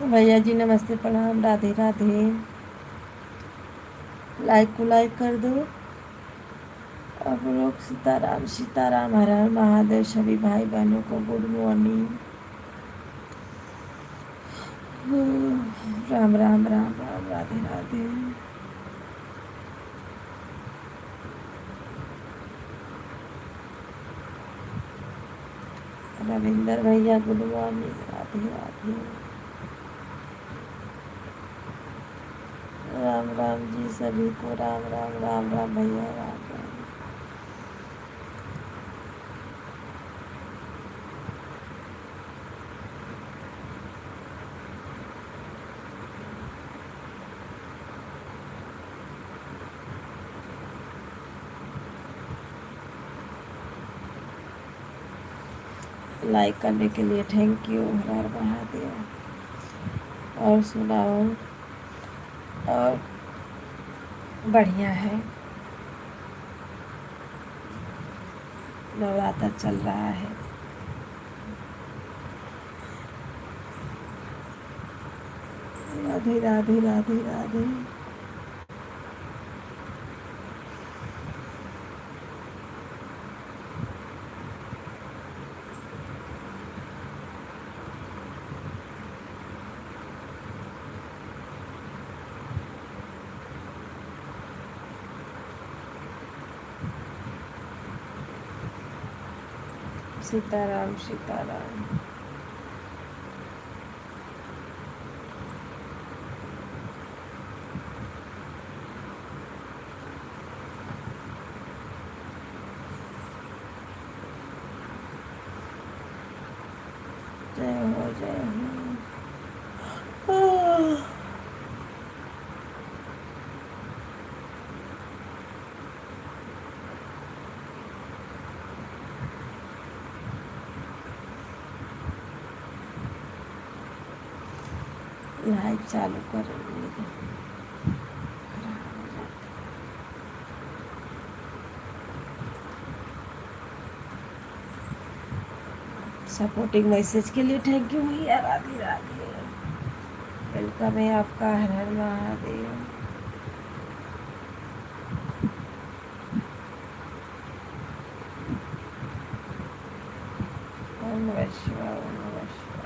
भैया जी नमस्ते, प्रणाम, राधे राधे। लाइक को लाइक कर दो। आप लोग सीताराम सीताराम, हर हर महादेव। सभी भाई बहनों को गुड मॉर्निंग। राम राम राम राम, राधे राधे। रविंदर भैया गुड मॉर्निंग, राधे राधे। राम राम जी सभी को, राम राम राम राम भैया, राम राम। लाइक करने के लिए थैंक यू, हर हर महादेव। और सुनाओ। और बढ़िया है। नवरात्र चल रहा है। राधे राधे राधे राधे। सीताराम सीताराम। जय हो जय हो। लाइट चालू कर रही है। सपोर्टिंग मैसेज के लिए थैंक यू भैया, राधे राधे। वेलकम है आपका, हर हर महादेव। ओम नमः शिवाय, ओम नमः शिवाय।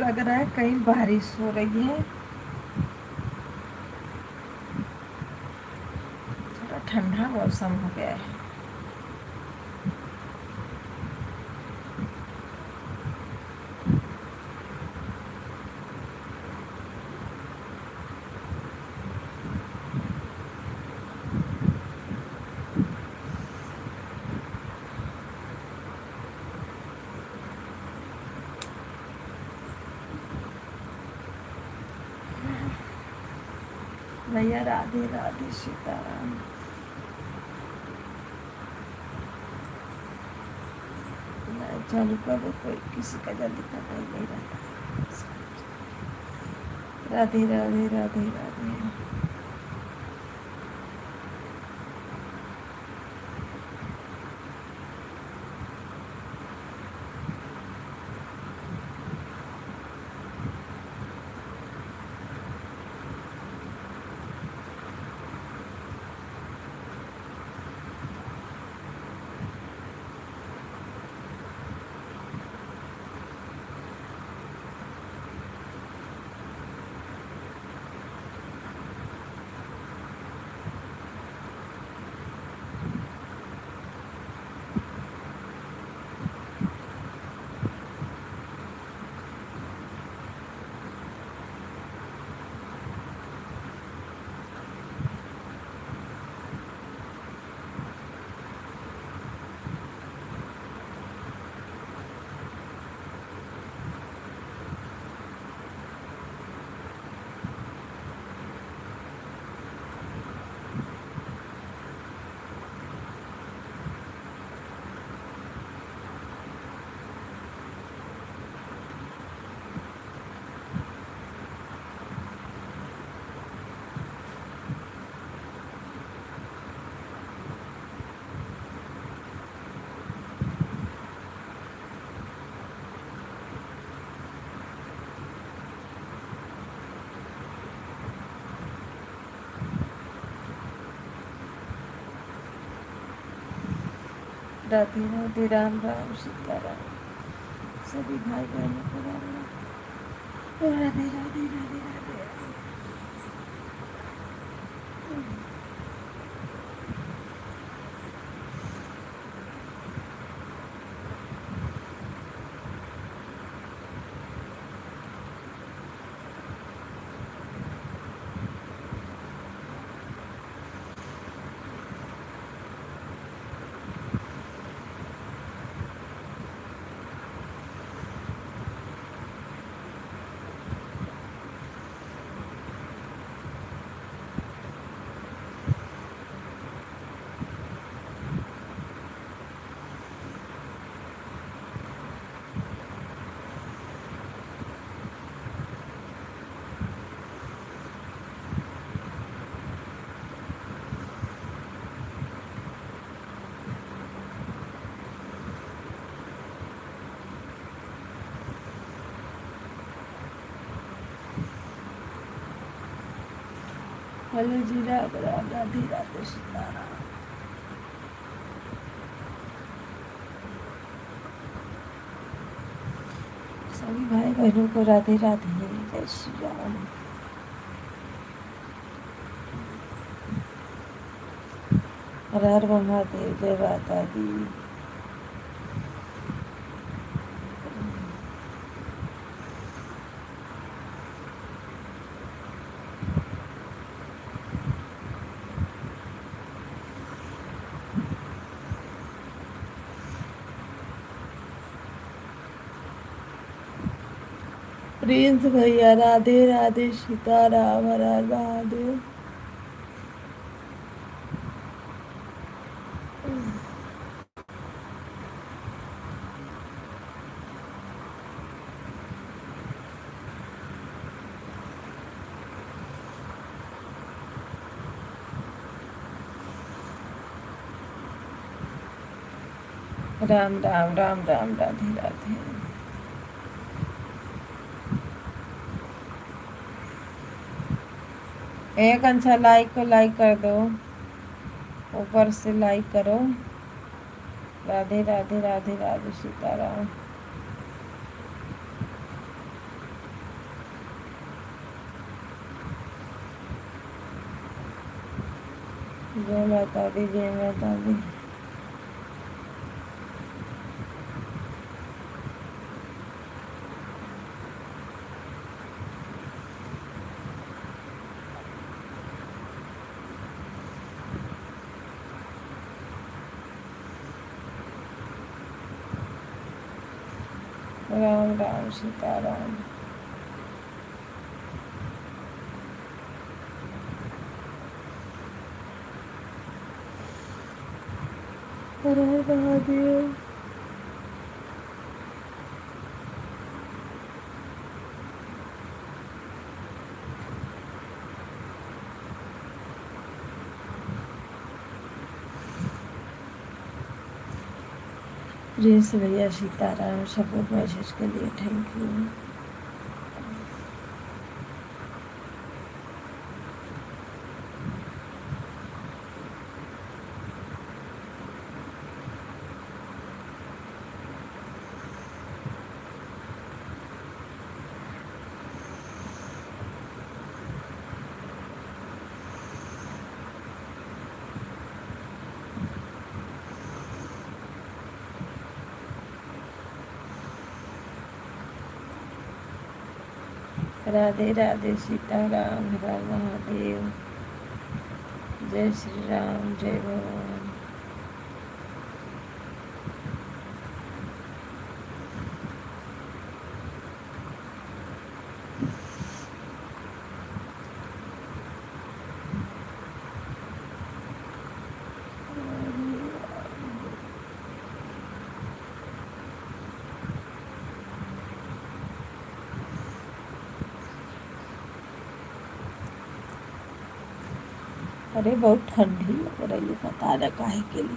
लग रहा है कहीं बारिश हो रही है। थोड़ा ठंडा मौसम हो गया है। भैया राधे राधे, सीताराम। चालू कर दो, कोई किसी का जल्दी पता ही नहीं रहता। राधे राधे राधे राधे। राधे राधे, राम राम, सीताराम। सभी भाई बहनों को राम राम, राधे राधे राधे राधे। हेलो जी, राम राम, राधे राधे, सीताराम। सभी भाई बहनों को राधे राधे, जय श्री राम। हर हर महादेव, जय माता दी। प्रिंस भैया, राधे राधे, सीताराम, हर हर महादेव। राम राम, राम राम, राधे राधे। एक अच्छा लाइक को लाइक कर दो, ऊपर से लाइक करो। राधे राधे, राधे राधे, सीताराम। जय माता दी, जय माता दी। राम राम, सीताराम। हर हर महादेव। प्रिंस भैया, सीताराम, सपोर्ट मैसेज के लिए थैंक यू। राधे राधे, सीताराम, हर हर महादेव। जय श्री राम, जय भगवान। अरे बहुत ठंडी लग रही है, पता न काहे के लिए।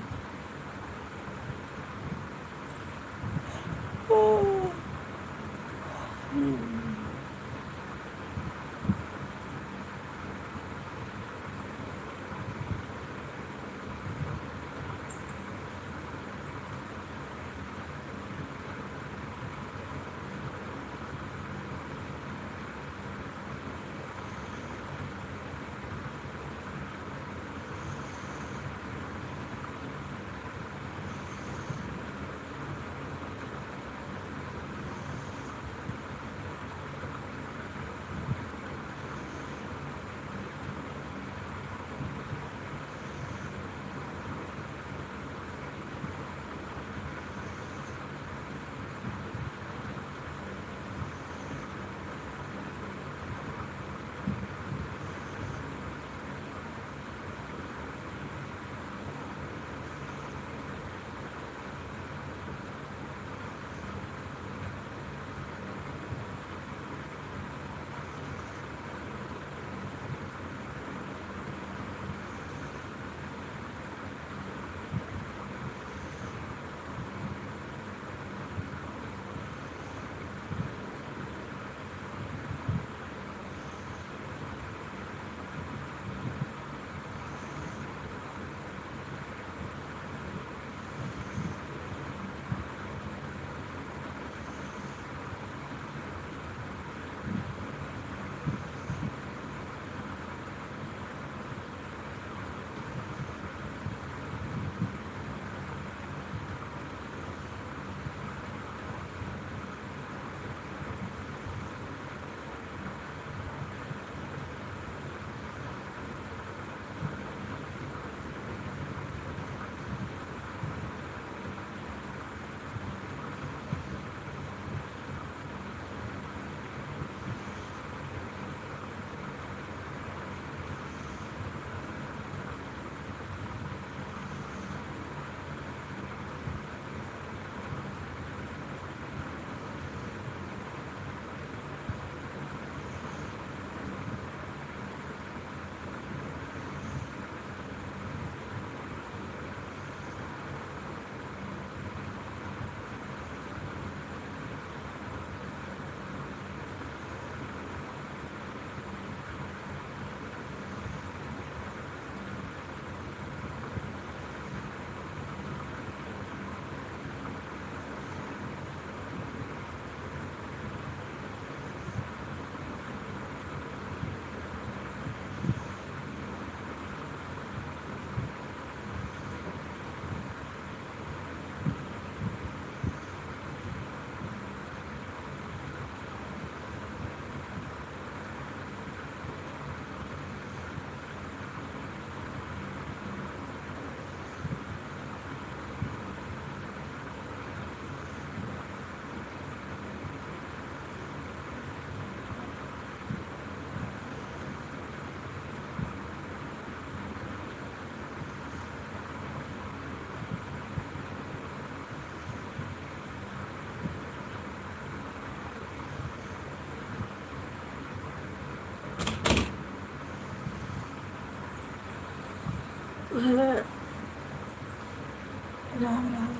राम राम।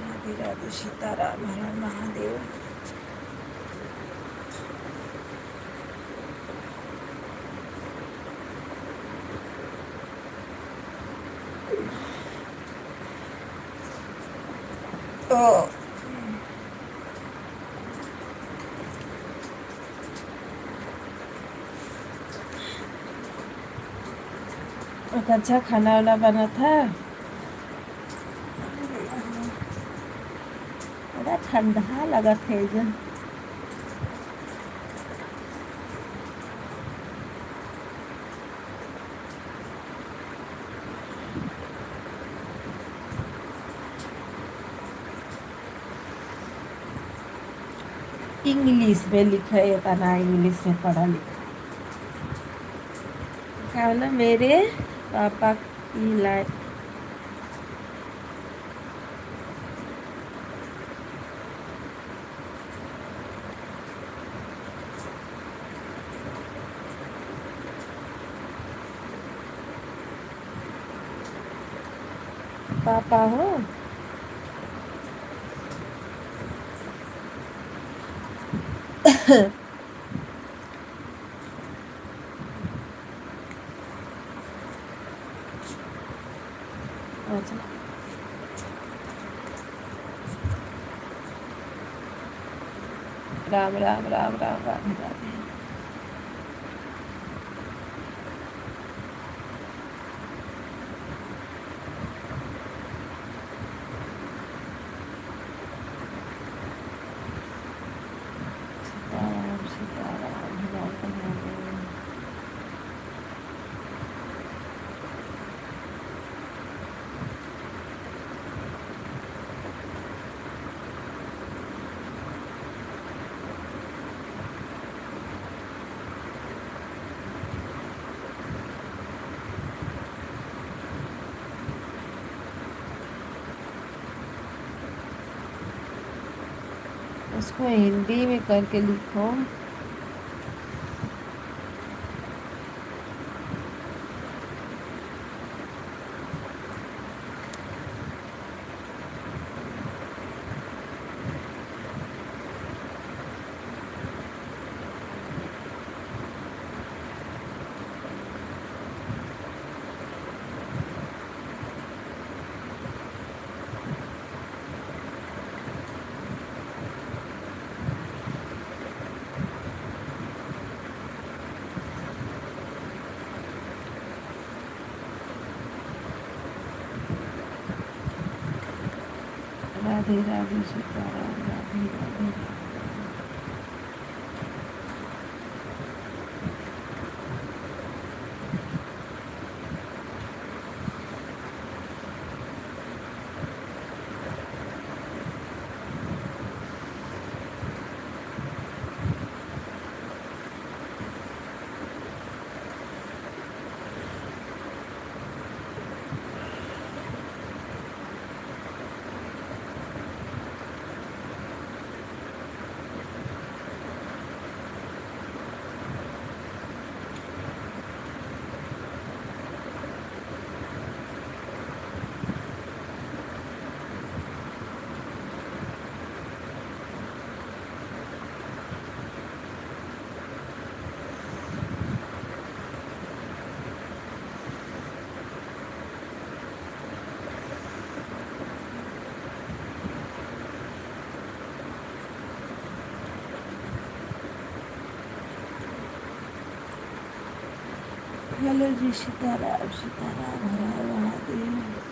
राधे राधे सीताराम, हर हर महादेव। ओ एक अच्छा खाना वाला बना था। बड़ा ठंडा लगा थे जो। इंग्लिश में लिखा है, तना इंग्लिश में पढ़ा लिखा क्या बोला मेरे पापा की लाइफ। पापा हो। अच्छा। राम राम राम राम राधे राधे। सीताराम सीताराम, राम राम। उसको हिंदी में करके लिखो। राधे राधे सीताराम, राधे राधे राधे। हेलो जी, सीताराम सीताराम, हर हर महादेव।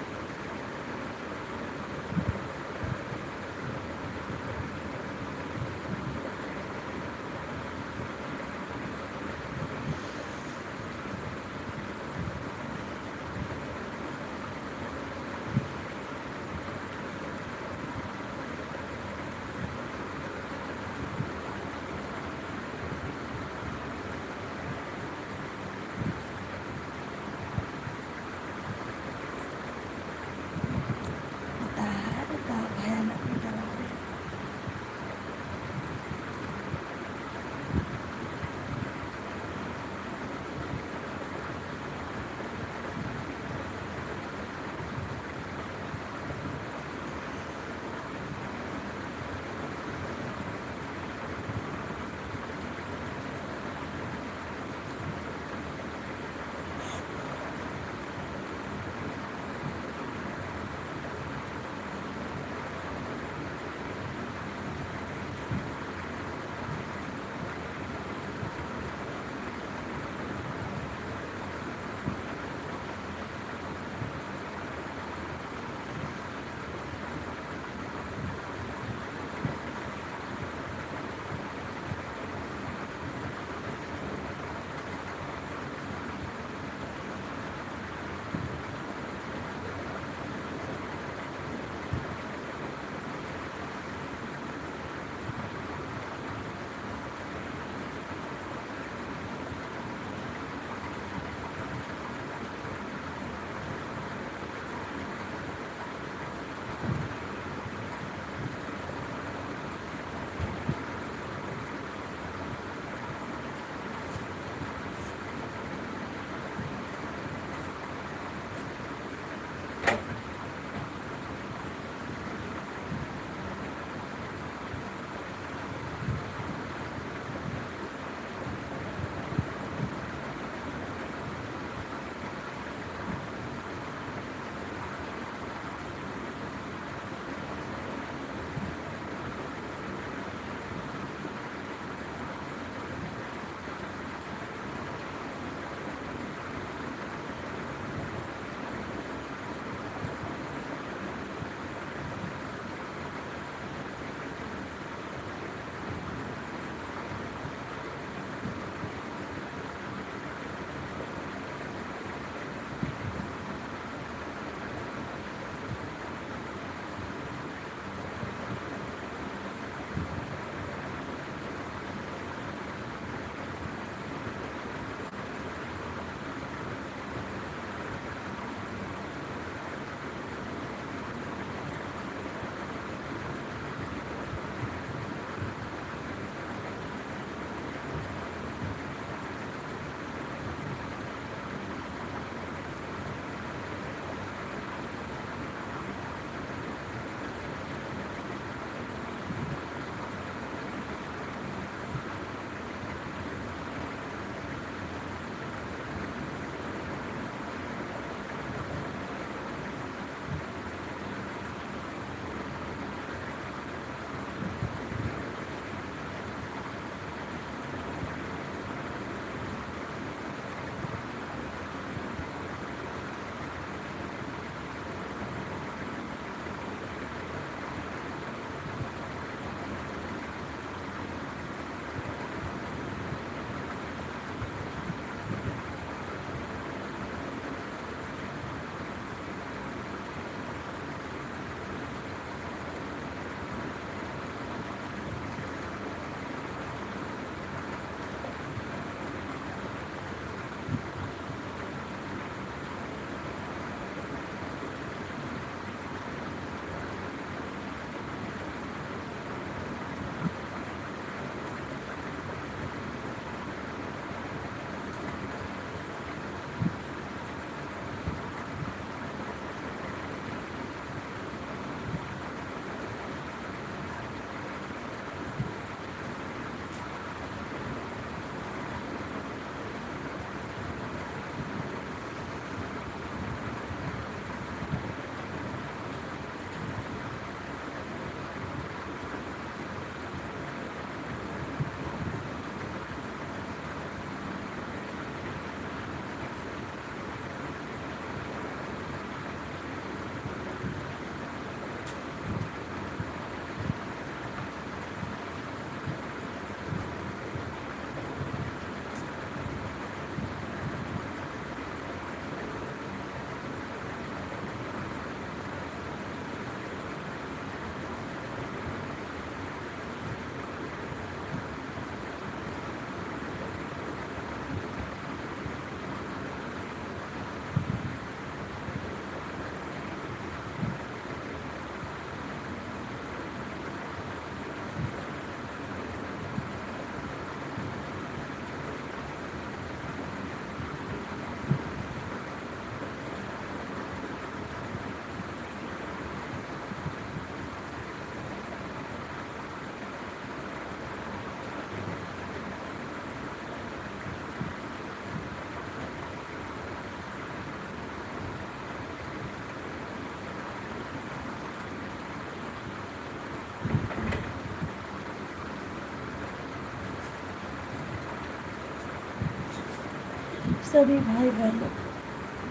सभी भाई बहनों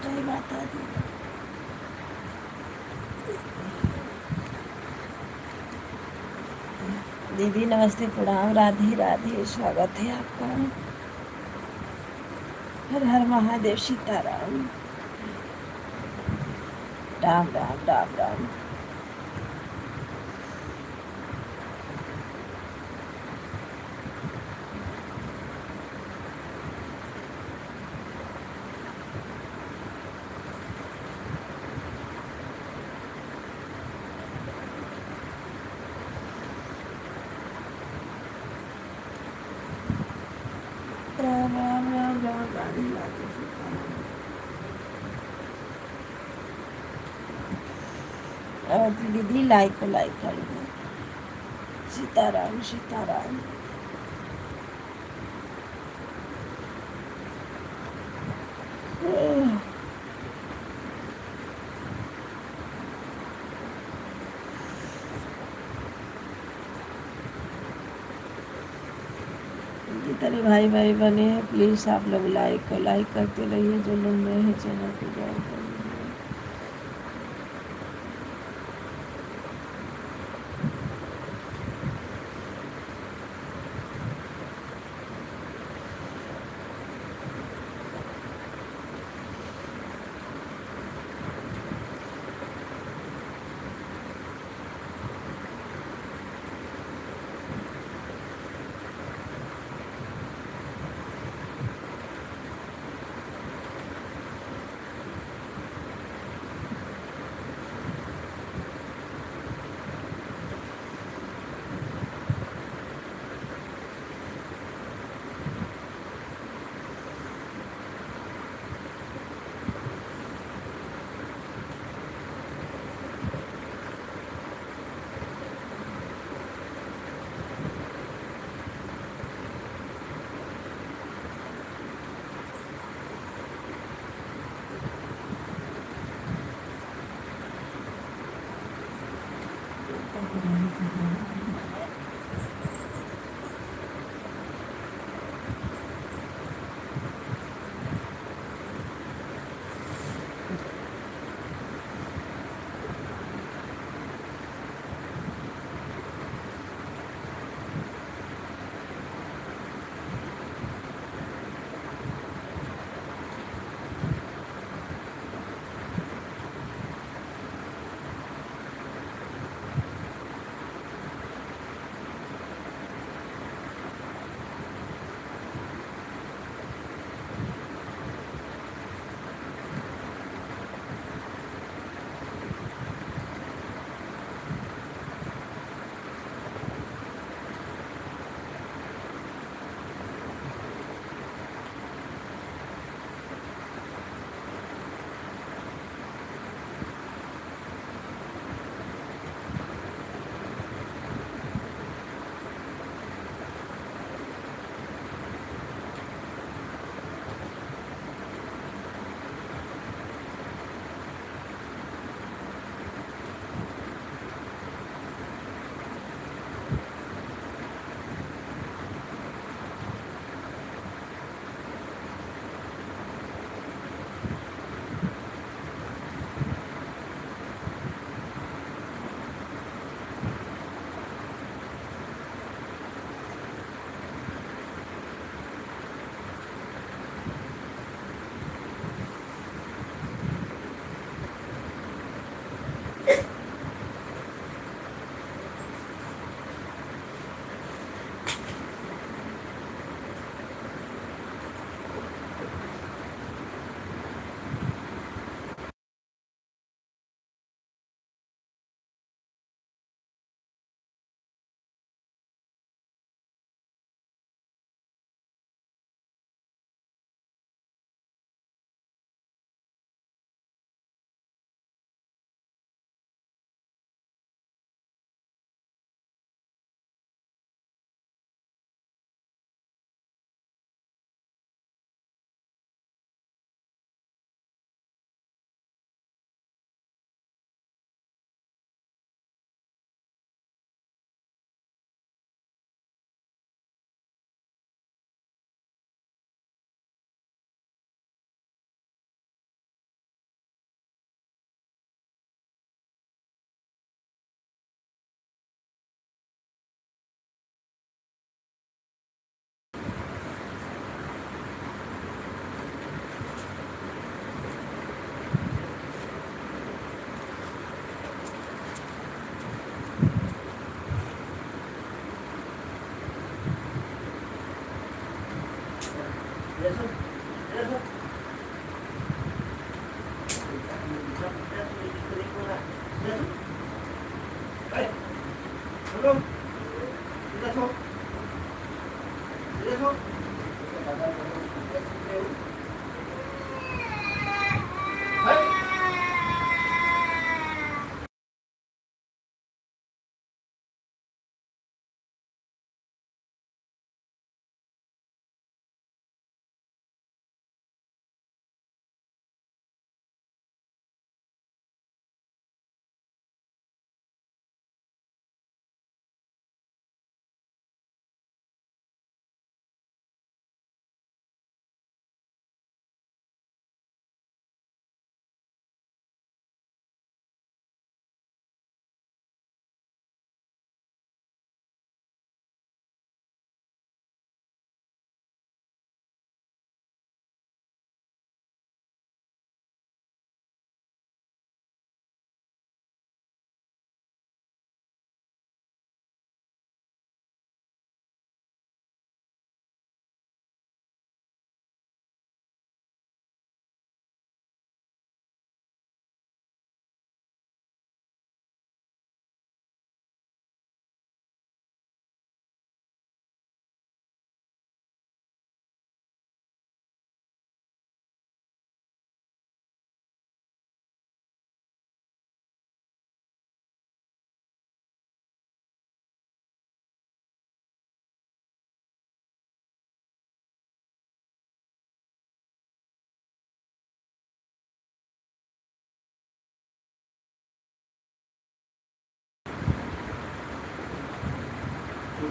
जय माता दी। दीदी नमस्ते प्रणाम राधे राधे स्वागत है आपका। हर हर महादेव सीताराम राम राम राम राम। राम राम राम राम राधे राधे सीताराम। और दीदी लाइक को लाइक कर दो। सीताराम सीताराम। जितने भाई भाई बने हैं प्लीज़ आप लोग लाइक को लाइक करते रहिए। जो लोग नए हैं चैनल को ज्वाइन कर लीजिए।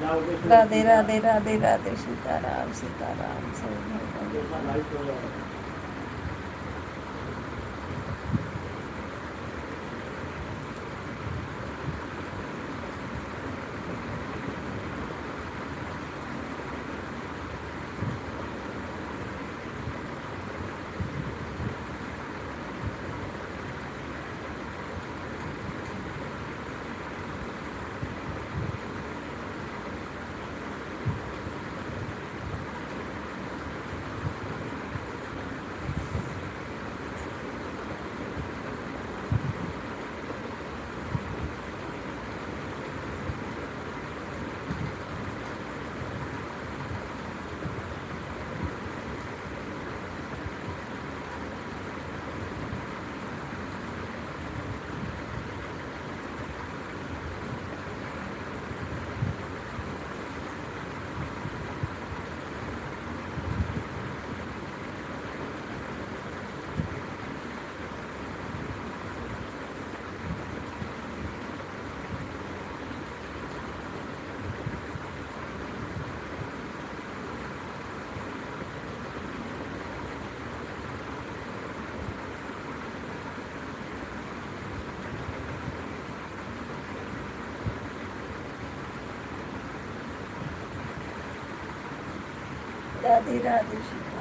राधे राधे राधे राधे सीताराम सीताराम सब। राधे राधे सीता।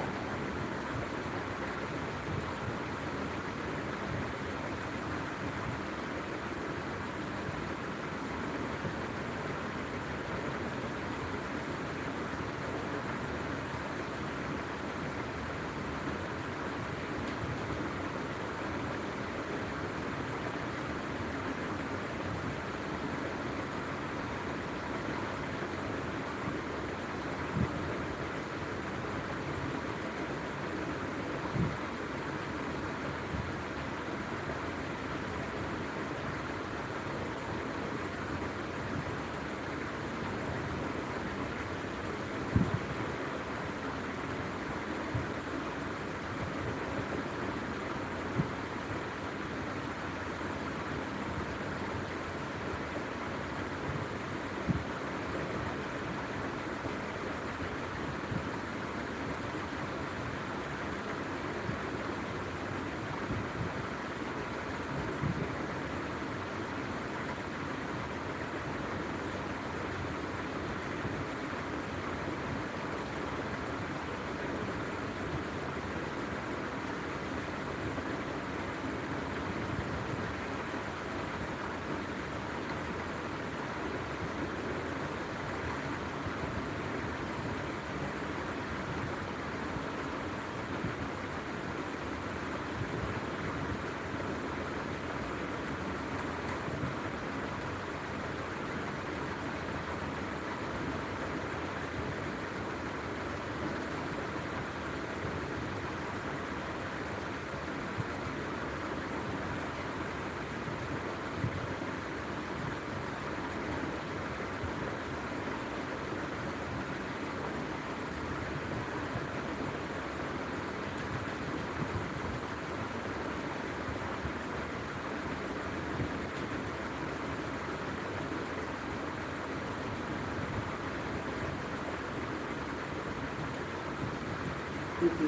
Este,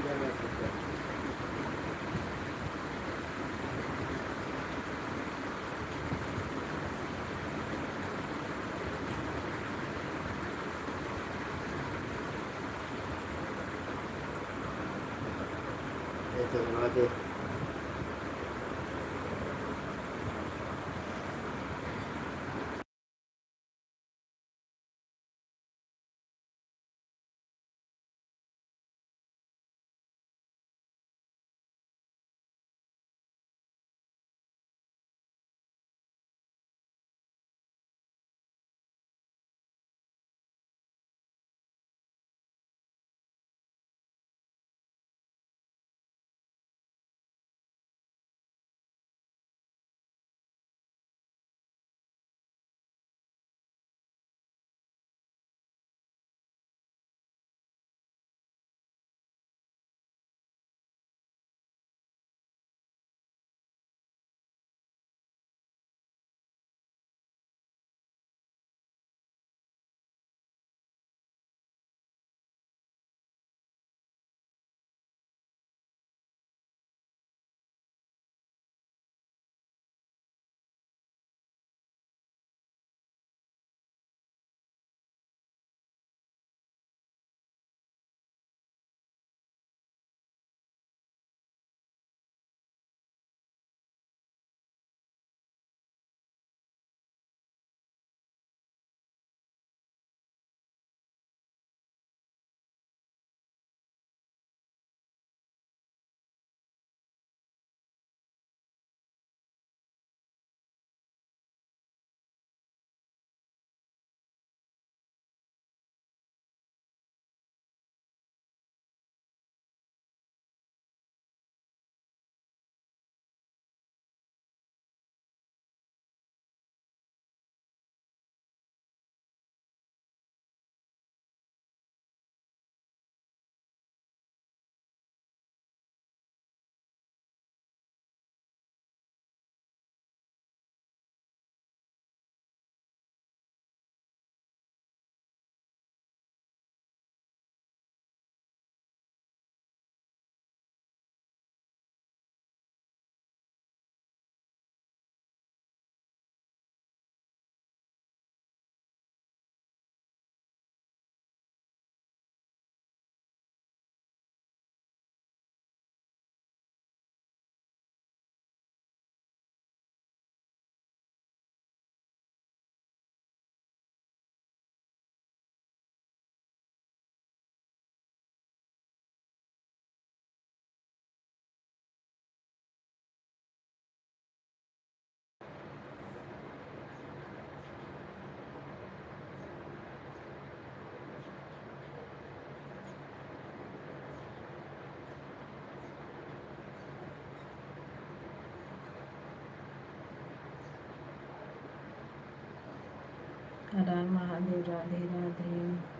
हर हर महादेव। राधे राधे।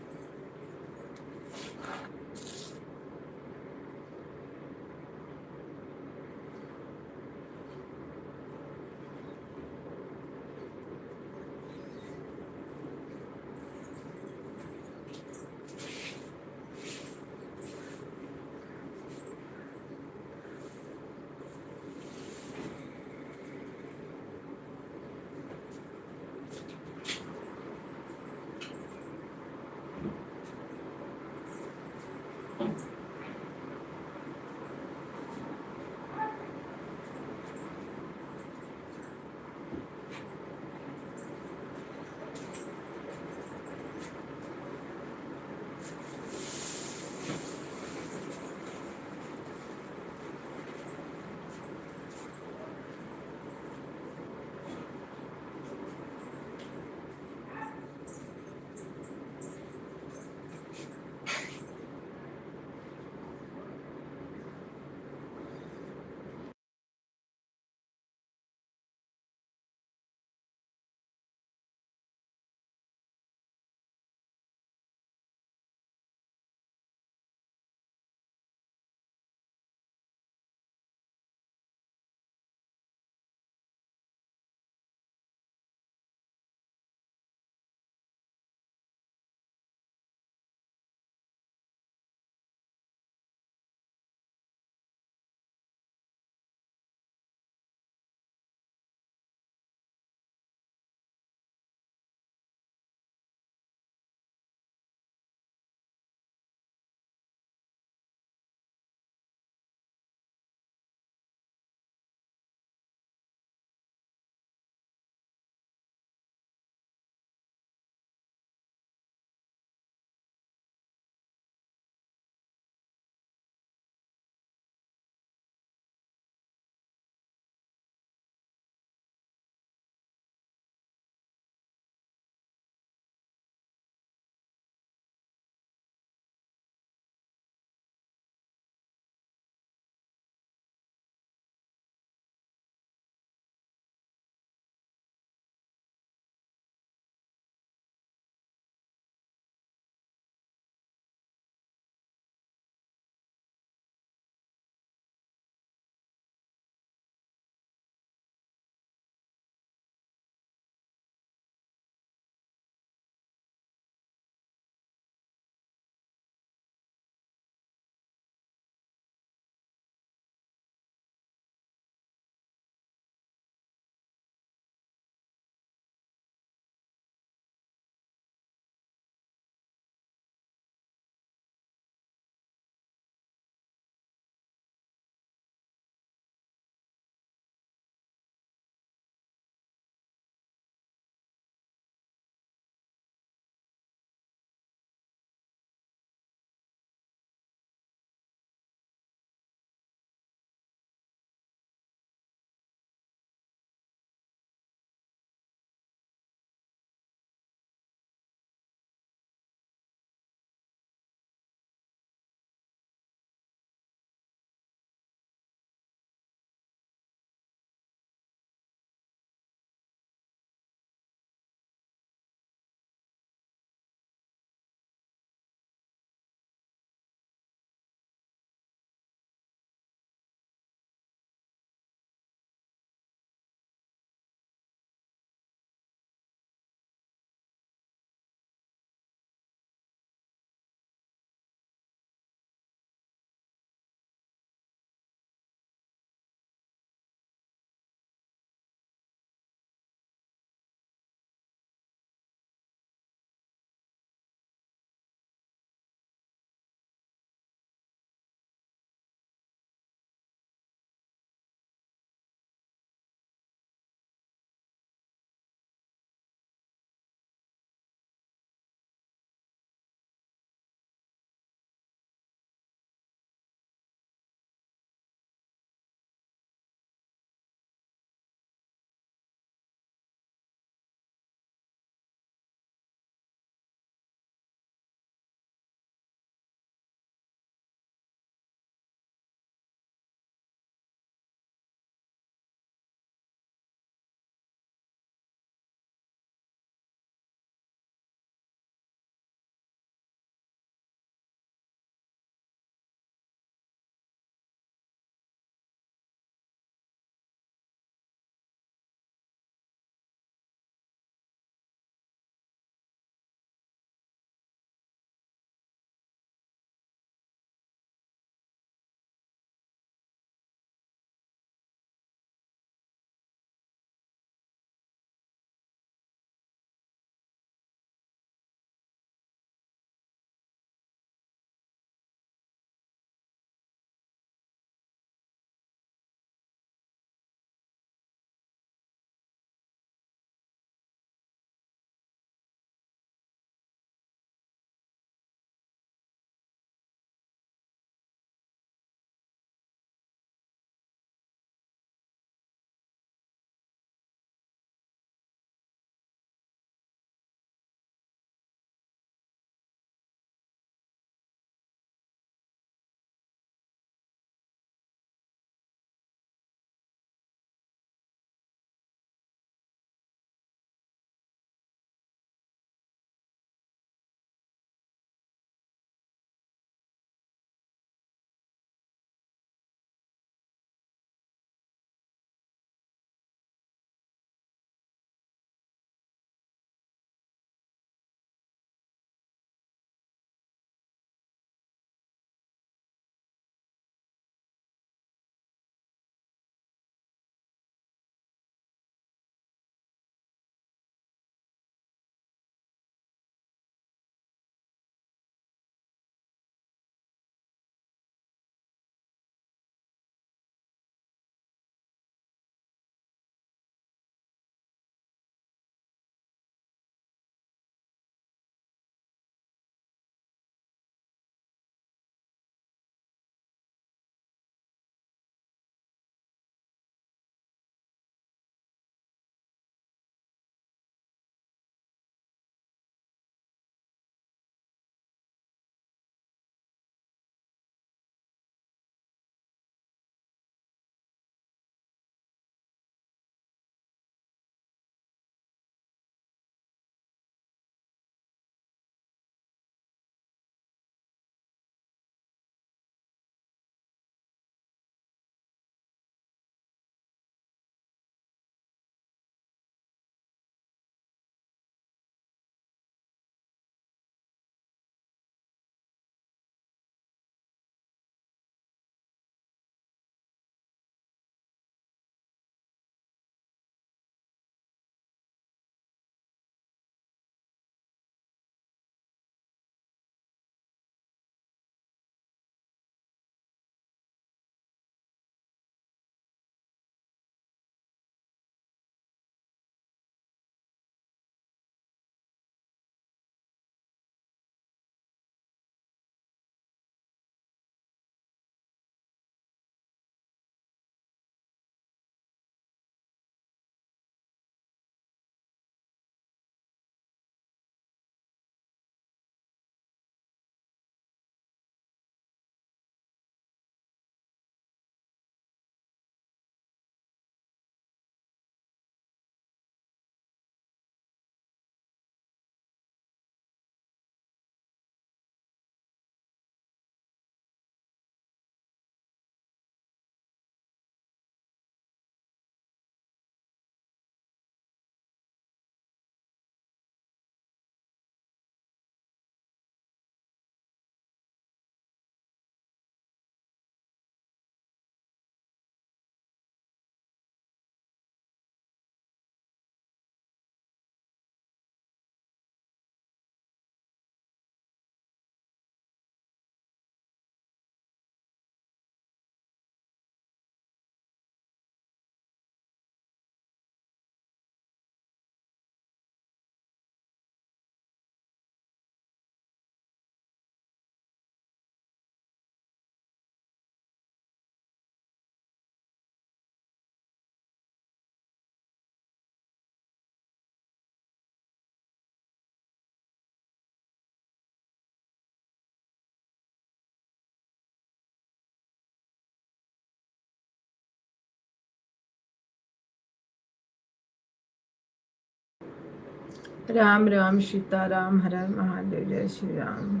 राम राम सीताराम, हर हर महादेव, जय श्री राम।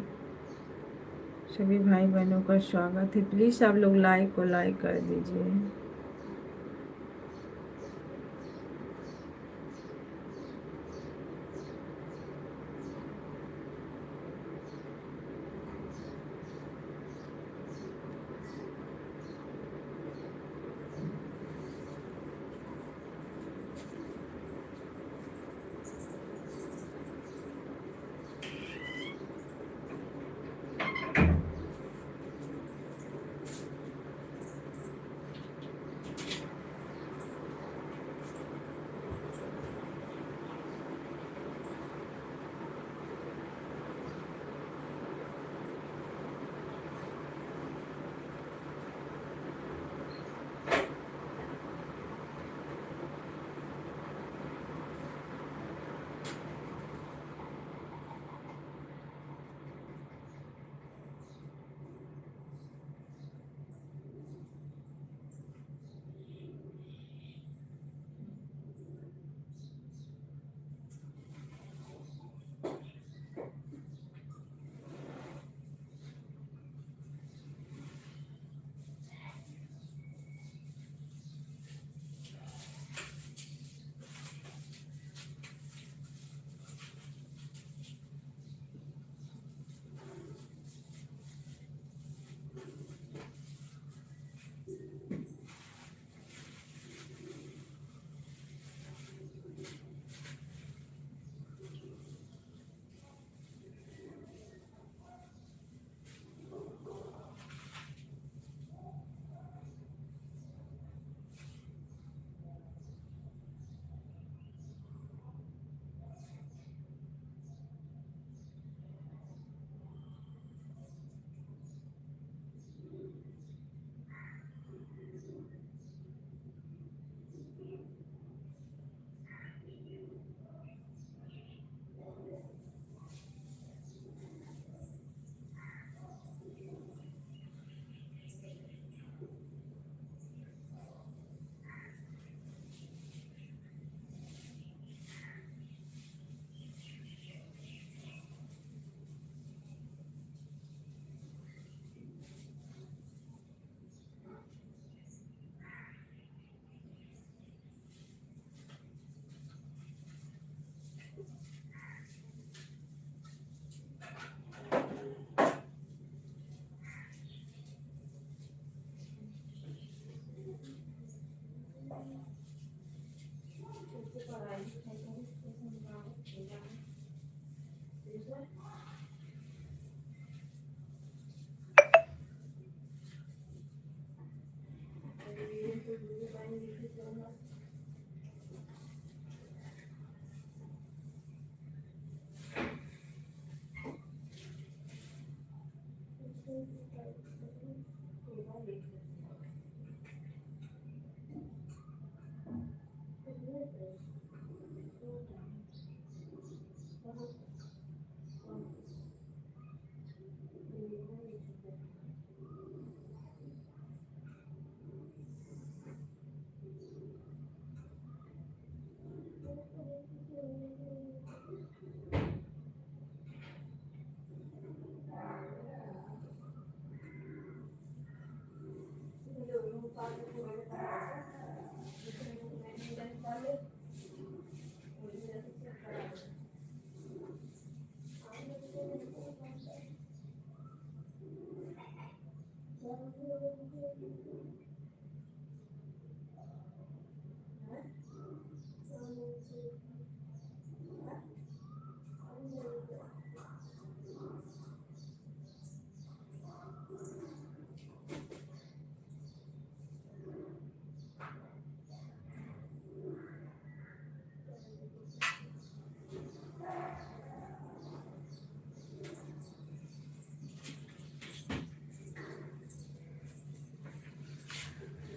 सभी भाई बहनों का स्वागत है। प्लीज़ आप लोग लाइक कर दीजिए।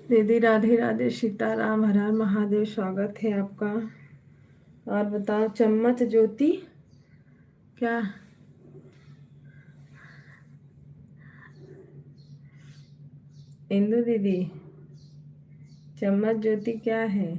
दीदी राधे राधे, सीताराम, हर हर महादेव, स्वागत है आपका। और बताओ चम्मच ज्योति क्या? इंदु दीदी, चम्मच ज्योति क्या है?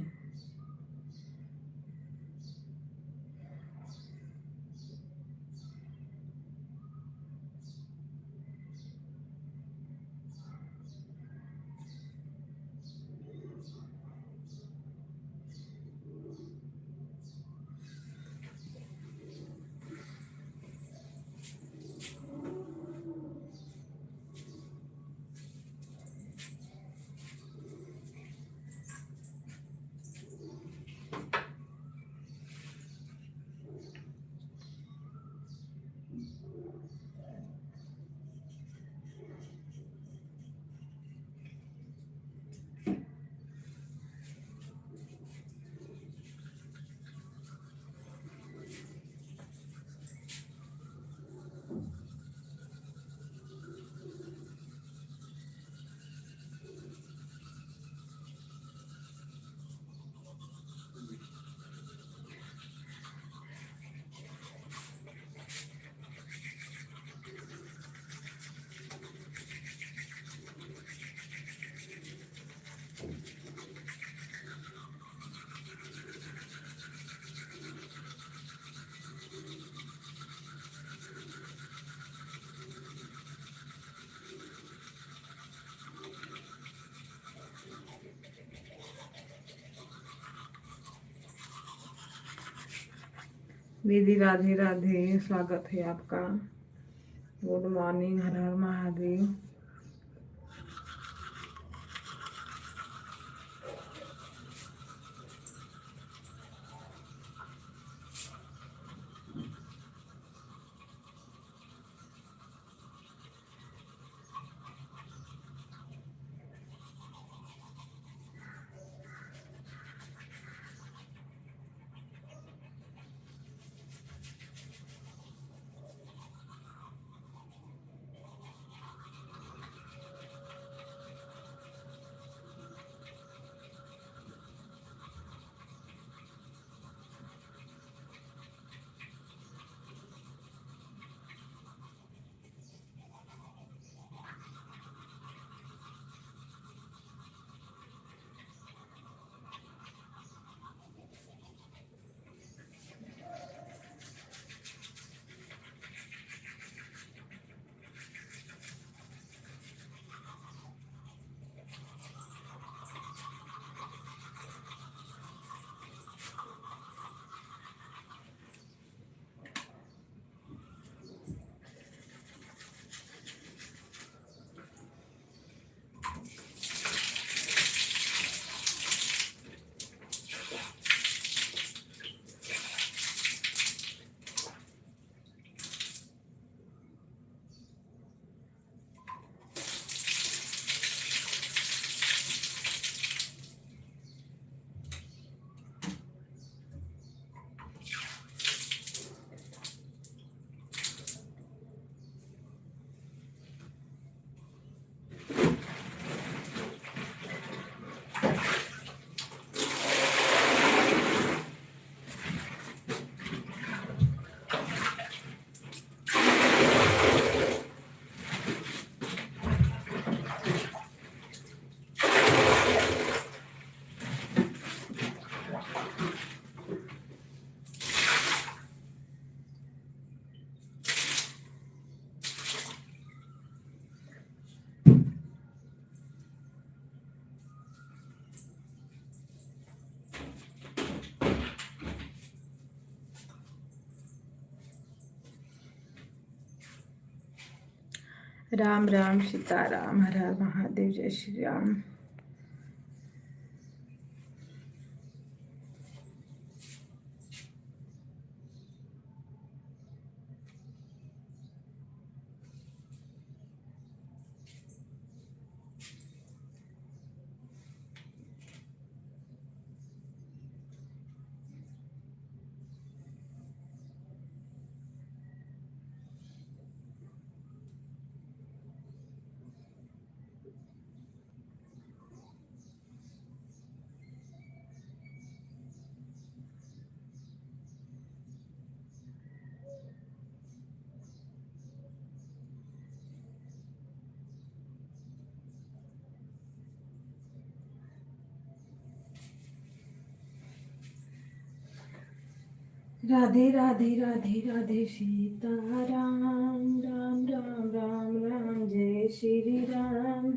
दीदी राधे राधे, स्वागत है आपका। गुड मॉर्निंग, हर हर महादेव। राम राम, सीताराम, हर हर महादेव, जय श्री राम। राधे राधे राधे राधे, सीताराम, राम राम राम राम, जय श्री राम।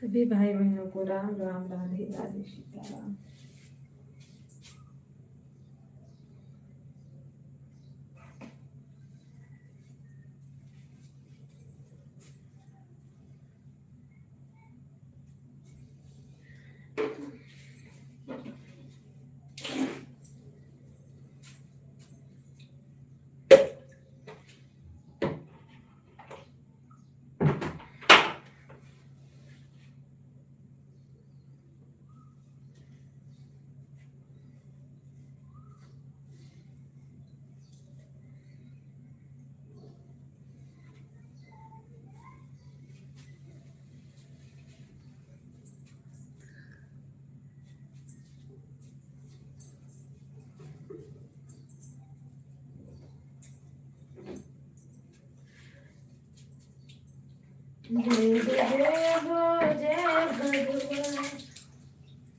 सभी भाई बहनों को राम राम, राधे राधे, सीताराम। जय देव जय भगवान,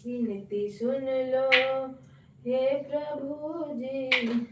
विनती सुन लो हे प्रभु जी।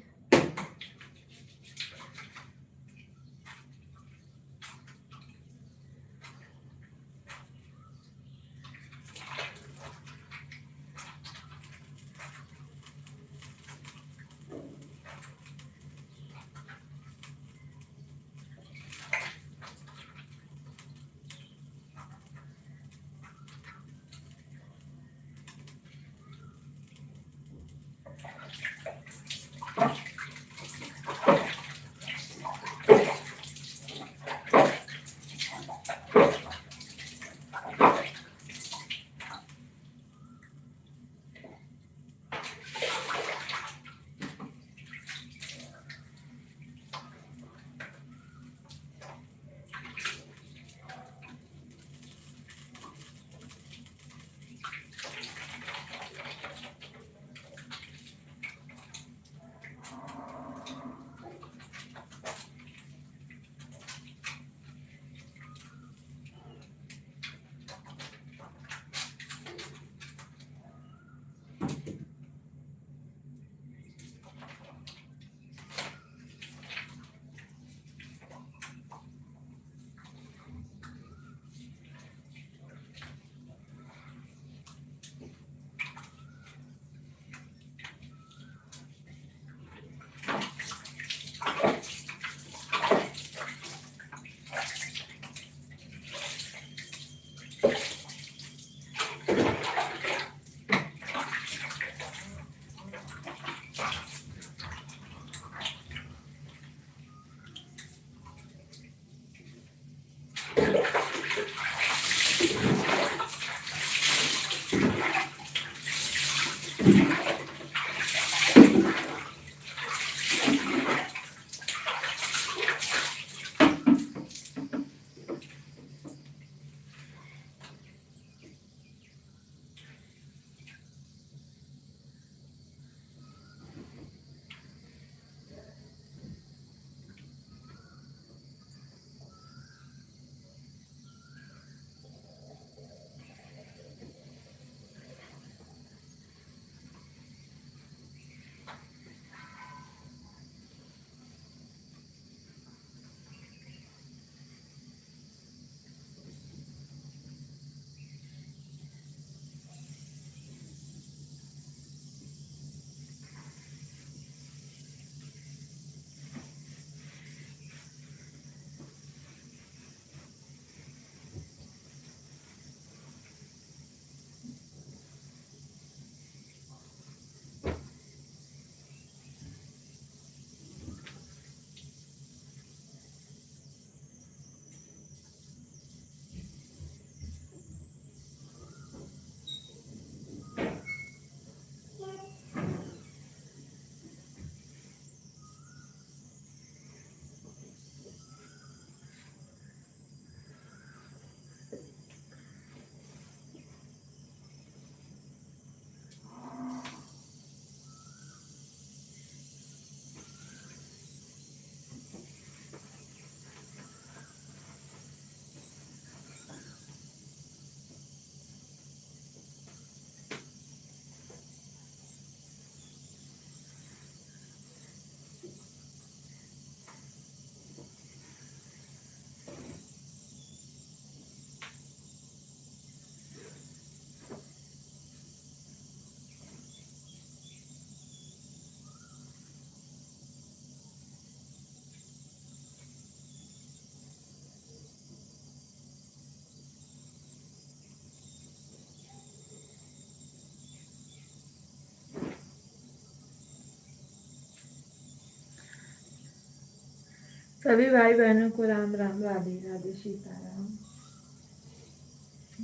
सभी भाई बहनों को राम राम, राधे राधे, सीताराम।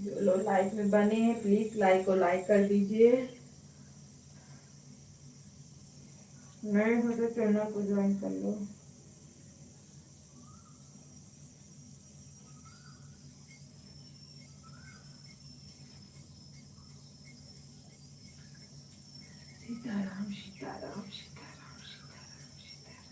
जो लोग लाइक में बने हैं प्लीज लाइक को लाइक कर दीजिए, नए हो तो चैनल को ज्वाइन कर लो। सीताराम सीताराम सीताराम सीताराम सीताराम।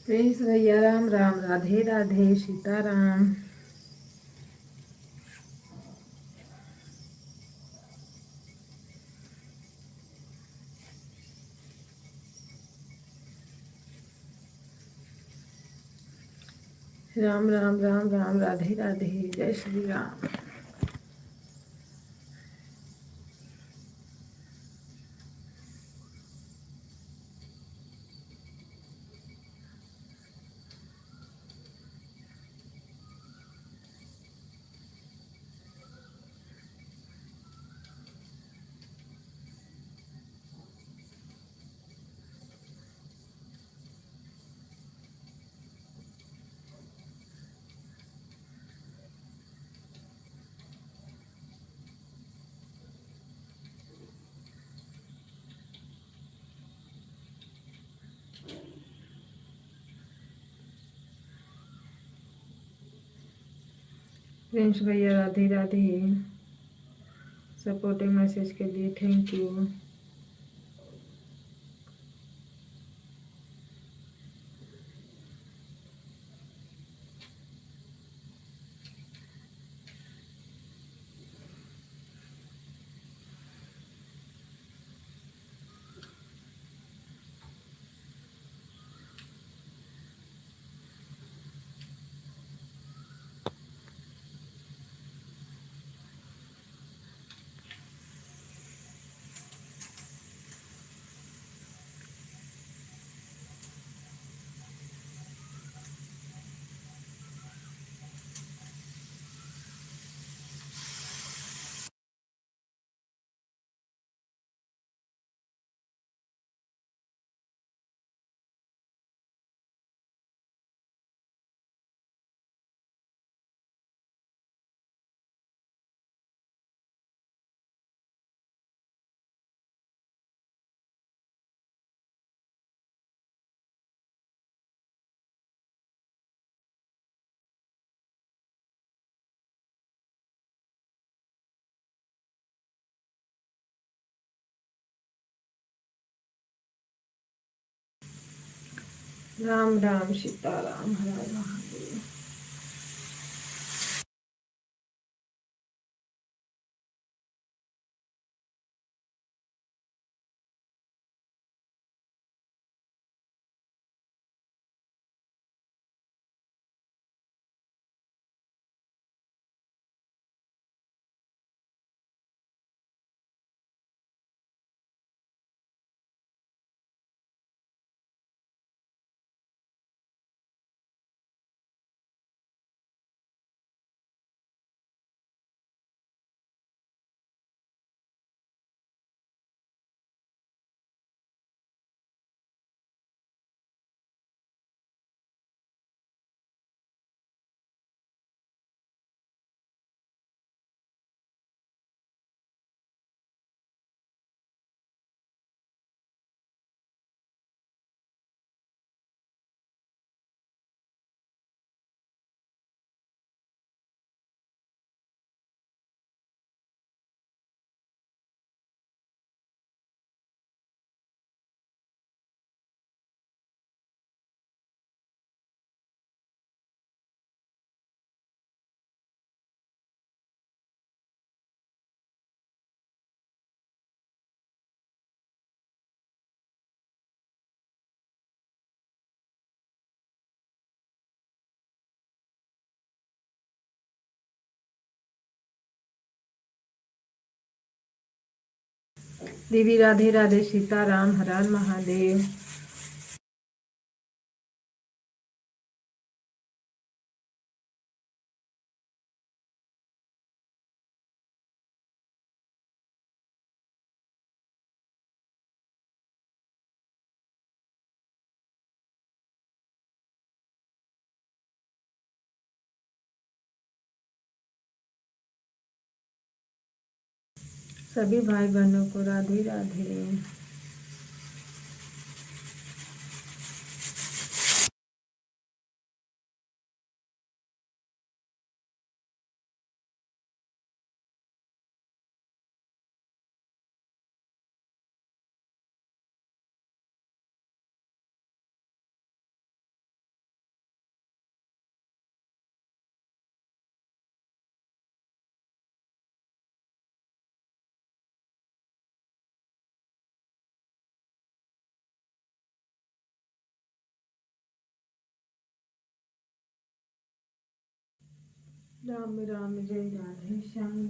प्लीज भैया राम राम, राधे राधे, सीताराम। राम राम राम राम, राधे राधे, जय श्री राम। प्रिंस भैया राधे राधे, सपोर्टिव मैसेज के लिए थैंक यू। राम राम सीताराम, हर हर महादेव। दीदी राधे राधे, सीताराम, हर हर महादेव। सभी भाई बहनों को राधे राधे। राम राम जय राधे श्याम।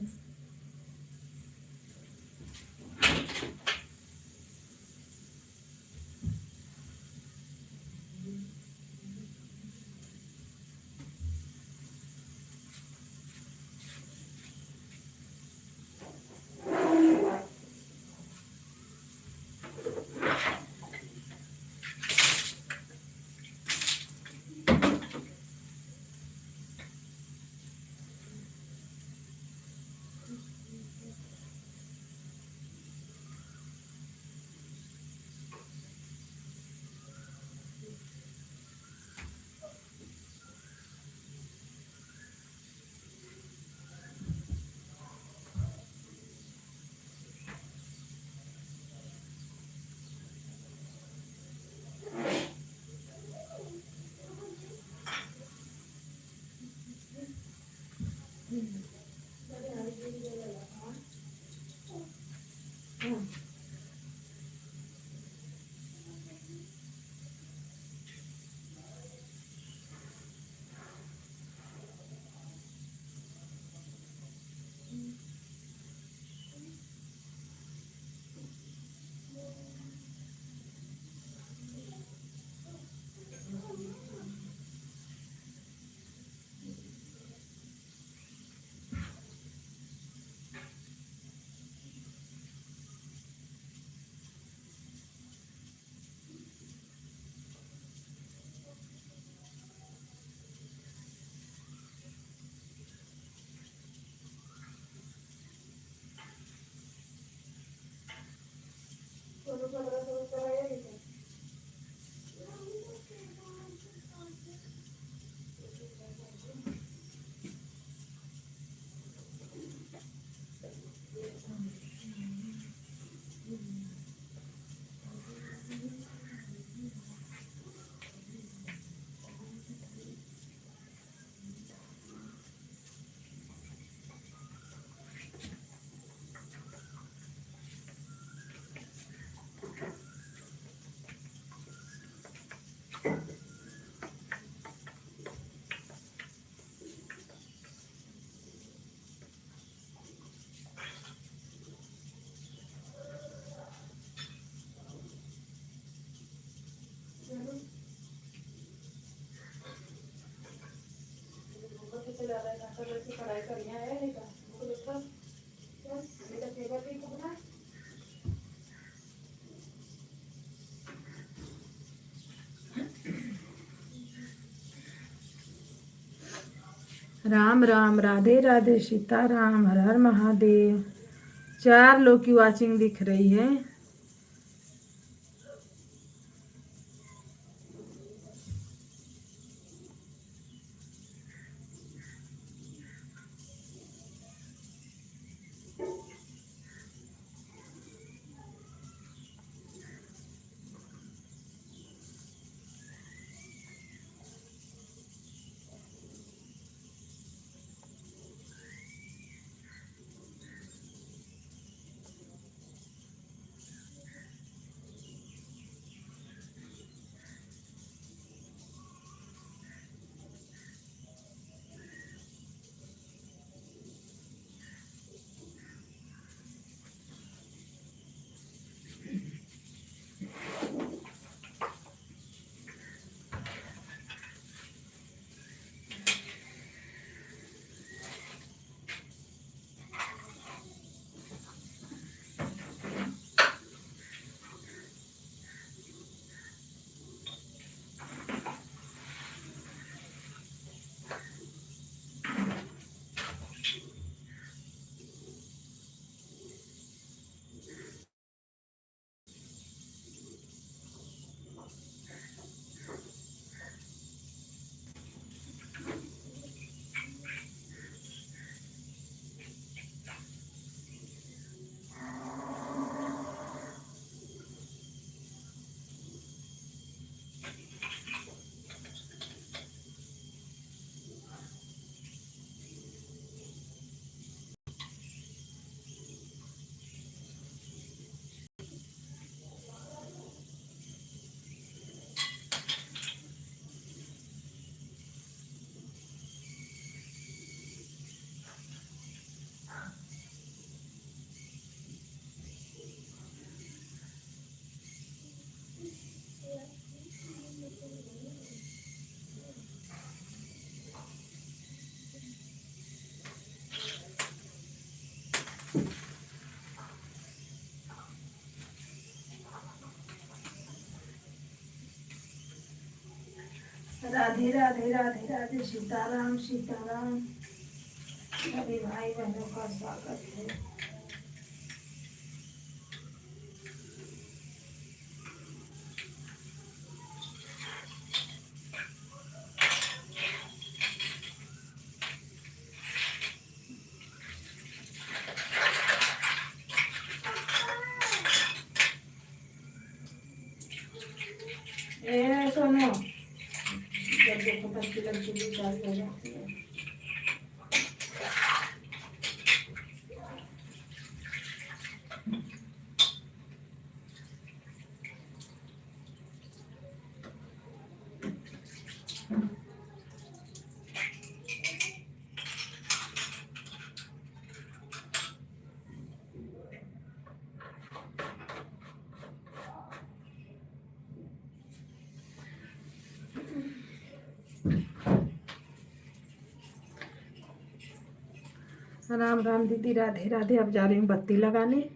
राम राम, राधे राधे, सीताराम, हर हर महादेव। 4 लोग की वाचिंग दिख रही है। राधे राधे राधे राधे, सीताराम सीताराम। सभी भाई बहनों का स्वागत है। ए सोनो, जब देखो बच्ची लड़की भी चालू हो जाती है। राम राम दीदी, राधे राधे। अब जा रही हूँ बत्ती लगाने।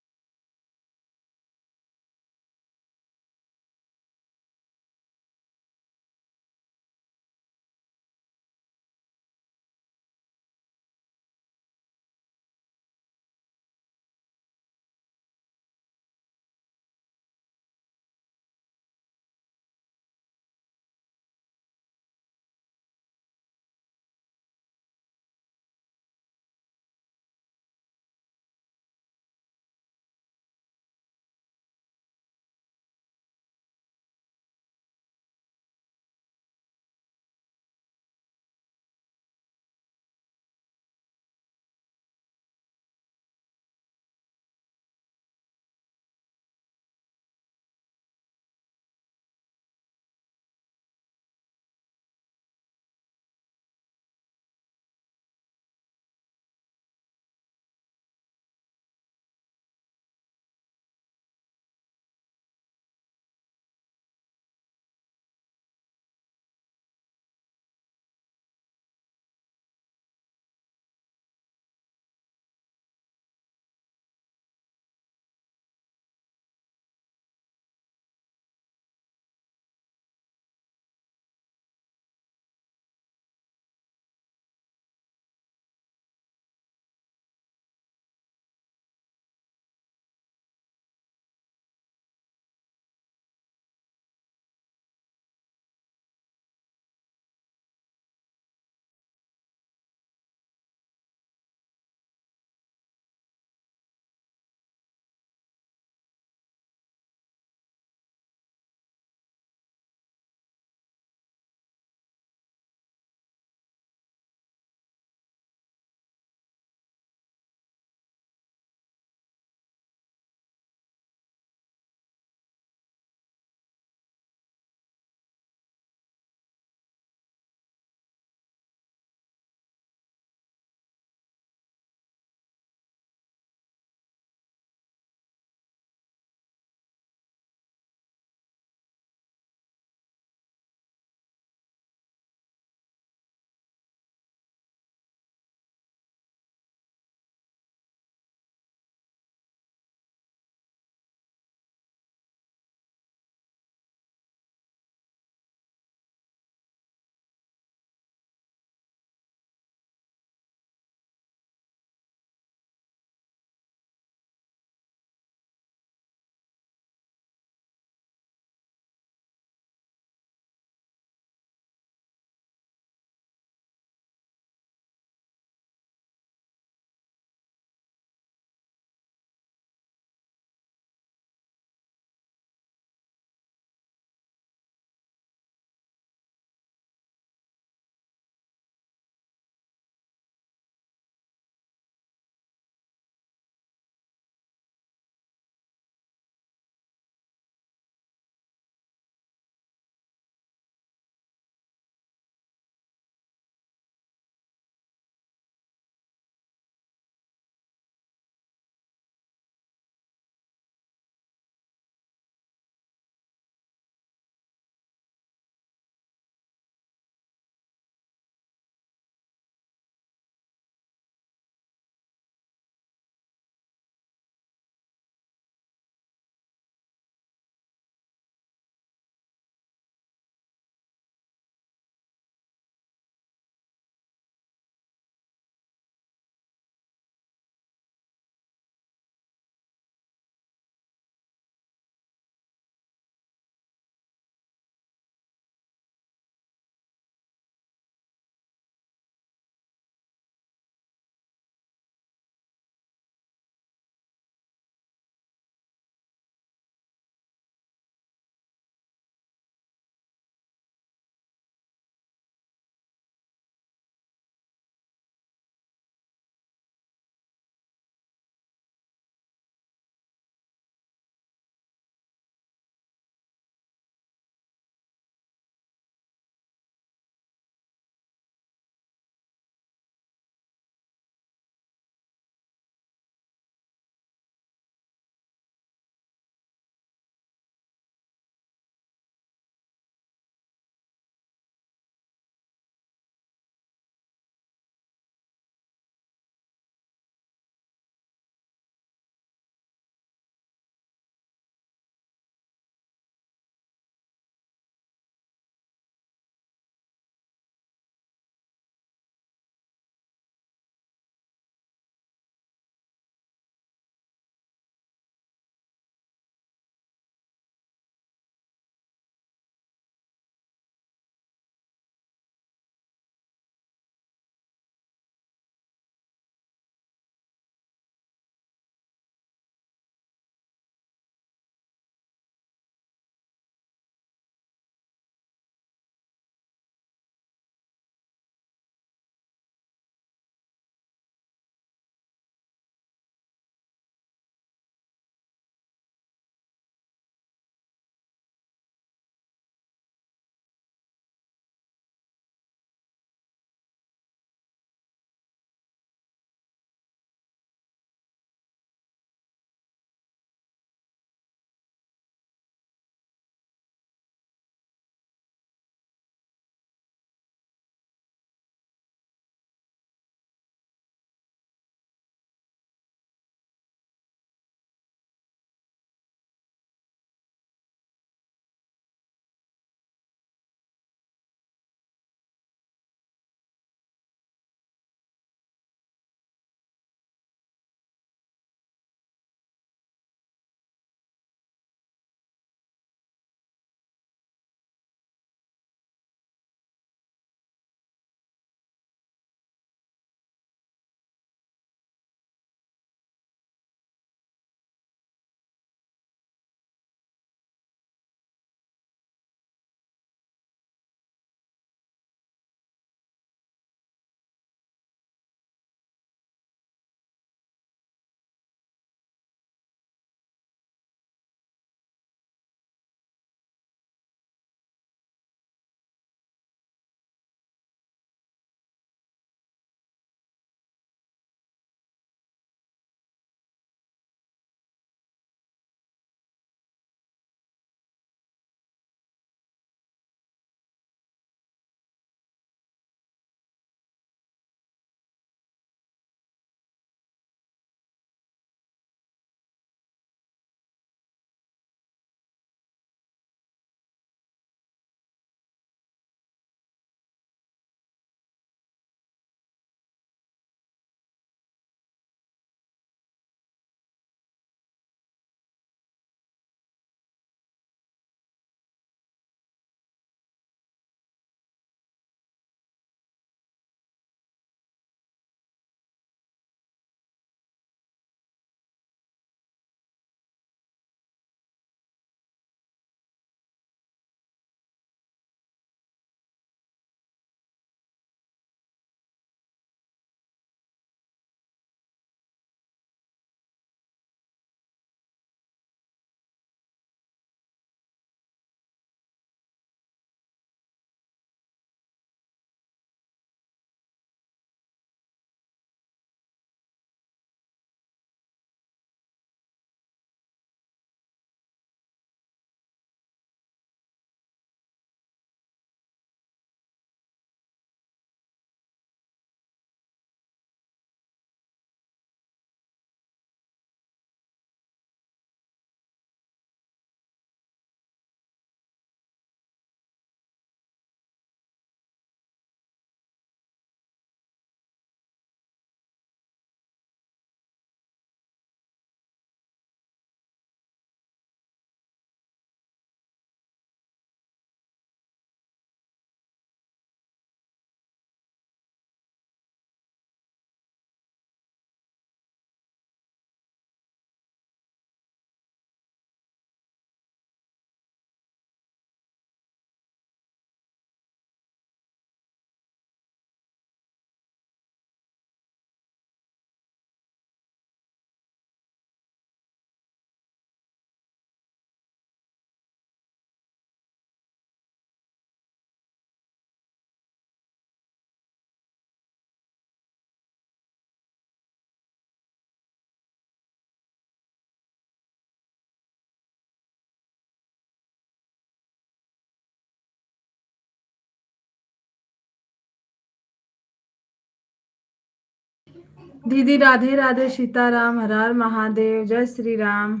दीदी राधे राधे, सीताराम, हर हर महादेव, जय श्री राम।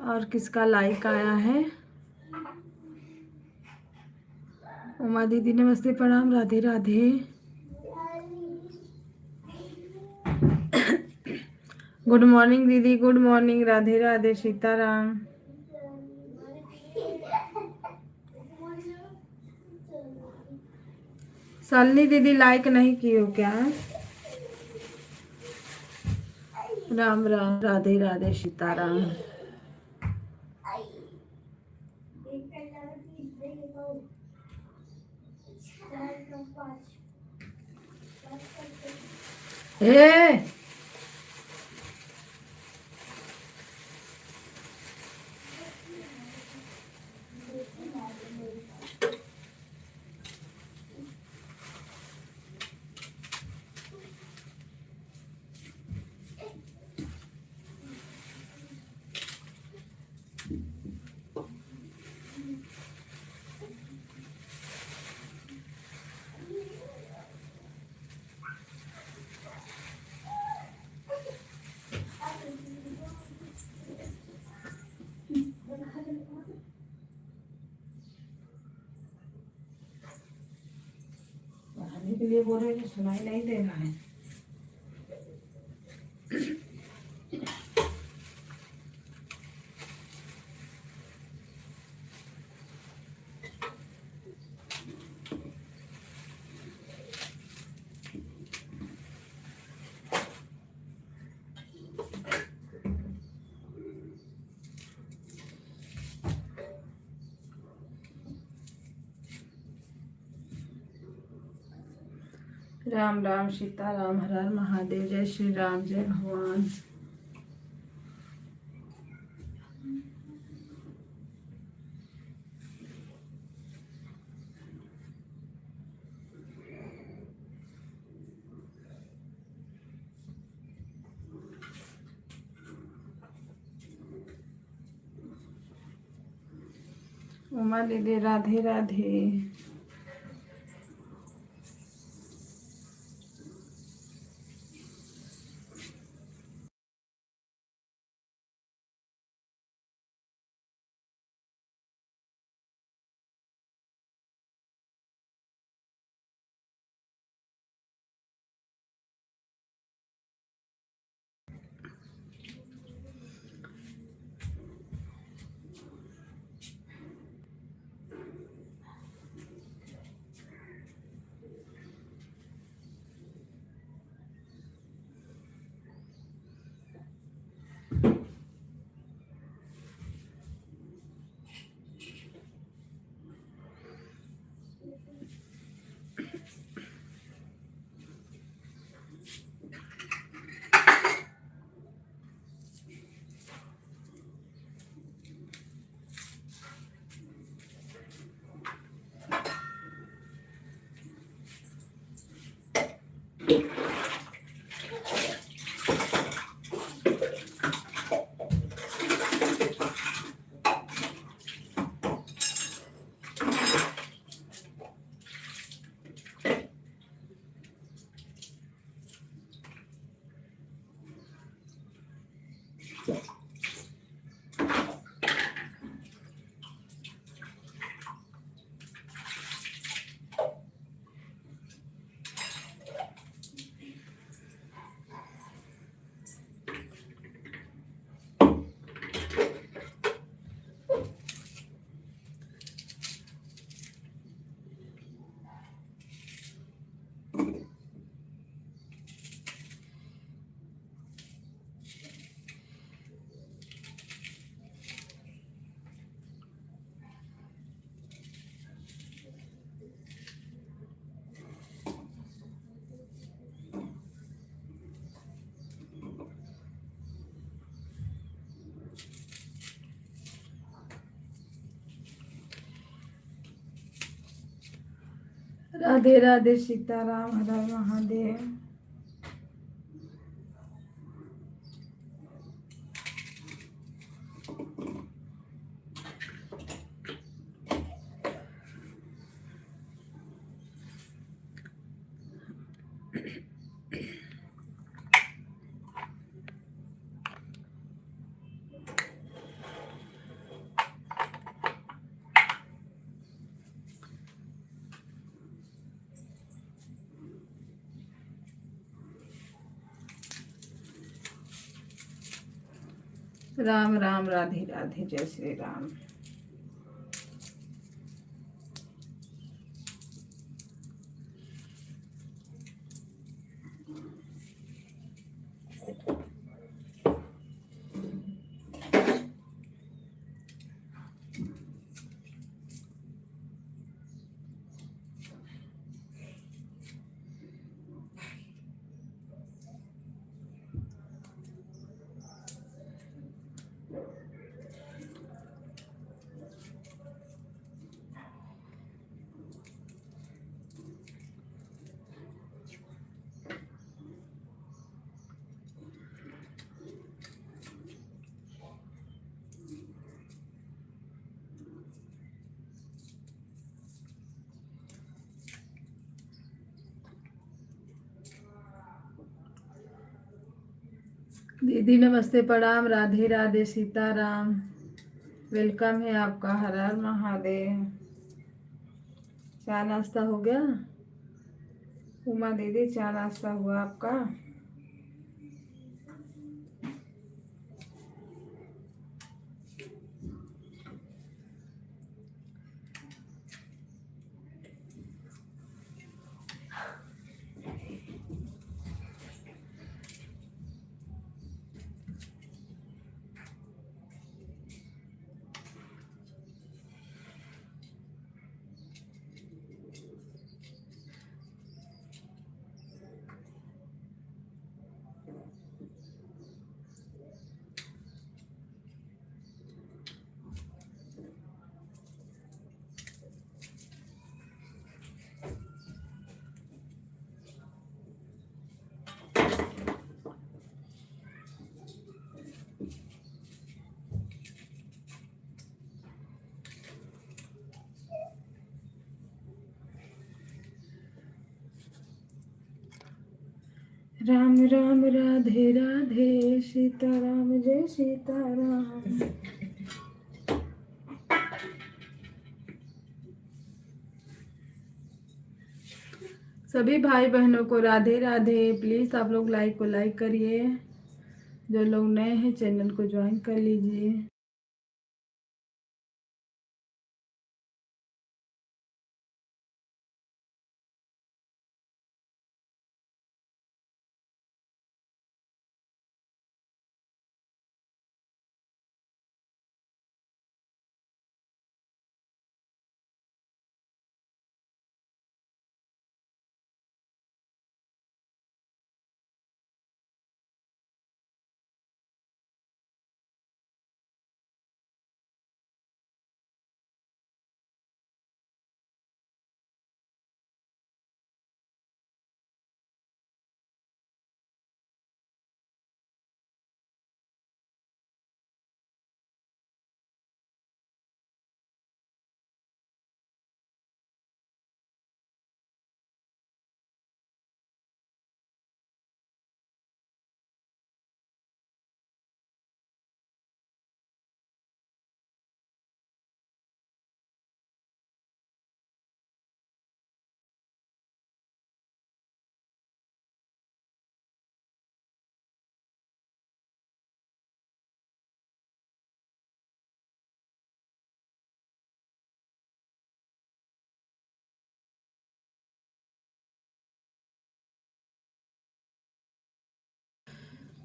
और किसका लाइक आया है? उमा दीदी नमस्ते, प्रणाम, राधे राधे। गुड मॉर्निंग दीदी, गुड मॉर्निंग, राधे राधे, सीताराम। शालिनी दीदी लाइक नहीं की हो क्या? राम राम, राधे राधे, सीताराम। ए पढ़ाने के लिए बोल रहे हैं, सुनाई नहीं दे रहा है। राम राम, सीताराम, हर हर महादेव, जय श्री राम, जय भगवान। उमा दीदी राधे राधे। राधे राधे, सीताराम, हर हर महादेव। राम राम, राधे राधे, जय श्री राम। दीदी नमस्ते, प्रणाम, राधे राधे, सीताराम। वेलकम है आपका, हर हर महादेव। चाय नाश्ता हो गया? उमा दीदी, चाय नाश्ता हुआ आपका? राम राम, राधे राधे, सीताराम, जय सीताराम। सभी भाई बहनों को राधे राधे। प्लीज़ आप लोग लाइक को लाइक करिए, जो लोग नए हैं चैनल को ज्वाइन कर लीजिए।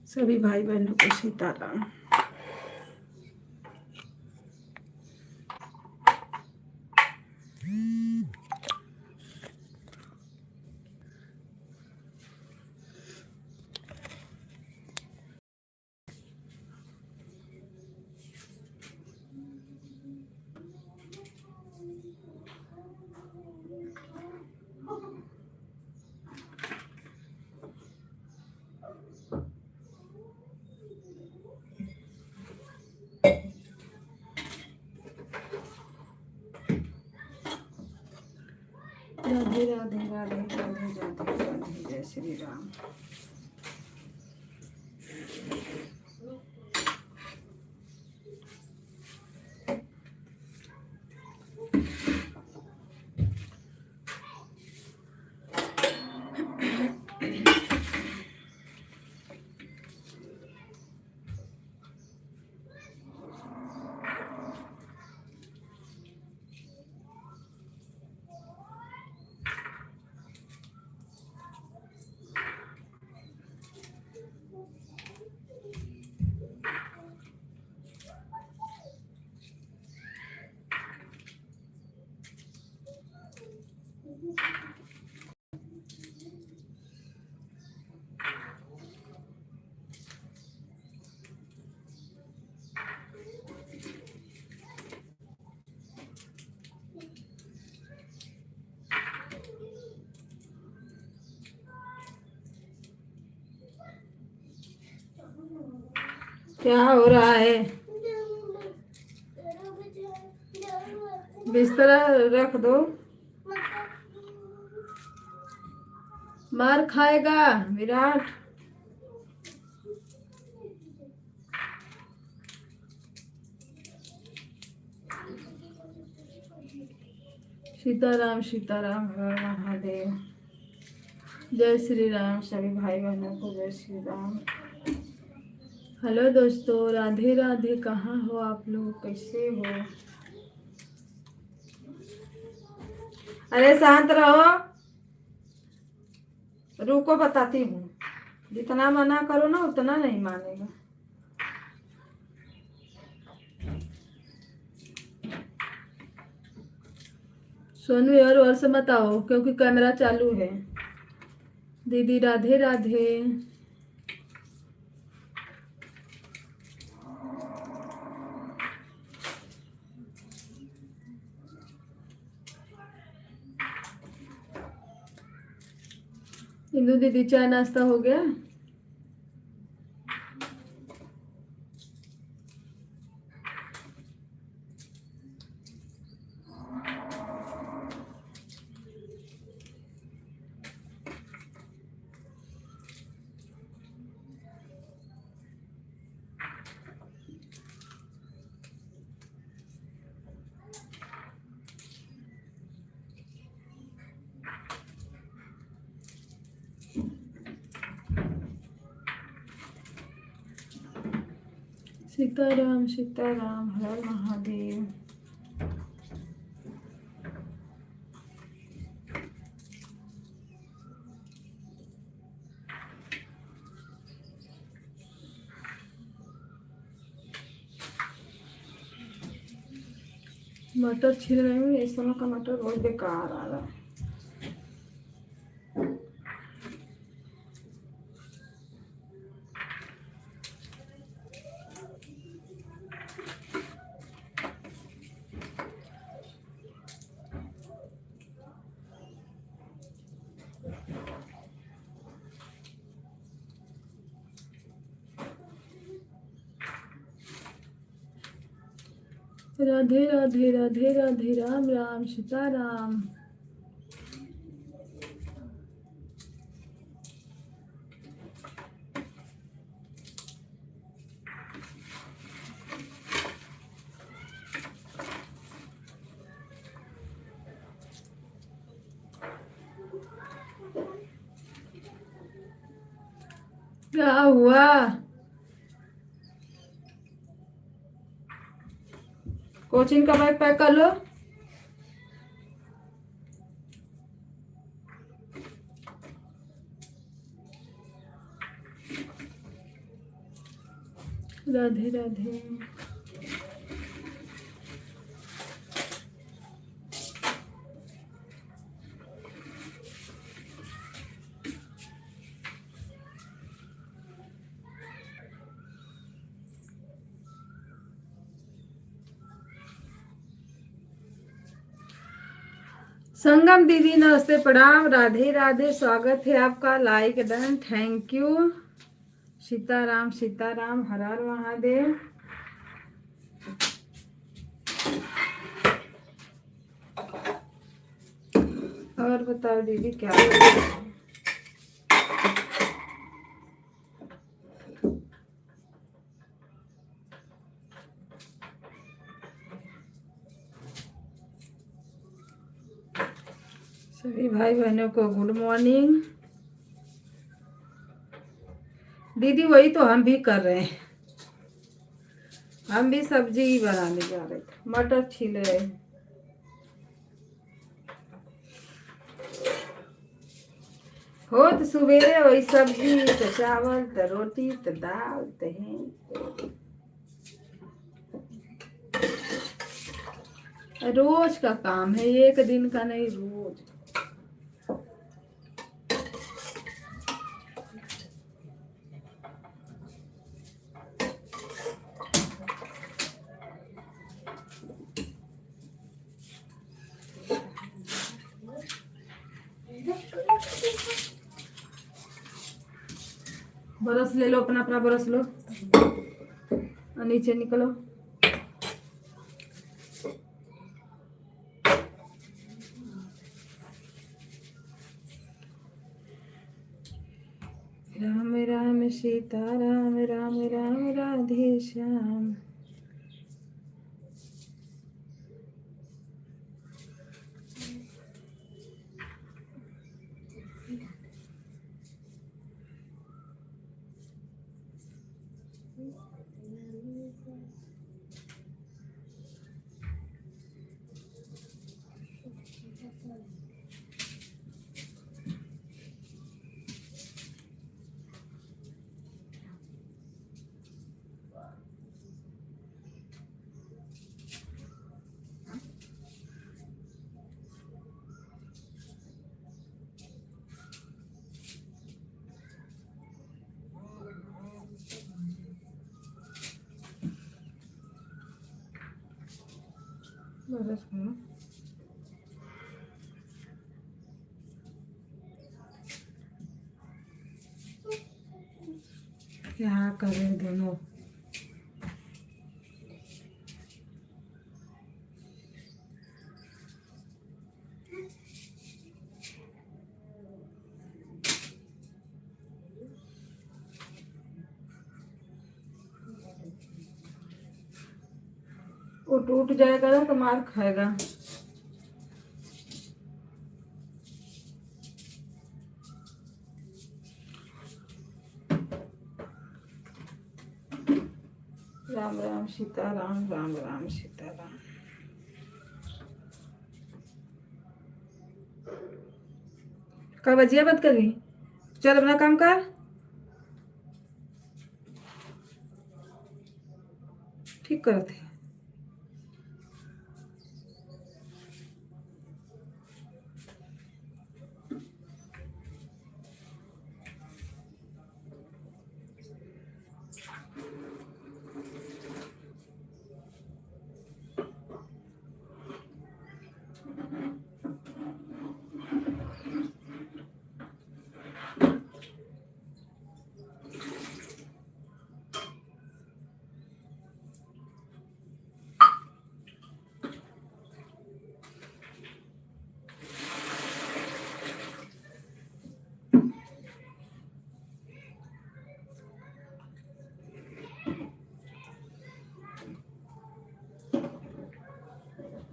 सभी भाई बहनों को सीताराम। राधे राधे, राधे राधे, राधे राधे, जय श्री राम। क्या हो रहा है? बिस्तर रख दो। मार खाएगा विराट। सीताराम सीताराम हर महादेव। जय श्री राम सभी भाई बहनों को जय श्री राम। हेलो दोस्तों, राधे राधे। कहाँ हो आप लोग, कैसे हो? अरे शांत रहो, रुको बताती हूँ। जितना मना करो ना उतना नहीं मानेगा। सोनू यार और से मत आओ क्योंकि कैमरा चालू है। दीदी राधे राधे। इंदू दीदी चाय नाश्ता हो गया? सीताराम सीताराम हर महादेव। मटर छील रही हूँ। इस समय का मटर बहुत बेकार आ रहा है। राधे राधे राधे राधे राम राम सीताराम। क्या हुआ? कोचिंग का बैग पैक कर लो। राधे राधे। संगम दीदी नमस्ते प्रणाम। राधे राधे। स्वागत है आपका। Like done, thank you. Sitaram Sitaram हर हर महादेव। और बताओ दीदी क्या कर रही है? सभी भाई बहनों को गुड मॉर्निंग। दीदी वही तो हम भी कर रहे हैं। हम भी सब्जी बनाने जा रहे थे, मटर छील रहे हैं। हो तो सवेरे वही सब्जी तो चावल तो रोटी तो दाल तो है। रोज का काम है, एक दिन का नहीं, रोज। बरस ले लो, अपना अपना बरस लो। और नीचे निकलो। राम राम सीता राम, राम राम राधे श्याम। बरस करो। क्या करें दोनों। वो टूट जाएगा ना तो मार खाएगा। राम राम सीता राम, राम राम सीता राम। का बजिया बंद कर रही। चल अपना काम कर। ठीक करते।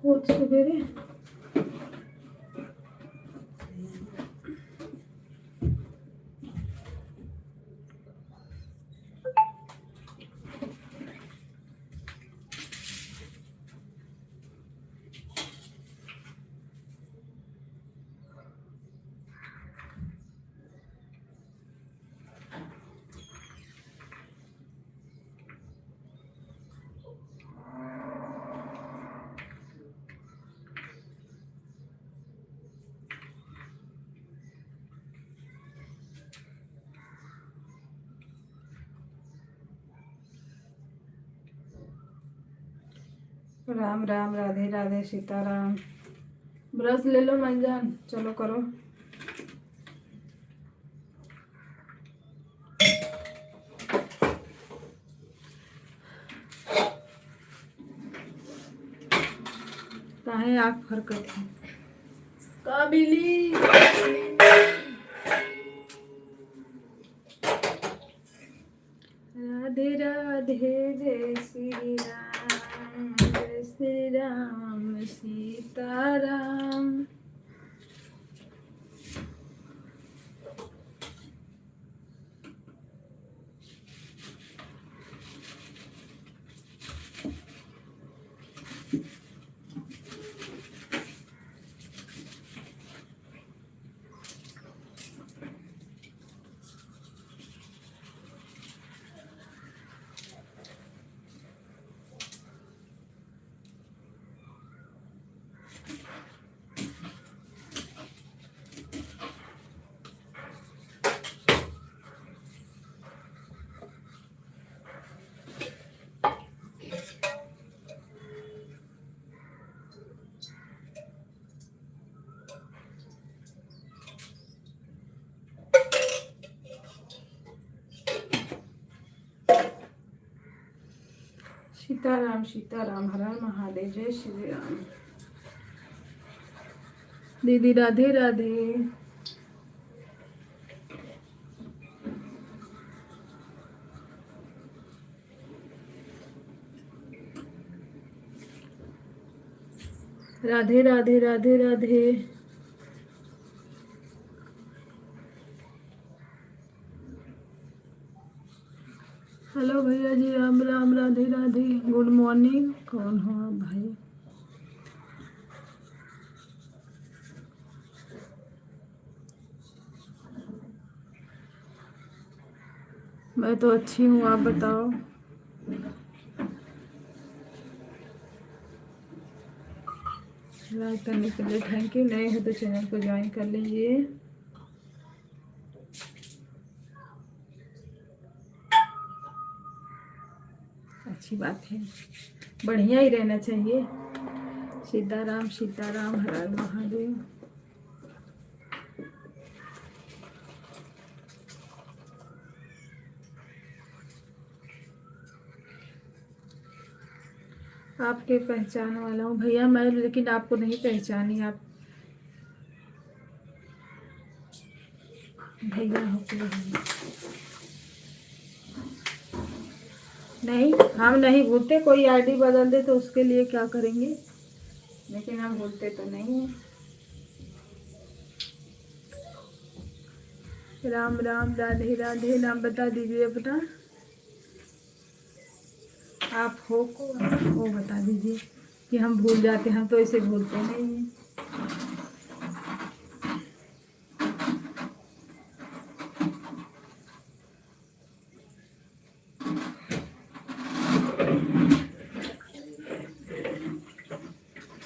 बहुत सवेरे राम राम राधे राधे सीता राम। ब्रश ले लो मंजान, चलो करो। काहे आँख फरकत है। काबिली राधे राधे जय श्री राम, जय श्री राम सीता राम। सीताराम हर हर महादेव। जय श्री राम। दीदी राधे राधे। राधे राधे राधे राधे। हेलो भैया जी, राम राम, राधे राधे, गुड मॉर्निंग। कौन हो आप भाई? मैं तो अच्छी हूँ, आप बताओ। लाइक करने के लिए थैंक यू। नए हो तो चैनल को ज्वाइन कर लीजिए। अच्छी बात है, बढ़िया ही रहना चाहिए। सीताराम हर हर महादेव। आपके पहचान वाला हूँ भैया मैं, लेकिन आपको नहीं पहचानी। आप भैया हो के नहीं, हम नहीं भूलते। कोई आईडी बदल दे तो उसके लिए क्या करेंगे, लेकिन हम भूलते तो नहीं हैं। राम राम, राधे राधे। नाम बता दीजिए अपना। आप हो को वो बता दीजिए कि हम भूल जाते। हम तो ऐसे भूलते नहीं हैं।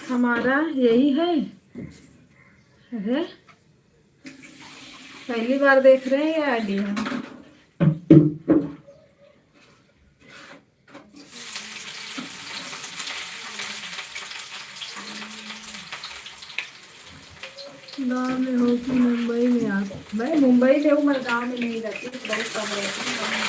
हमारा यही है। अरे पहली बार देख रहे हैं ये आईडी हम। गाँव में हो कि मुंबई में? आप? मैं मुंबई में हूँ, मैं गाँव में नहीं रहती, बहुत कम रहती हूँ।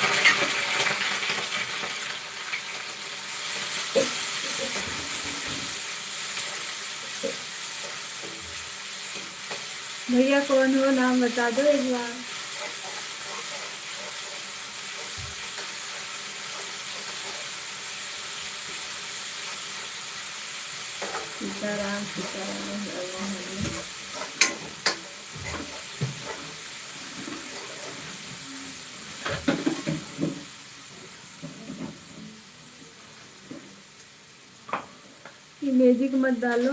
भैया कौन हो, नाम बता दो एक बार। सीताराम ये मैजिक मत डालो,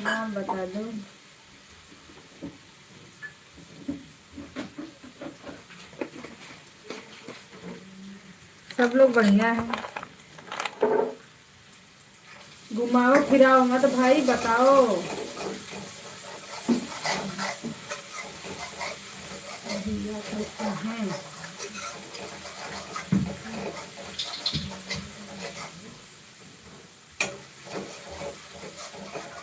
नाम बता दो। सब लोग बढ़िया हैं। घुमाओ फिराओ मत भाई, बताओ। भैया कैसे हैं?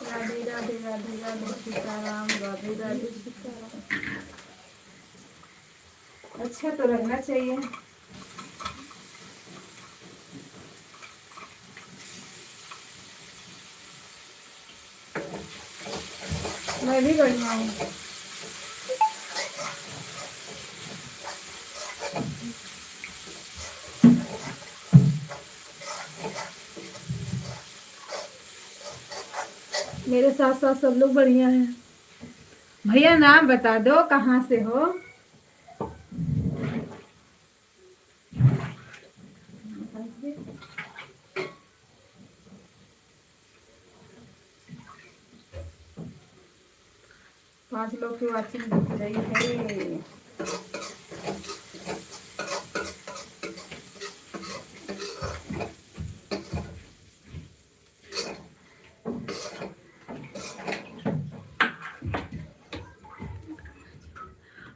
राधे राधे राधे राधे सीताराम, राधे राधे सीताराम। अच्छा तो रहना चाहिए। मैं भी बढ़िया हूँ। मेरे साथ साथ सब लोग बढ़िया हैं। भैया नाम बता दो, कहाँ से हो? पांच लोग की वाचिंग दिख रही है।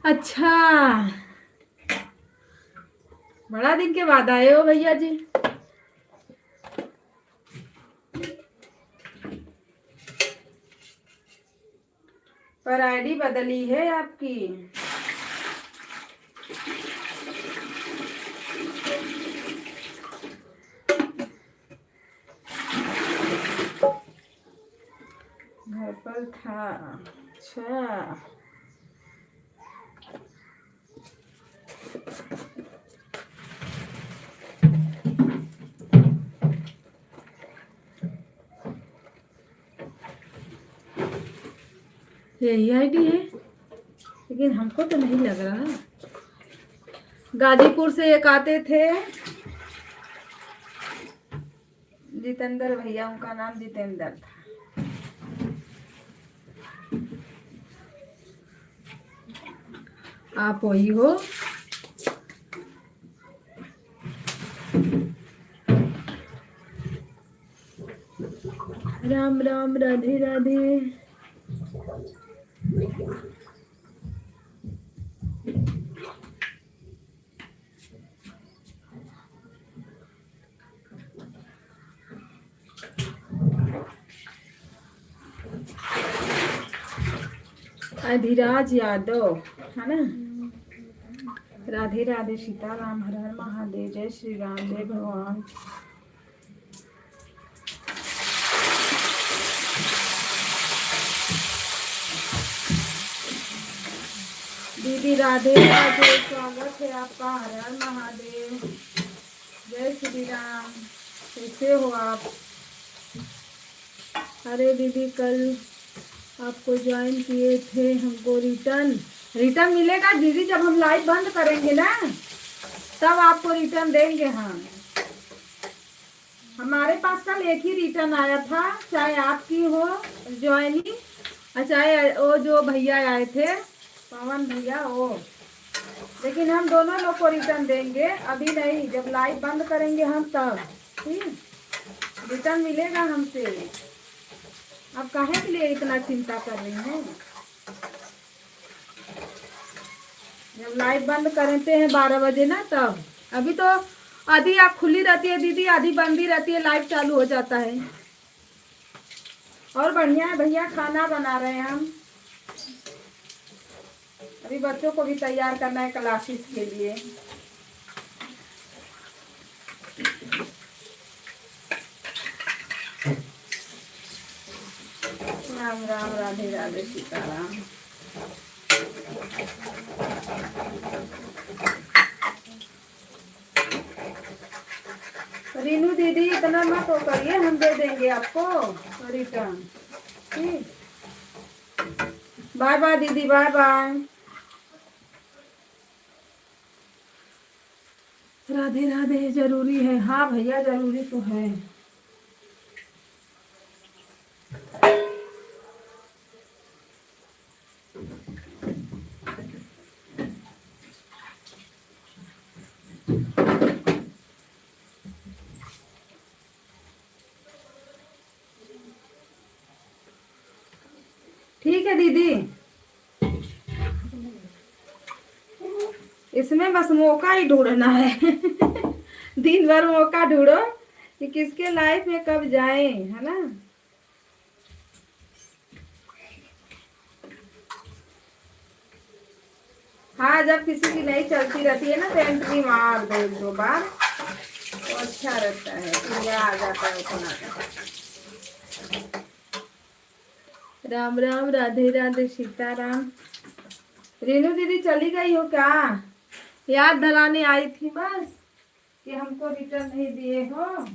अच्छा, बड़ा दिन के बाद आए हो भैया जी। पर आईडी बदली है आपकी। कल था। अच्छा, यही आईडी है, लेकिन हमको तो नहीं लग रहा। गाजीपुर से एक आते थे, जितेंद्र भैया, उनका नाम जितेंद्र था। आप वही हो? राम राम, राधे राधे। अधिराज यादव है ना। राधे राधे, सीताराम, हर हर महादेव, जय श्री राम, जय भगवान। दीदी राधे राधे, स्वागत है आपका, हर हर महादेव, जय श्री राम। कैसे हो आप? अरे दीदी, कल आपको ज्वाइन किए थे, हमको रिटर्न मिलेगा दीदी, जब हम लाइव बंद करेंगे ना तब आपको रिटर्न देंगे। हाँ, हमारे पास कल एक ही रिटर्न आया था, चाहे आपकी हो ज्वाइनिंग, चाहे वो जो भैया आए थे, पवन भैया, वो। लेकिन हम दोनों लोग को रिटर्न देंगे, अभी नहीं, जब लाइव बंद करेंगे हम तब। ठीक, रिटर्न मिलेगा हमसे। अब काहे के लिए इतना चिंता कर रही हैं? जब लाइव बंद करते हैं 12 बजे ना तब। अभी तो आधी आप खुली रहती है दीदी, आधी बंद ही रहती है, लाइव चालू हो जाता है। और बढ़िया है भैया, खाना बना रहे हैं हम। अभी बच्चों को भी तैयार करना है क्लासेस के लिए। राम राम, राधे राधे, सीताराम। रीनू दीदी, इतना मत हो करिए, हम दे देंगे आपको रिटर्न। ठीक, बाय बाय दीदी, बाय बाय। राधे राधे जरूरी है? हाँ भैया, जरूरी तो है। ठीक है दीदी, इसमें बस मौका ही ढूंढना है। दिन भर मौका ढूंढो कि किसके लाइफ में कब जाए, है ना। हाँ, जब किसी की नहीं चलती रहती है ना तो एंट्री मार दो 1-2 बार, तो अच्छा रहता है, फिर आ जाता है उतना। राम राम, राधे राधे, सीताराम। रेनू दीदी चली गई हो क्या? याद दिलाने आई थी बस कि हमको रिटर्न नहीं दिए हो।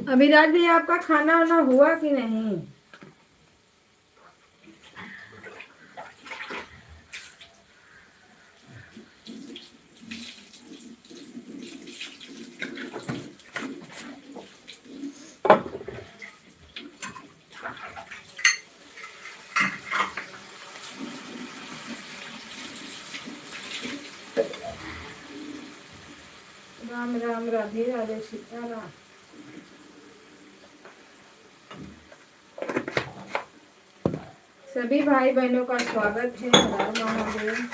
अभिराज भैया, आपका खाना वाना हुआ कि नहीं? राम राम, राधे राधे, सीताराम। सभी भाई बहनों का स्वागत है, हर हर महादेव।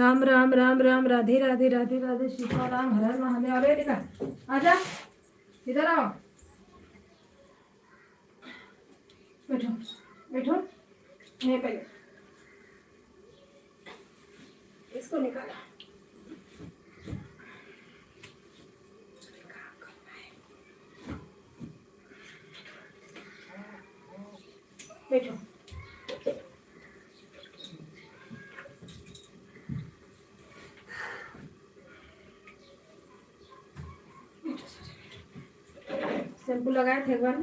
राम राम राम राम, राधे राधे राधे राधे, सीता राम, हर हर महादेव। अरे निका आजा, इधर आओ, बैठो बैठो। ये पहले इसको निकाला। बैठो। शैम्पू लगाए थे एक बार।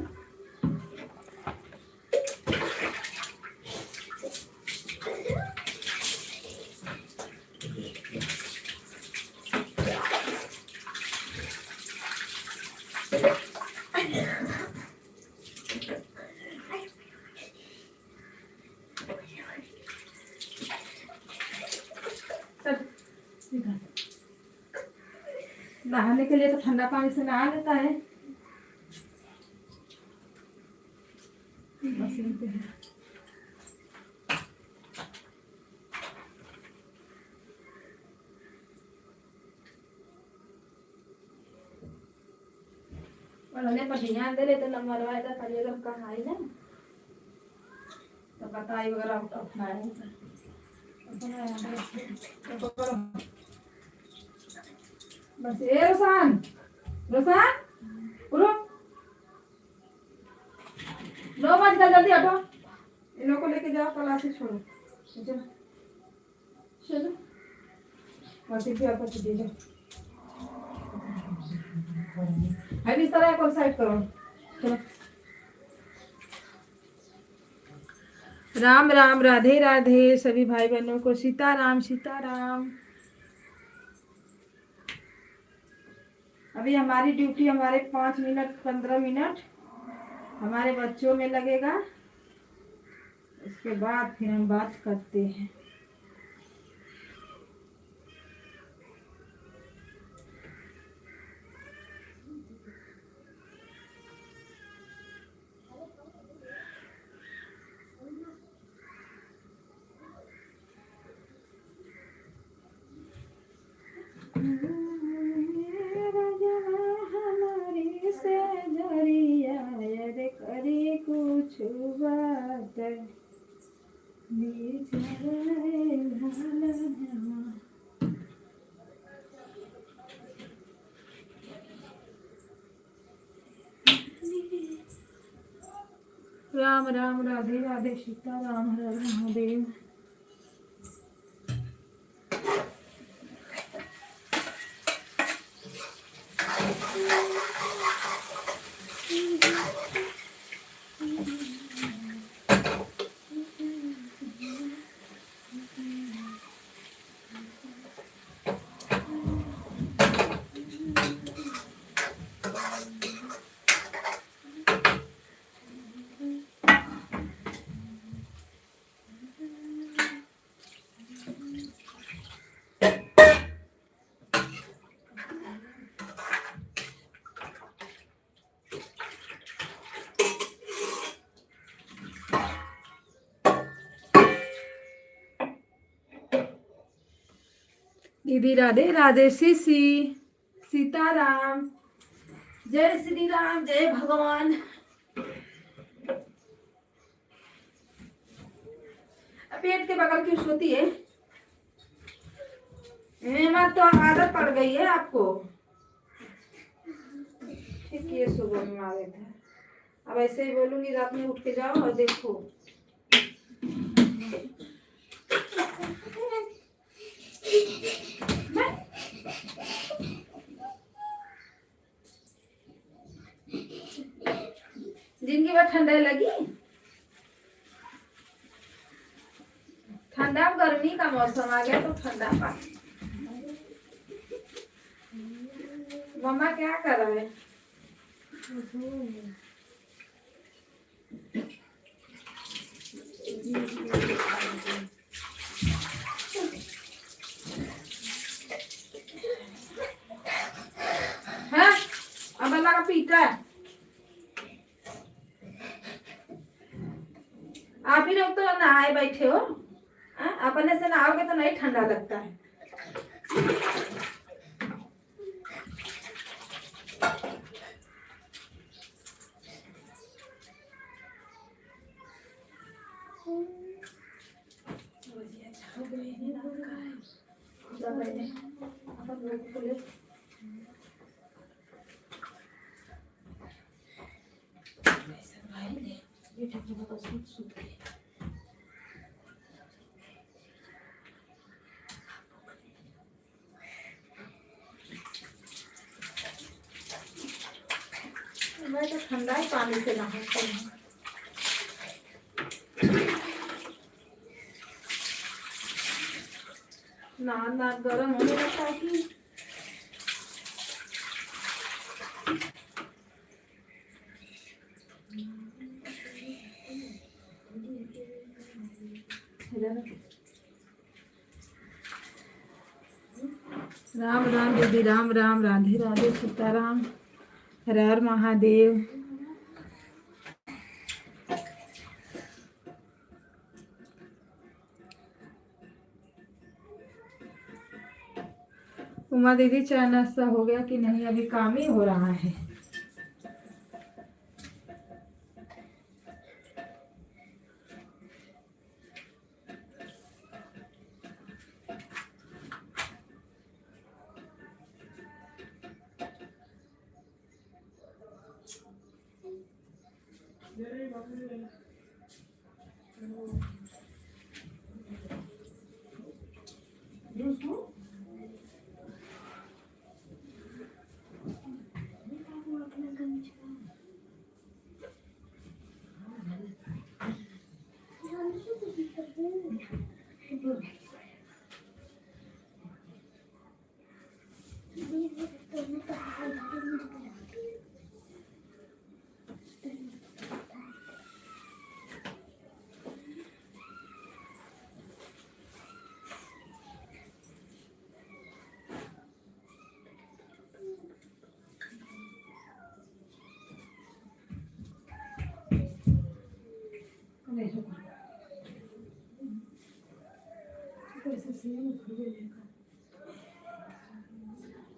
नहाने के लिए तो ठंडा पानी से नहा लेता है। मशीन पे है। पढ़ने पर ध्यान दे ले तो नंबर आएगा। खाली अगर कहाँ आई ना तो बताई वगैरह उठना है। बस ये रोसान रोसान उठो। 9 बज गए, जल्दी हटो। इन लोगों को लेके जाओ, क्लास से छोड़ो। चलो चलो बस इसी आपको दे दो। है इस तरह को साइड करो। चलो। राम राम, राधे राधे सभी भाई बहनों को, सीताराम सीताराम। अभी हमारी ड्यूटी हमारे 5 मिनट 15 मिनट हमारे बच्चों में लगेगा। उसके बाद फिर हम बात करते हैं। कुछ बात राम राम, राधे राधे, सीता राम, हर हर महादेव। दीदी राधे राधे, सीसी सीताराम, जय श्री राम, जय भगवान। पेट के बगल क्यों सोती है? मत तो आदत पड़ गई है आपको। ठीक है, सुबह में आ गए थे। अब ऐसे ही बोलूंगी, रात में उठ के जाओ और देखो। जिनकी बात ठंडा लगी, ठंडा गर्मी का मौसम आ गया तो ठंडा पानी। मम्मा क्या कर रहे हैं? हाँ, अब अल्लाह का पीता है। आप ही लोग तो नहाए बैठे हो। अपने से नहाओगे तो नहीं ठंडा लगता है। मैं तो ठंडा ही पानी से नहाती हूँ। नहा गर्म होने लगता है कि राम राम दीदी, राम राम, राधे राधे, सीताराम, हर हर महादेव। उमा दीदी, चाय नाश्ता हो गया कि नहीं? अभी काम ही हो रहा है।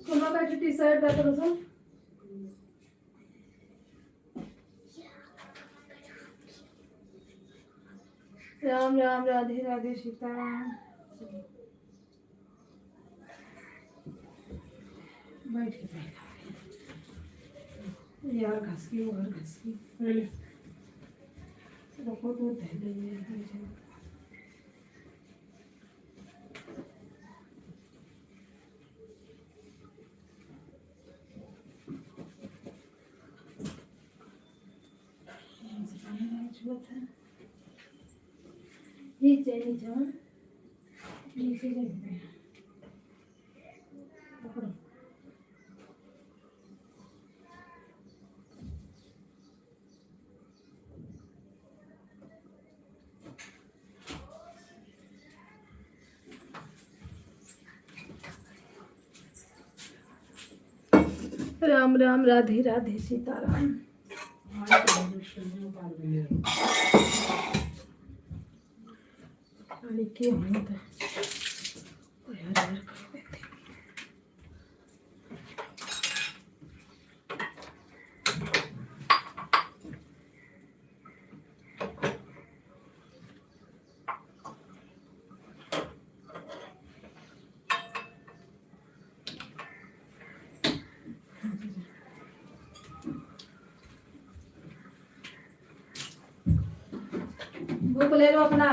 सोना का टी शर्ट था तो राम राम, राधे राधे, सीताराम। बैठ के यार, घस की उधर, घस की रखो तो नीचे नीचे नीचे राम राम, राधे राधे, सीताराम। क्या होता है? बुक ले लो अपना।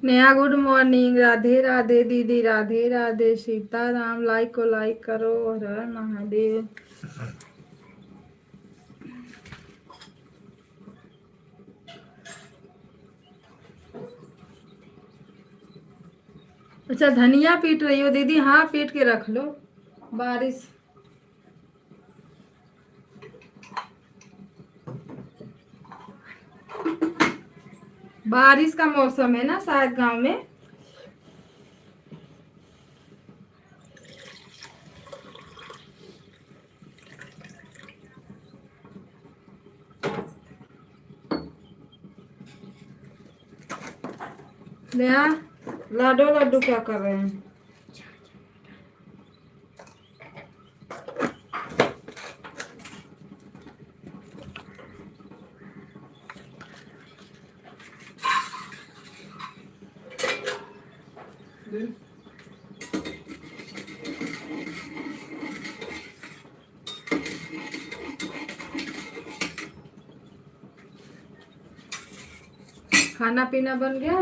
Neha good morning. राधे राधे दीदी, राधे राधे सीताराम। लाइक को लाइक करो। हर हर महादेव। अच्छा धनिया पीट रही हो दीदी? हाँ पीट के रख लो। बारिश बारिश का मौसम है ना शायद गांव में। नेहा लाडो लड्डू क्या कर रहे हैं? खाना पीना बन गया?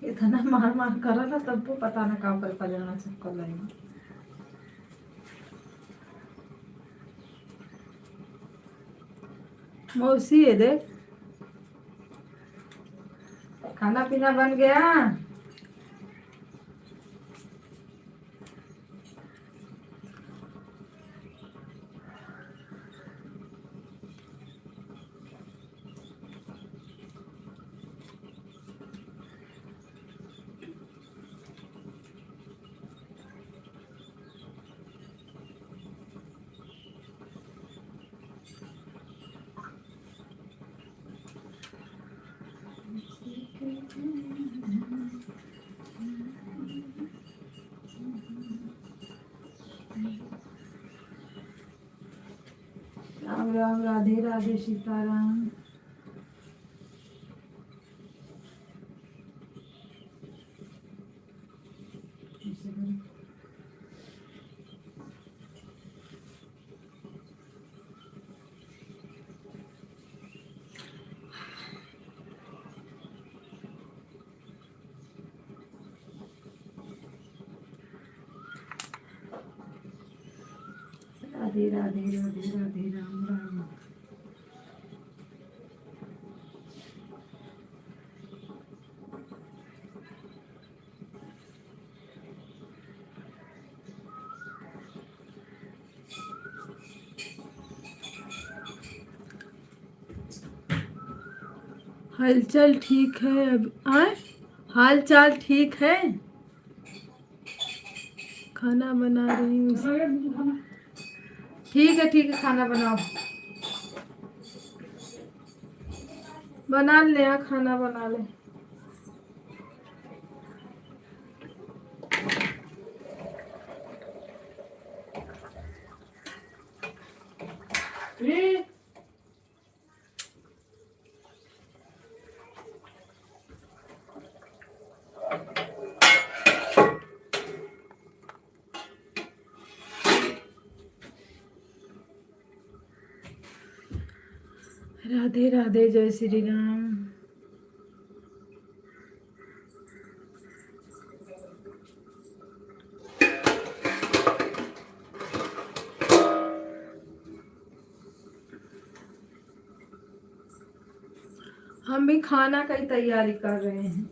इतना मार मार करा ना तब तो पता ना कहाँ पर पजाना सब कर लेंगे। मौसी है देख, खाना पीना बन गया। राम राम, राधे राधे, सीताराम। राधे राधे, राधे राधे, राम राम। हालचाल ठीक है अब आए, हाल चाल ठीक है। खाना बना रही हूँ। ठीक है, खाना बनाओ। बना ले, खाना बना ले। राधे राधे, जय श्री राम। हम भी खाना की तैयारी कर रहे हैं।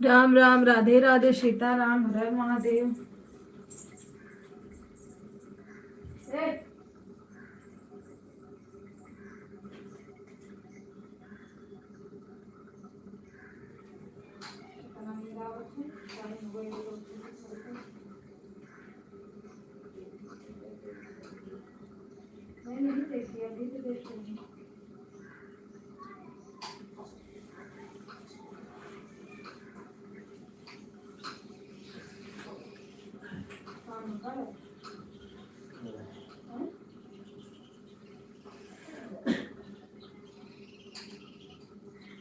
राम राम, राधे राधे, सीताराम, हर हर महादेव। मैं नहीं देखी, अभी तो देख रही हूँ। काम कर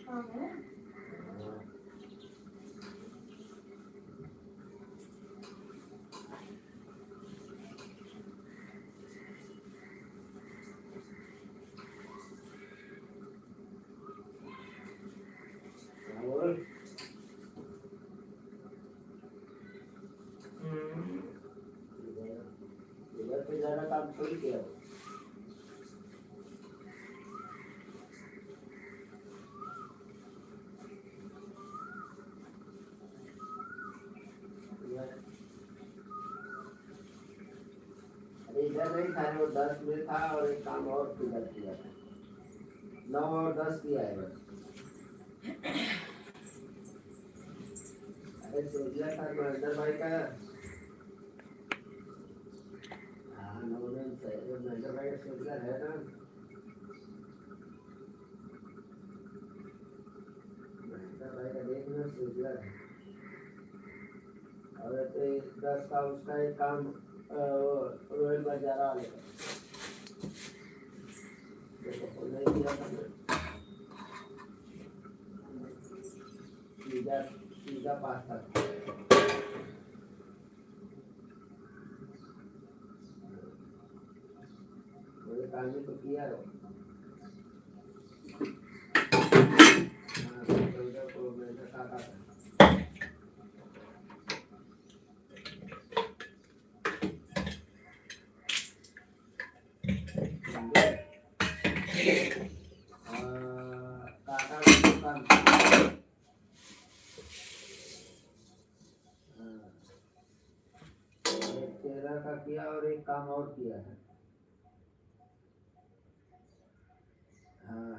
काम है। इधर पे ज्यादा काम थोड़ी किया। अरे इधर नहीं था, वो 10 में था और एक काम और किधर किया था, 9 और 10 किया है बस। अरे सोचा था महेंद्र भाई का, हाँ महेंद्र भाई का सोचा है ना, महेंद्र भाई का देखना सोचा है। और तो 10 का उसका एक काम रोहित बाजारा वाले का देखो नहीं किया था, सीधा सीधा पास था। मेरे काम ही तो किया है। हाँ, 14 को मैंने काटा था। काका का दुकान, एक 13 का किया और एक काम और किया है। हाँ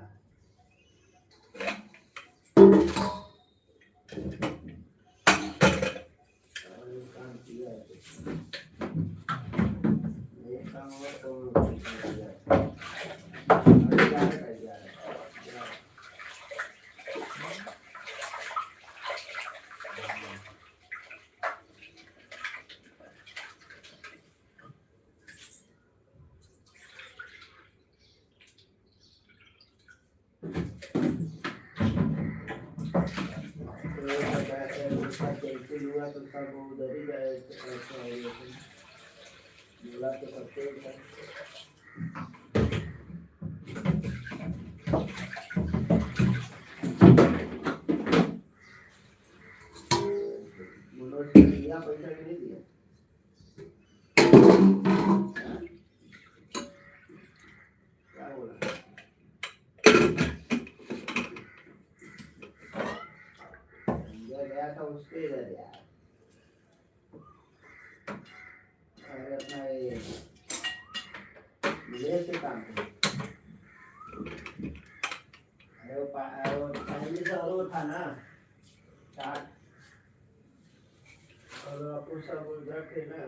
और एक काम किया है, एक काम और तो किया है। और 11 का 11 उसका कैंसिल हुआ तो सब उधर ही गए, बोला तो सबसे मनोज ने दिया पैसा कि नहीं दिया? क्या बोला? गया था उसके इधर यार, अरे अपना ये विदेश से काम था। अरे वो पहले से और वो था ना चार्ट, और आपको सब उधर थे ना।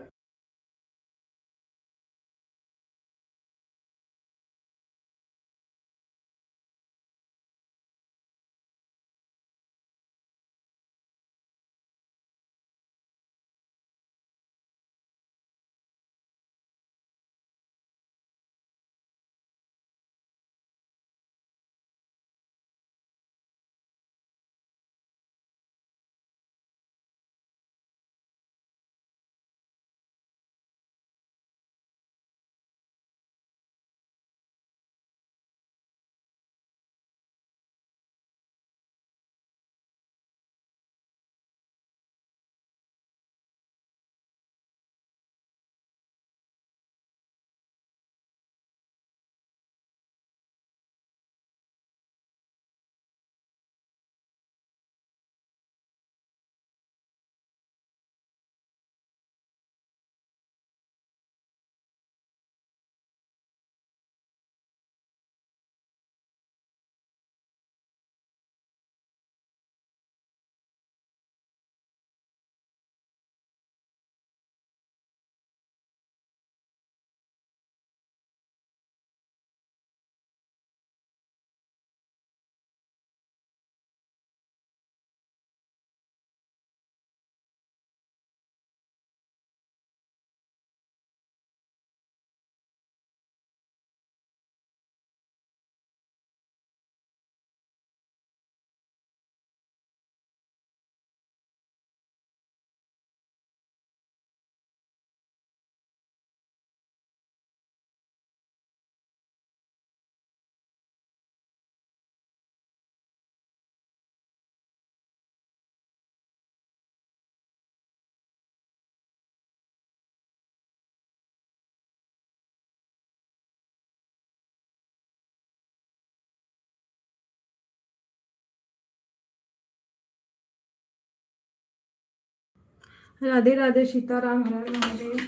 राधे राधे सीताराम, हर हर महादेव।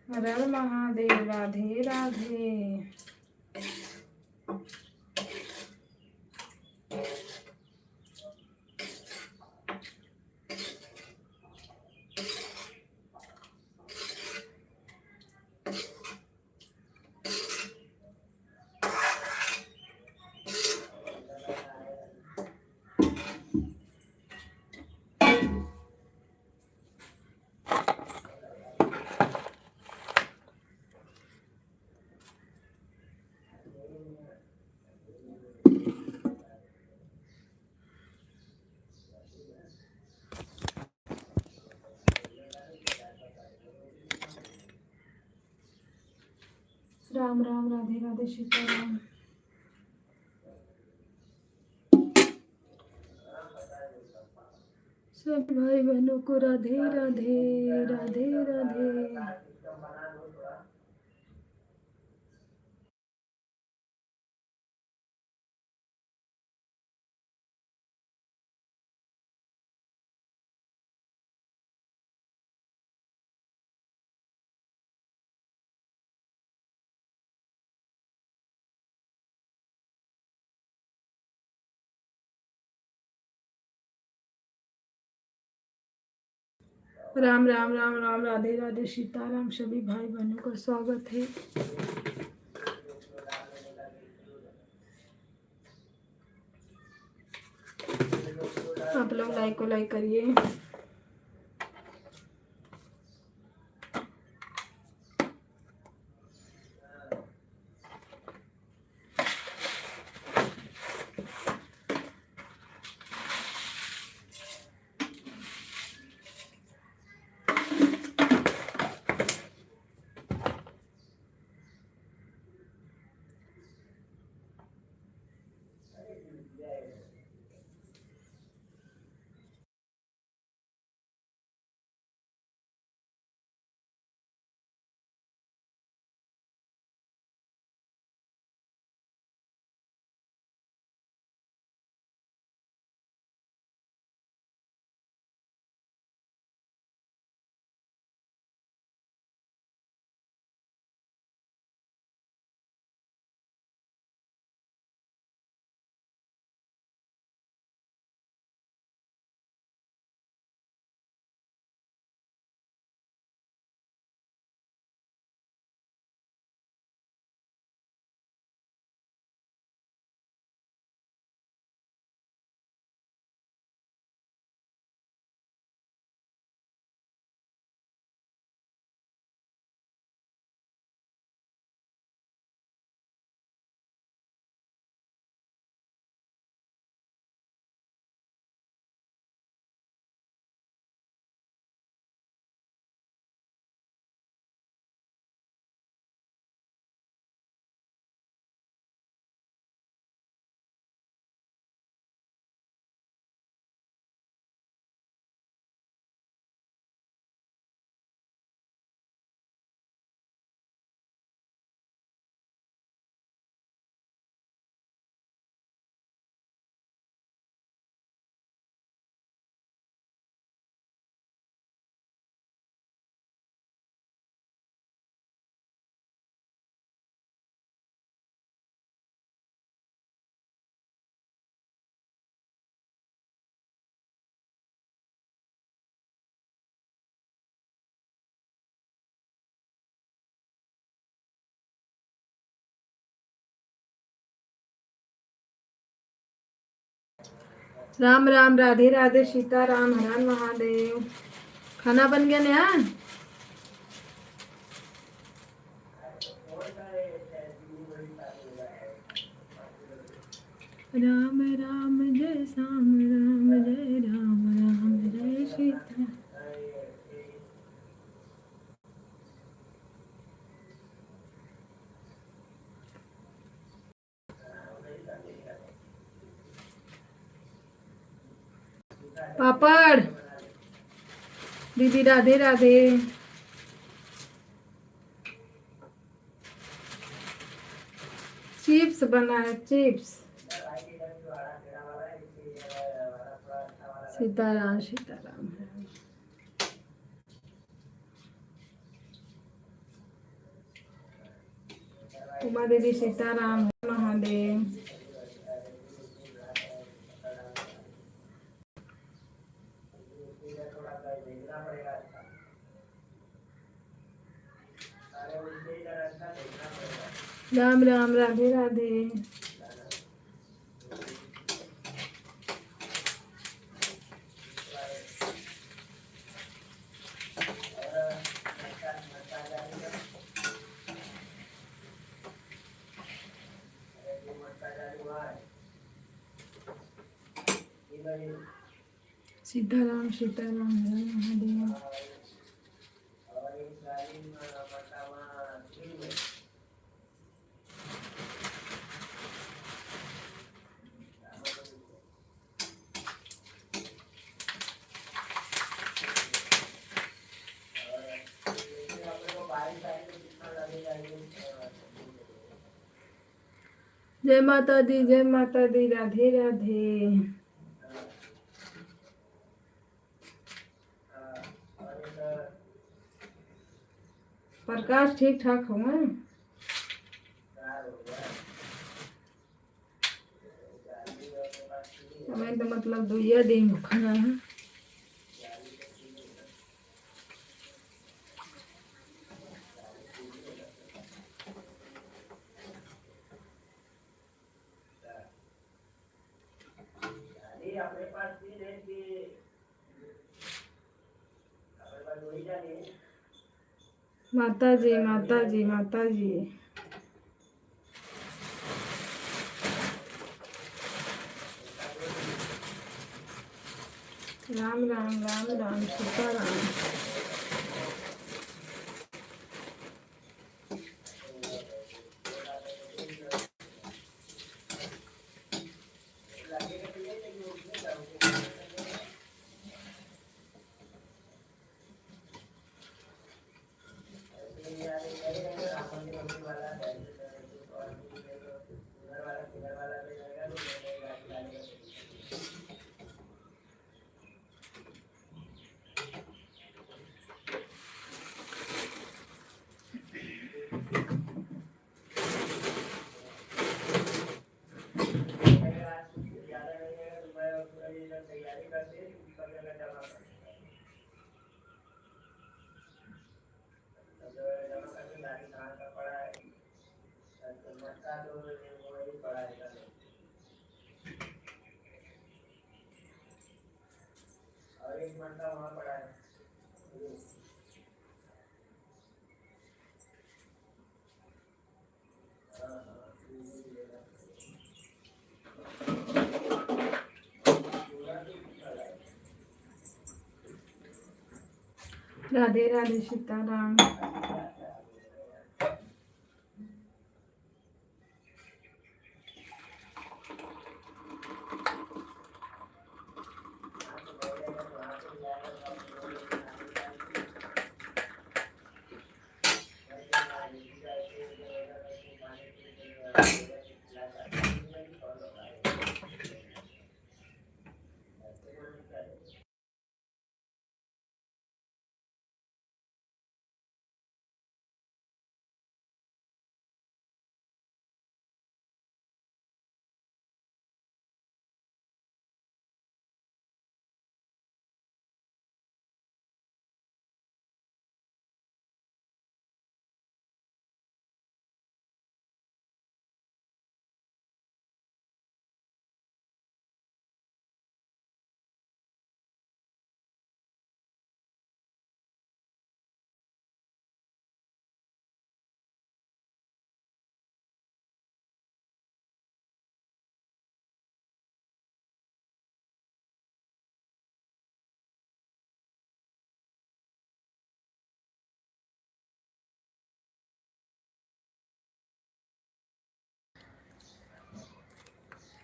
हर हर महादेव, राधे राधे। राम राम, राधे राधे सीताराम। सब भाई बहनों को राधे राधे, राधे राधे। राम राम, राम राम, राधे राधे सीताराम। सभी भाई बहनों का स्वागत है। आप लोग लाइक को लाइक करिए। राम राम, राधे राधे सीताराम, हर हर महादेव। खाना बन गया नया? राम राम जय श्याम, राम जय राम, राम जय सीता। पापड़ दीदी राधे राधे। चिप्स बनाए चिप्स। सीताराम सीताराम। उमा दीदी सीताराम महादेव। राम राम राधे राधे। सीताराम सीताराम महादेव। जय माता दी राधे राधे। प्रकाश ठीक ठाक हो मैं तो मतलब 2 दिन खाना है। माता जी माता जी माता जी। राम राम राम राम सीताराम। राधे राधे सीताराम।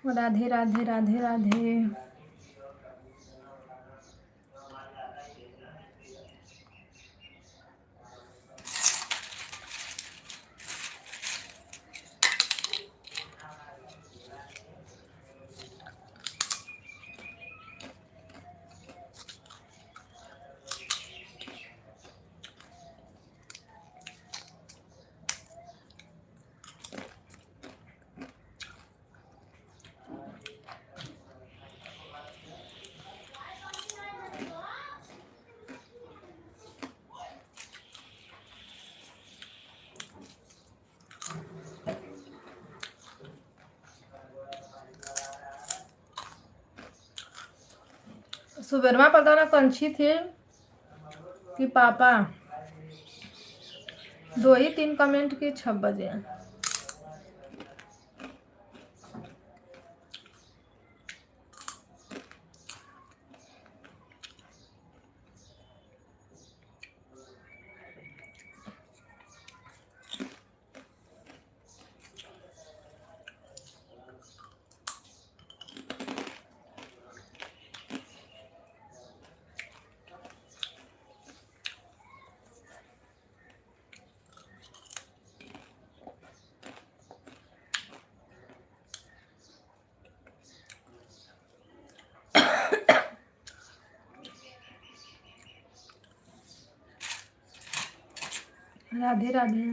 राधे राधे राधे राधे। सुबह पता ना कंची थे कि पापा 2 ही 3 कमेंट की 6 बजे। राधे राधे।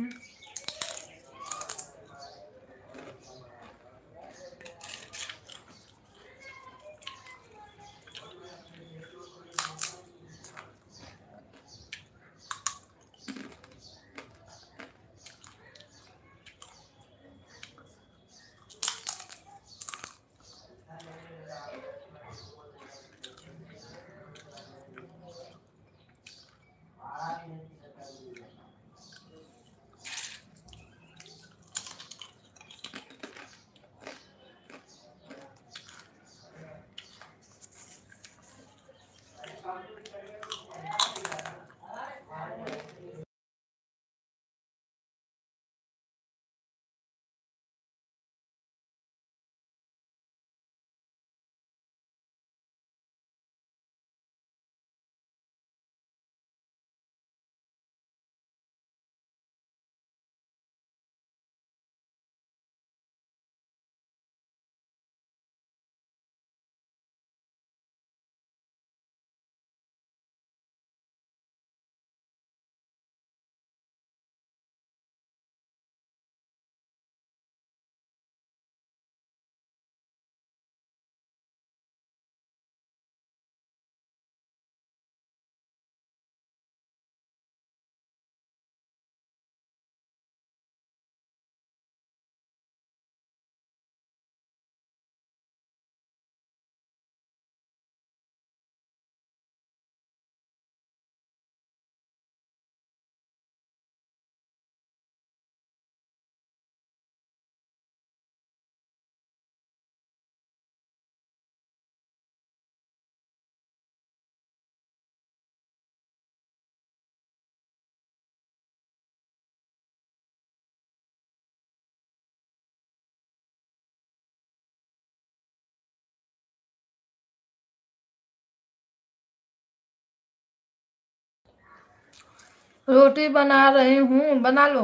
रोटी बना रही हूँ, बना लो।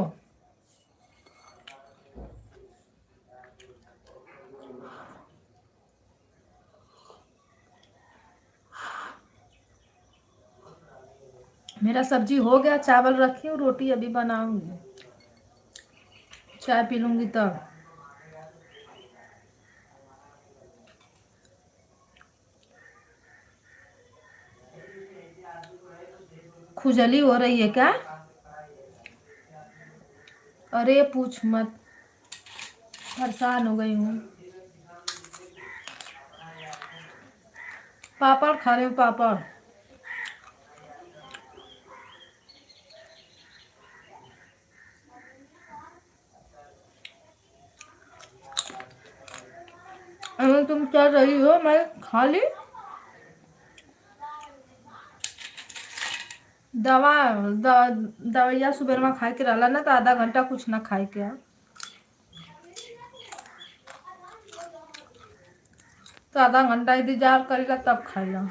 मेरा सब्जी हो गया, चावल रखी हूँ, रोटी अभी बनाऊंगी, चाय पी लूंगी तब। खुजली हो रही है क्या? अरे पूछ मत, परेशान हो गई हूँ। पापड़ खा रही हूँ, पापड़। अरे तुम चल रही हो, मैं खा ली। दवाइया सुबह में खाए के रहला ना, तो आधा घंटा कुछ ना खाए के, तो आधा घंटा इंतजार करेगा तब खाएगा।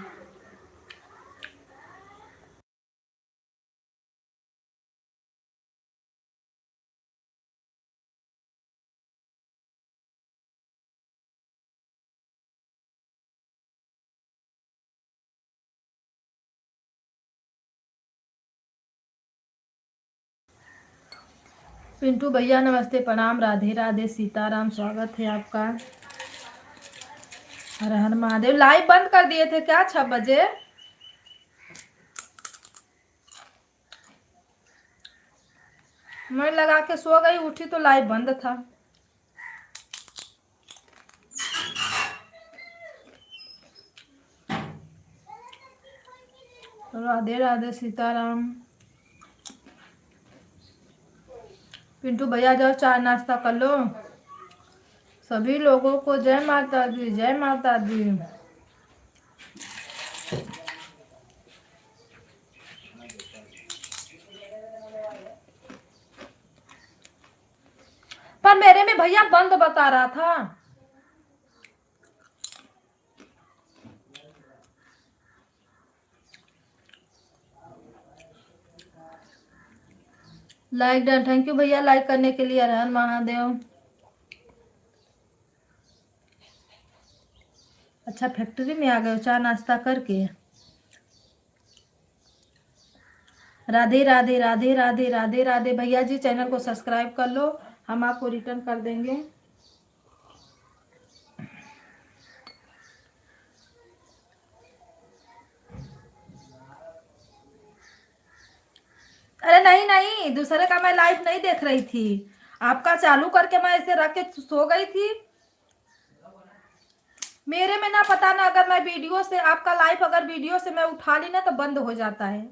पिंटू भैया नमस्ते, प्रणाम, राधे राधे, सीताराम, स्वागत है आपका। हर हर महादेव। लाइव बंद कर दिए थे क्या 6 बजे? मैं लगा के सो गई, उठी तो लाइव बंद था। राधे राधे सीताराम। पिंटू भैया जाओ चाय नाश्ता कर लो। सभी लोगों को जय माता दी, जय माता दी। पर मेरे में भैया बंद बता रहा था। लाइक डन, थैंक यू भैया लाइक करने के लिए। हर हर महादेव। अच्छा फैक्ट्री में आ गए चाय नाश्ता करके। राधे राधे राधे राधे राधे राधे। भैया जी चैनल को सब्सक्राइब कर लो, हम आपको रिटर्न कर देंगे। अरे नहीं नहीं, दूसरे का मैं लाइव नहीं देख रही थी, आपका चालू करके मैं ऐसे रख के सो गई थी। मेरे में ना पता ना, अगर मैं वीडियो से आपका लाइव अगर वीडियो से मैं उठा ली ना तो बंद हो जाता है।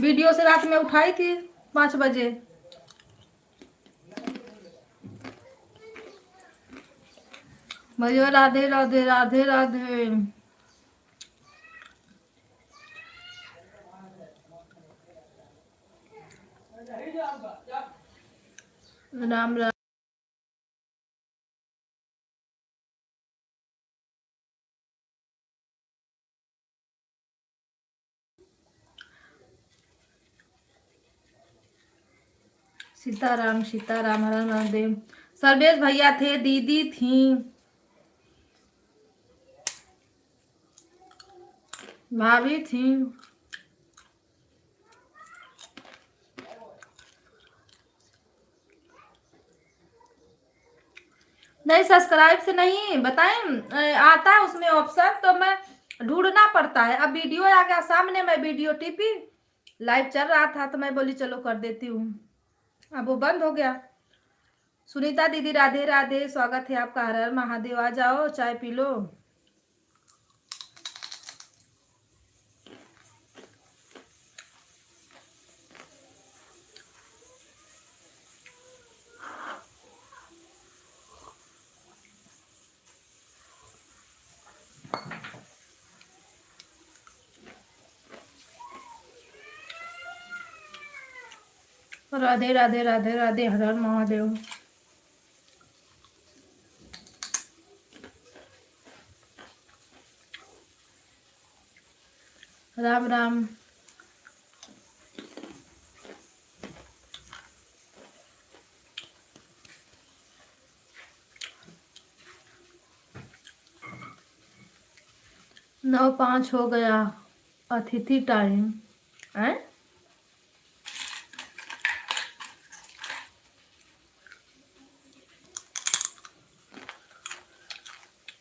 वीडियो से रात में उठाई थी 5 बजे। भैया राधे राधे राधे राधे। राम राम। सीताराम सीताराम, हर हर महादेव। सर्वेश भैया थे, दीदी थी, भाभी थी। नहीं सब्सक्राइब से नहीं बताएं, आता है उसमें ऑप्शन तो मैं ढूंढना पड़ता है। अब वीडियो आ गया सामने, मैं वीडियो टीपी, लाइव चल रहा था तो मैं बोली चलो कर देती हूँ, अब वो बंद हो गया। सुनीता दीदी राधे राधे, स्वागत है आपका। हर हर महादेव। आ जाओ चाय पी लो। राधे राधे राधे राधे, हर हर महादेव। राम राम। नौ 5 हो गया, अतिथि टाइम है।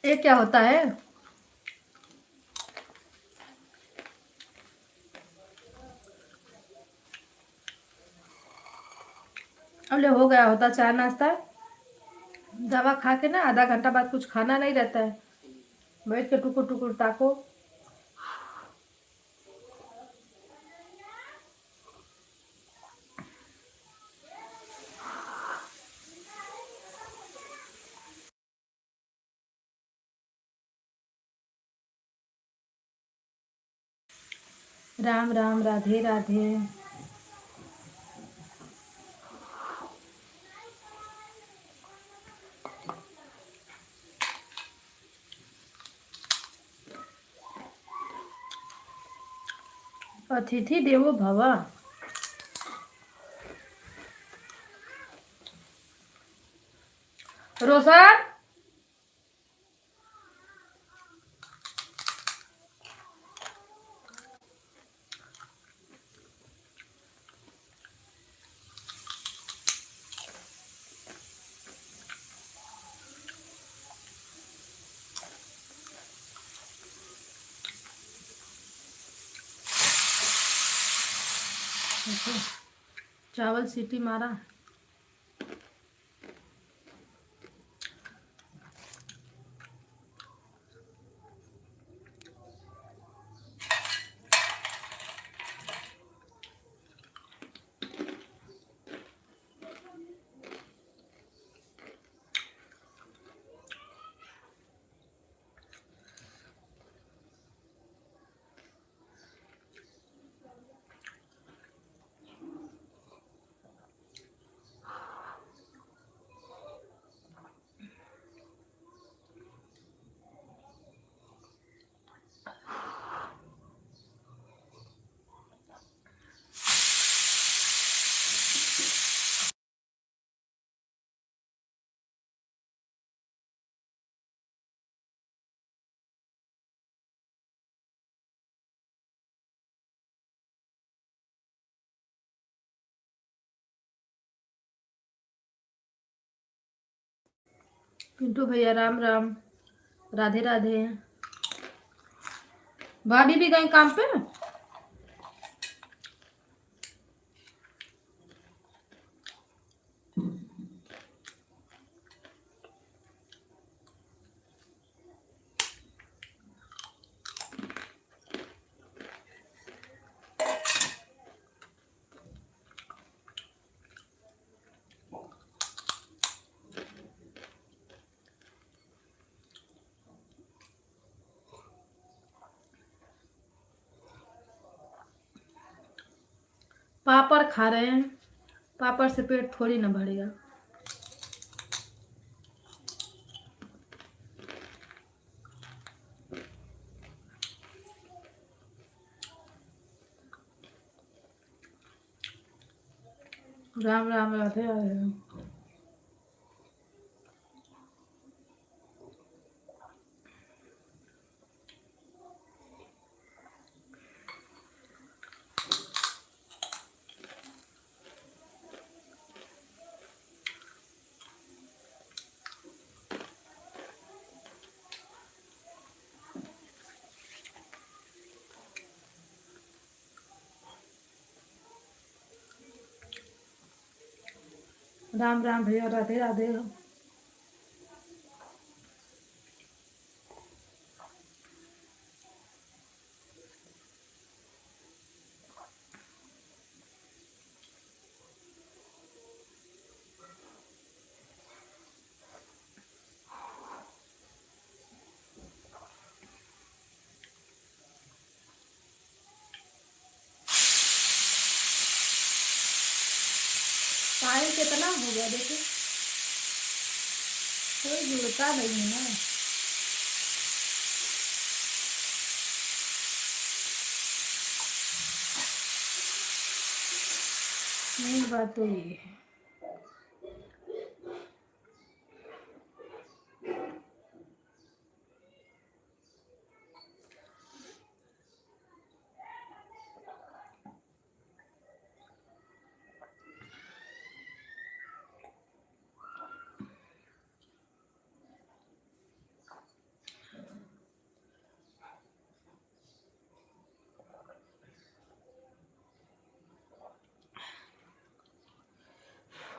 ये क्या होता है? अरे हो गया होता चाय नाश्ता। दवा खा के ना आधा घंटा बाद कुछ खाना नहीं रहता है, बैठ के टुकुर टुकुर ताको। राम राम राधे राधे। अतिथि देवो भव। रोशन चावल सीटी मारा। पिंटू भैया राम राम, राधे राधे। भाभी भी गई काम पे। पापड़ खा रहे हैं, पापड़ से पेट थोड़ी ना भरेगा। राम राम, राधे राधे। राम राम भैया, राधे राधे। पानी कितना हो गया देखिए, कोई जुड़ता नहीं है ना। मेन बात तो ये है।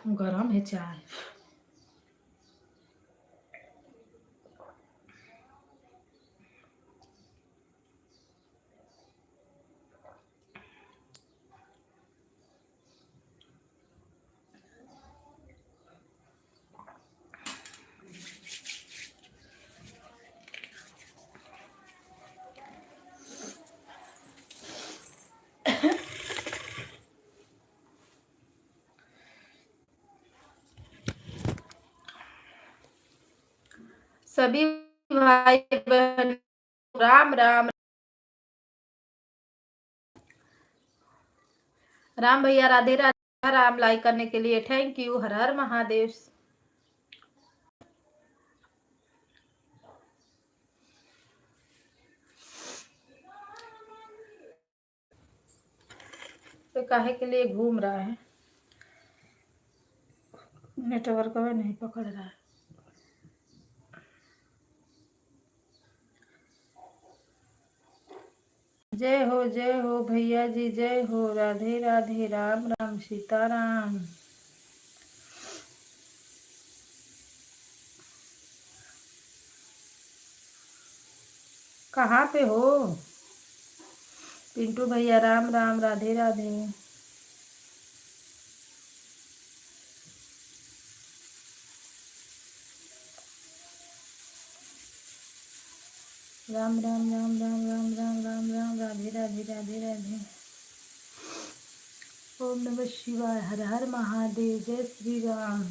गरम है चाय। सभी भाई बहन राम राम। राम भैया राधे राधे। राम लाइक करने के लिए थैंक यू। हर हर महादेव। तो काहे के लिए घूम रहा है, नेटवर्क में नहीं पकड़ रहा है। जय हो भैया जी, जय हो। राधे राधे, राम राम, सीताराम। कहाँ पे हो पिंटू भैया? राम राम, राधे राधे। राम राम राम राम राम राम राम राम, राधे राधे, राधे राधे। ओम नमः शिवाय, हर हर महादेव, जय श्री राम।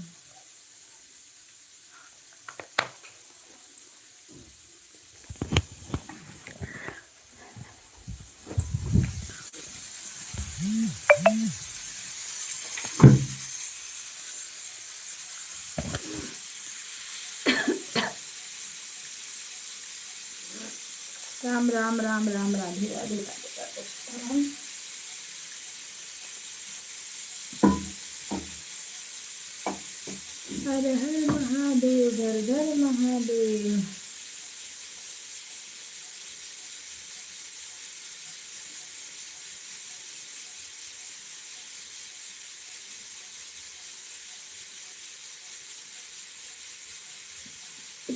राम राम राम राम, राधे राधे, राधे राधे। हर हर महादेव, घर घर महादेव।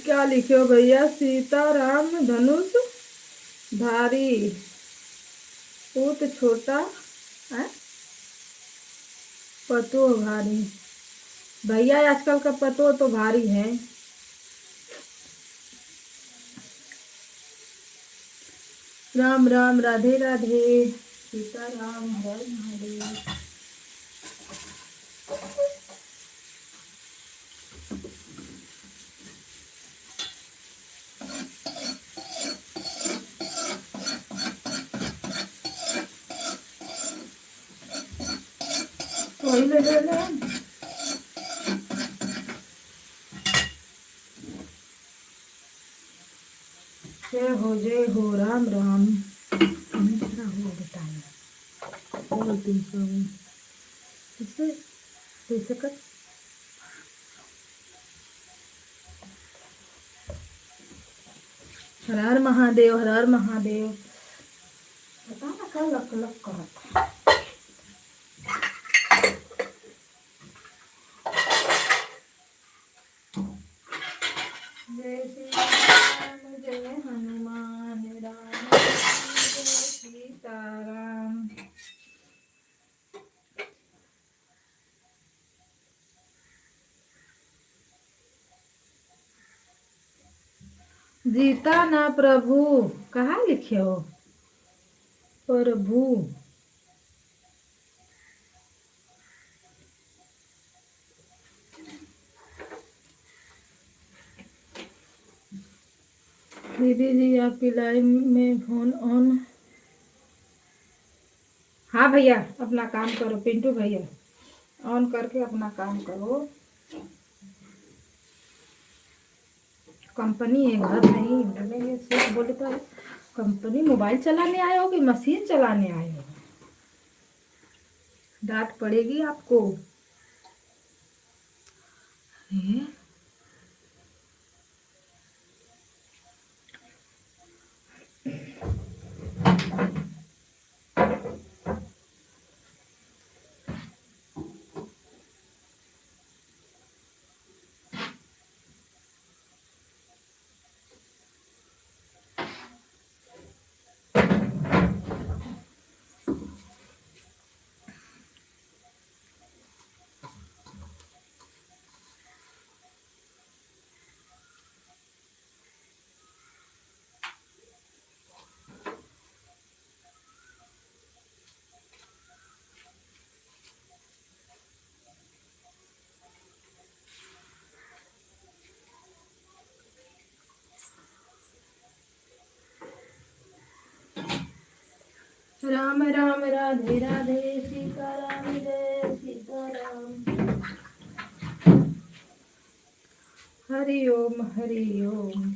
क्या लिखे हो भैया? सीताराम धनुष भारी, पूत छोटा है, पतो भारी। भैया आजकल का पतो तो भारी है। राम राम, राधे राधे, सीताराम, हर महादेव। वही ले ले ले। जय हो राम राम। मेरा हो बताना और 300 इसे कैसे कर। हर हर महादेव, हर हर महादेव। पता ना कल लक लक करता। जय श्री राम, जय हनुमान, राम जय सीताराम। जीता ना प्रभु, कहाँ लिखे हो? प्रभु दीदी जी, आपकी लाइव में फोन ऑन। हाँ भैया, अपना काम करो। पिंटू भैया, ऑन करके अपना काम करो। कंपनी है, घर नहीं बोलेंगे। सिर्फ बोले तो कंपनी। मोबाइल चलाने आए हो कि मशीन चलाने आए हो? डांट पड़ेगी आपको। हैं? राम राम, राधे राधे, सीताराम जय सीताराम। हरि ओम, हरि ओम।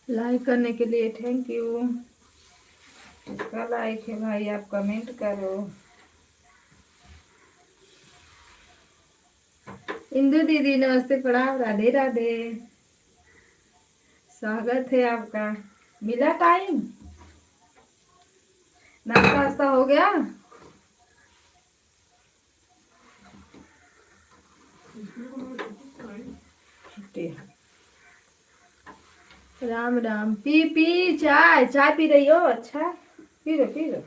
लाइक करने के लिए थैंक यू। इसका लाइक है भाई, आप कमेंट करो। इंदु दीदी नमस्ते, प्रणाम, राधे राधे, स्वागत है आपका। मिला टाइम? नाश्ता वास्ता हो गया? छुट्टी। राम राम। पी पी चाय, चाय पी रही हो? अच्छा, पी लो पी लो।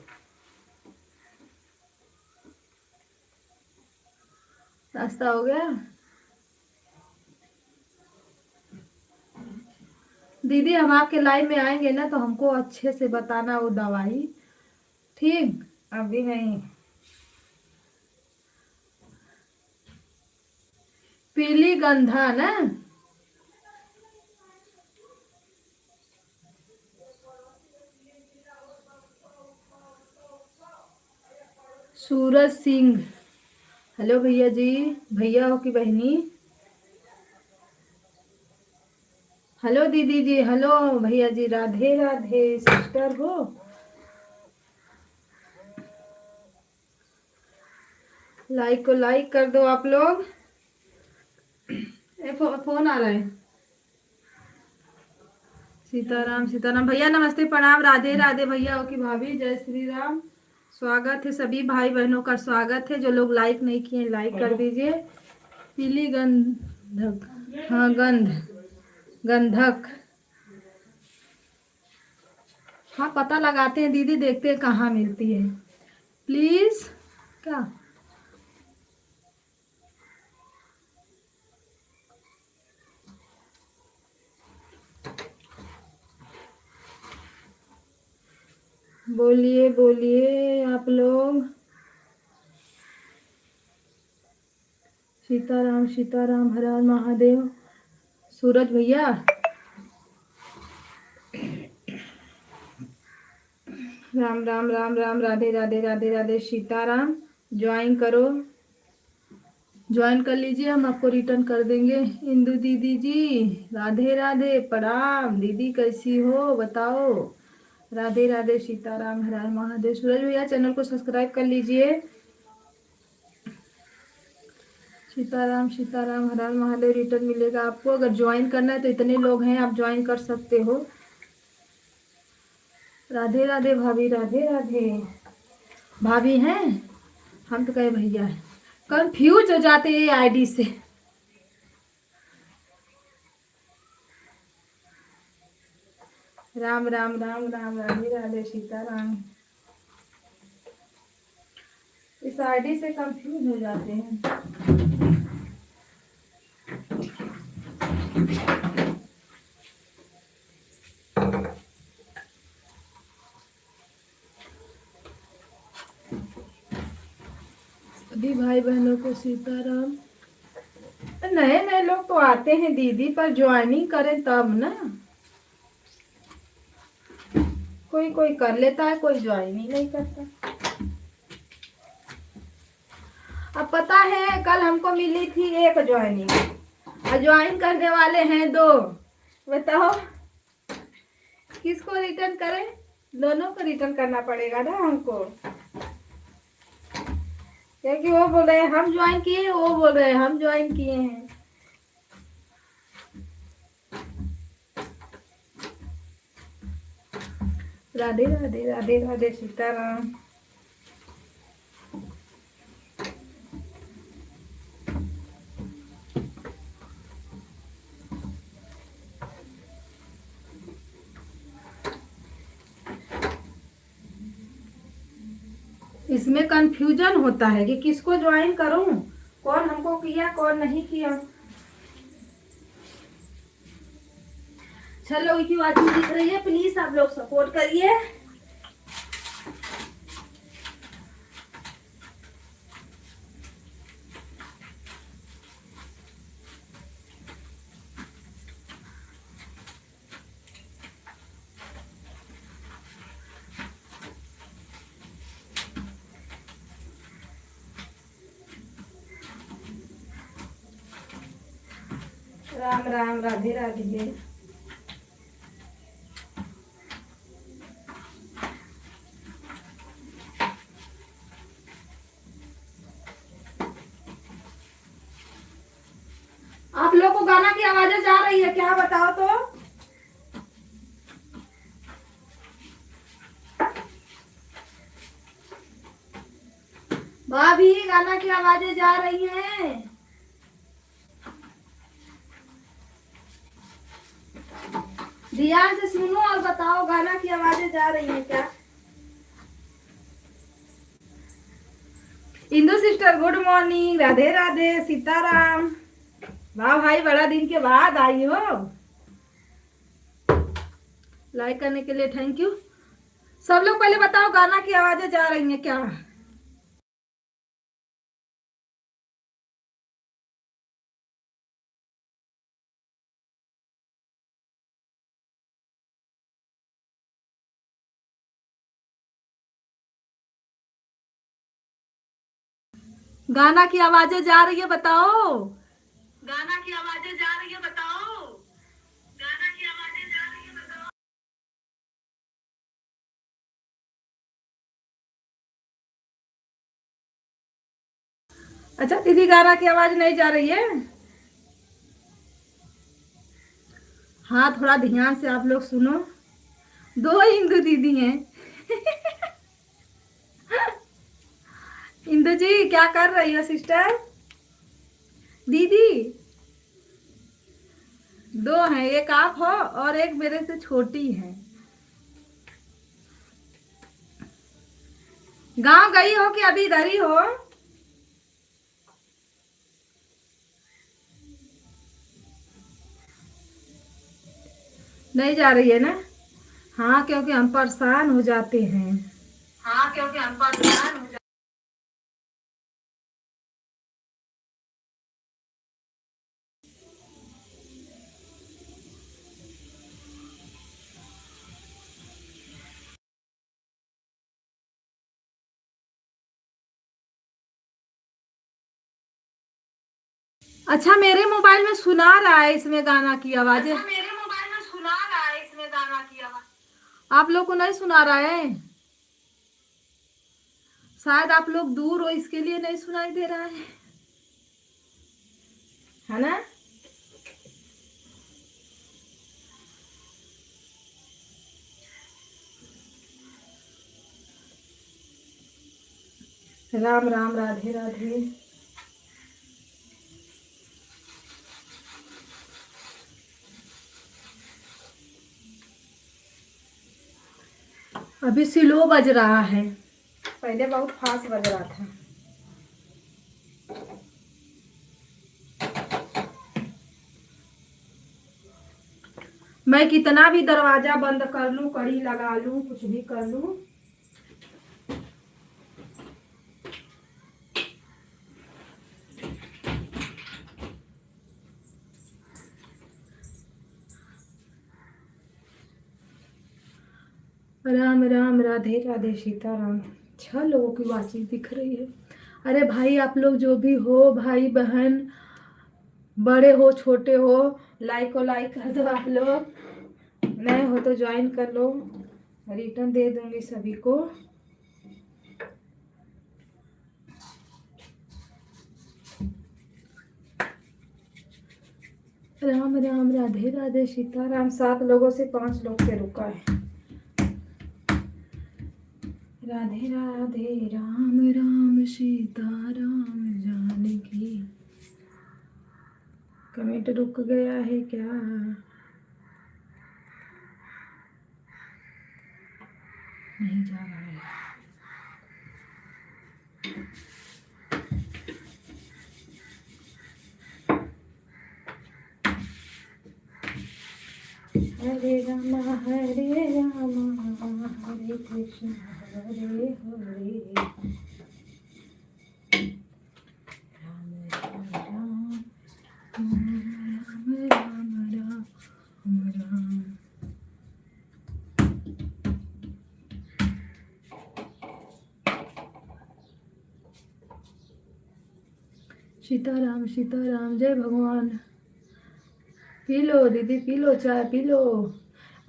नाश्ता हो गया? दीदी हम आपके लाइव में आएंगे ना तो हमको अच्छे से बताना वो दवाई, ठीक? अभी नहीं। पीली गंधा ना? सूरज सिंह, हेलो भैया जी। भैया हो कि बहनी? हेलो दीदी जी, हेलो भैया जी, राधे राधे। सिस्टर हो? लाइक को लाइक कर दो आप लोग। फोन आ रहा है। सीताराम सीताराम भैया, नमस्ते प्रणाम, राधे राधे भैया हो कि भाभी, जय श्री राम। स्वागत है सभी भाई बहनों का, स्वागत है। जो लोग लाइक नहीं किए लाइक कर दीजिए। पीली गंधक, हाँ गंधक, हाँ पता लगाते हैं दीदी, देखते हैं कहाँ मिलती है। प्लीज क्या बोलिए बोलिए आप लोग। सीताराम सीताराम, हर हर महादेव। सूरज भैया, राम राम राम राम, राधे राधे राधे राधे, सीताराम। ज्वाइन करो, ज्वाइन कर लीजिए, हम आपको रिटर्न कर देंगे। इंदु दीदी जी, राधे राधे प्रणाम। दीदी कैसी हो बताओ? राधे राधे, सीताराम, हर हर महादेव। सूरज भैया चैनल को सब्सक्राइब कर लीजिए। सीताराम सीताराम, हर हर महादेव। रिटर्न मिलेगा आपको। अगर ज्वाइन करना है तो इतने लोग हैं, आप ज्वाइन कर सकते हो। राधे राधे भाभी, राधे राधे। भाभी हैं? हम तो कहे भैया है। कंफ्यूज हो जाते हैं आईडी से। राम राम राम राम, राधे राधे, सीताराम। इस आईडी से कंफ्यूज हो जाते हैं। सभी भाई बहनों को सीताराम। नए नए लोग तो आते हैं दीदी, पर ज्वाइनिंग करें तब ना। कोई कोई कर लेता है, कोई ज्वाइनिंग नहीं करता। अब पता है कल हमको मिली थी एक ज्वाइनिंग, और ज्वाइन करने वाले हैं 2। बताओ किसको रिटर्न करें? दोनों को रिटर्न करना पड़ेगा ना हमको, क्योंकि वो बोल रहे हैं हम ज्वाइन किए हैं, वो बोल रहे हैं हम ज्वाइन किए हैं। राधे राधे राधे राधे, सीताराम। इसमें कंफ्यूजन होता है कि किसको ज्वाइन करूं, कौन हमको किया कौन नहीं किया। 6 लोगों की वाचिंग दिख रही है, प्लीज आप लोग सपोर्ट करिए। राम राम, राधे राधे। आप लोग को गाना की आवाजें जा रही है क्या, बताओ तो? भाभी गाना की आवाजें जा रही हैं? ध्यान से सुनो और बताओ, गाना की आवाजें जा रही हैं क्या? Indu sister good morning, Radhe Radhe, Sitaram. वाह भाई, बड़ा दिन के बाद आई हो। लाइक करने के लिए थैंक यू। सब लोग पहले बताओ, गाना की आवाजें जा रही हैं क्या? गाना की आवाजें जा रही है बताओ। गाना की आवाजें जा रही है बताओ। गाना की आवाजें जा रही है बताओ। अच्छा दीदी, गाना की आवाज नहीं जा रही है? हाँ, थोड़ा ध्यान से आप लोग सुनो। दो हिंदू दीदी हैं। इंदु जी क्या कर रही हो सिस्टर? दीदी दो हैं, एक आप हो और एक मेरे से छोटी है। गांव गई हो कि अभी इधर ही हो? नहीं जा रही है ना? हाँ, क्योंकि हम परेशान हो जाते हैं। हाँ, क्योंकि हम परेशान हो जाते। अच्छा, मेरे मोबाइल में सुना रहा है इसमें गाना की आवाजें। अच्छा, मेरे मोबाइल में सुना रहा है इसमें गाना की आवाज। आप लोग को नहीं सुना रहा है? शायद आप लोग दूर हो, इसके लिए नहीं सुनाई दे रहा है ना? राम राम, राधे राधे। अभी स्लो बज रहा है, पहले बहुत फास्ट बज रहा था। मैं कितना भी दरवाजा बंद कर लूं, कड़ी लगा लूं, कुछ भी कर लूं, राम राम, राधे राधे, सीताराम। 6 लोगों की बातचीत दिख रही है। अरे भाई, आप लोग जो भी हो, भाई बहन, बड़े हो छोटे हो, लाइक को लाइक कर दो। आप लोग नए हो तो ज्वाइन कर लो, रिटर्न दे दूंगी सभी को। राम राम, राधे राधे, सीताराम। 7 लोगों से 5 लोग पे रुका है। राधे राधे, राम राम, सीता राम जानकी। कमेंट रुक गया है क्या? नहीं जा रहा है। हरे राम हरे कृष्ण हरे हरे, राम राम राम राम राम राम। सीताराम सीताराम, जय भगवान। पी लो दीदी, पी लो चाय, पी लो।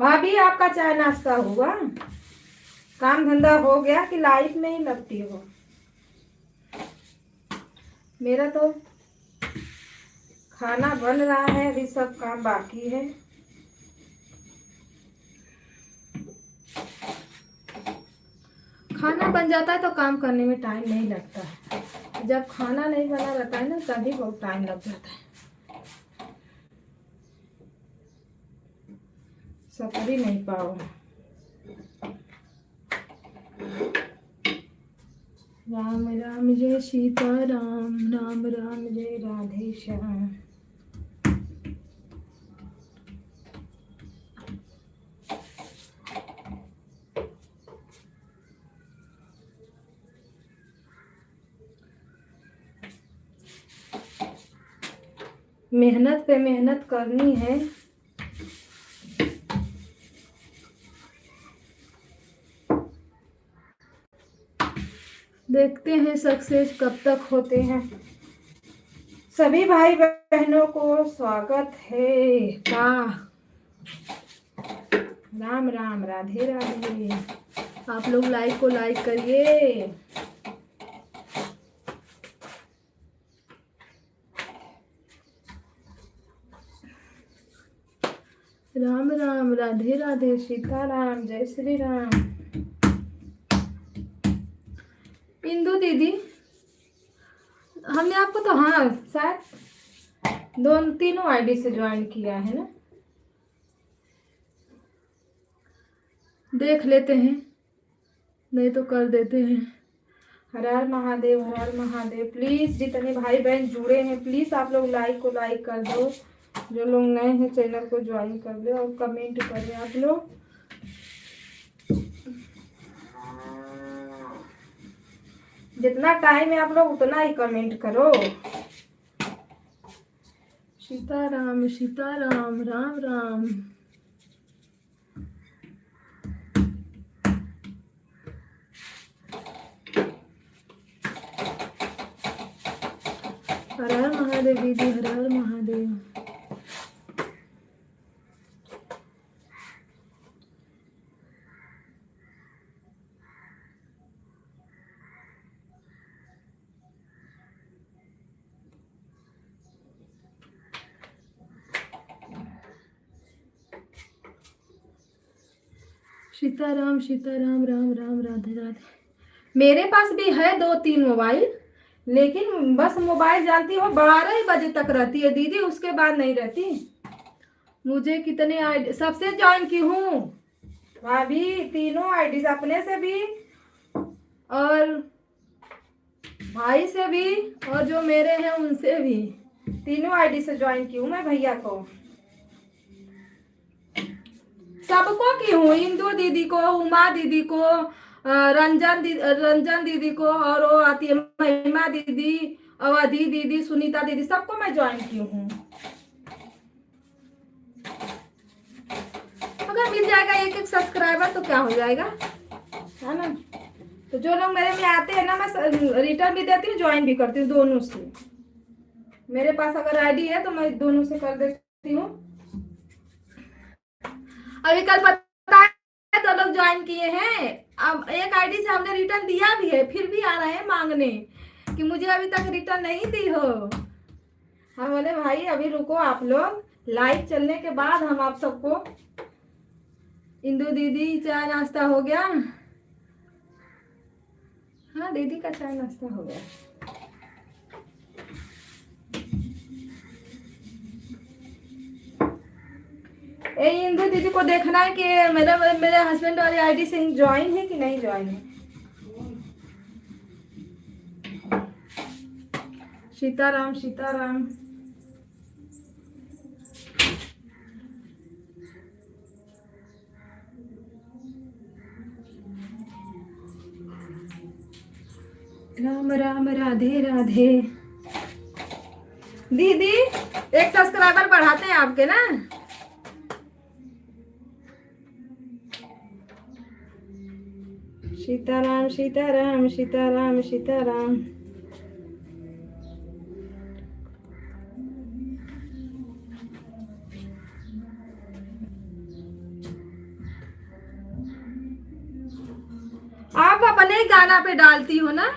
भाभी, आपका चाय नाश्ता हुआ? काम धंधा हो गया कि लाइट नहीं लगती हो? मेरा तो खाना बन रहा है, अभी सब काम बाकी है। खाना बन जाता है तो काम करने में टाइम नहीं लगता है। जब खाना नहीं बना रहता है ना, तभी बहुत टाइम लग जाता है। सफर ही नहीं पाओ। राम राम जय सीता राम, राम राम जय राधे श्याम। मेहनत पे मेहनत करनी है। देखते हैं सक्सेस कब तक होते हैं। सभी भाई बहनों को स्वागत है। वाह, राम राम, राधे राधे। आप लोग लाइक को लाइक करिए। राम राम, राधे राधे, सीताराम, जय श्री राम। इंदु दीदी, हमने आपको तो हाँ शायद दोनों तीनों आईडी से ज्वाइन किया है ना, देख लेते हैं, नहीं तो कर देते हैं। हर हर महादेव, हर हर महादेव। प्लीज जितने भाई बहन जुड़े हैं प्लीज आप लोग लाइक को लाइक कर दो। जो लोग नए हैं चैनल को ज्वाइन कर दो और कमेंट कर दो आप लोग। जितना टाइम है आप लोग उतना ही कमेंट करो। सीताराम सीताराम, राम राम। हर हर महादेव दीदी, हर हर महादेव। सीताराम सीताराम, राम राम, राधे राधे। मेरे पास भी है 2-3 मोबाइल, लेकिन बस मोबाइल जानती हो 12 ही बजे तक रहती है दीदी, उसके बाद नहीं रहती। मुझे कितने आईडी सबसे ज्वाइन की हूँ भाभी, तीनों आईडी अपने से भी और भाई से भी और जो मेरे हैं उनसे भी, तीनों आईडी से ज्वाइन की हूँ मैं भैया को। सबको की हूँ, इंदु दीदी को, उमा दीदी को, रंजन दीदी को, और वो आती है महिमा दीदी, अवधि दीदी, सुनीता दीदी, सबको मैं ज्वाइन की हूँ। अगर मिल जाएगा एक एक सब्सक्राइबर तो क्या हो जाएगा, है ना। तो जो लोग मेरे में आते हैं ना मैं रिटर्न भी देती हूँ, ज्वाइन भी करती हूँ दोनों से। मेरे पास अगर आईडी है तो मैं दोनों से कर देती हूँ। अभी कल पता है तो लोग ज्वाइन किए हैं, अब एक आईडी से हमने रिटर्न दिया भी है, फिर भी आ रहे हैं मांगने कि मुझे अभी तक रिटर्न नहीं दी हो। हम बोले भाई अभी रुको आप लोग, लाइव चलने के बाद हम आप सबको। इंदु दीदी चाय नाश्ता हो गया? हाँ दीदी का चाय नाश्ता हो गया। ए इंदु दीदी को देखना है कि मेरे हस्बैंड वाली आईडी से ज्वाइन है कि नहीं ज्वाइन है। सीताराम सीताराम। राम राम, राधे राधे। दीदी एक सब्सक्राइबर बढ़ाते हैं आपके ना। सीताराम सीताराम, सीताराम सीताराम। आप अपने गाना पे डालती हो ना।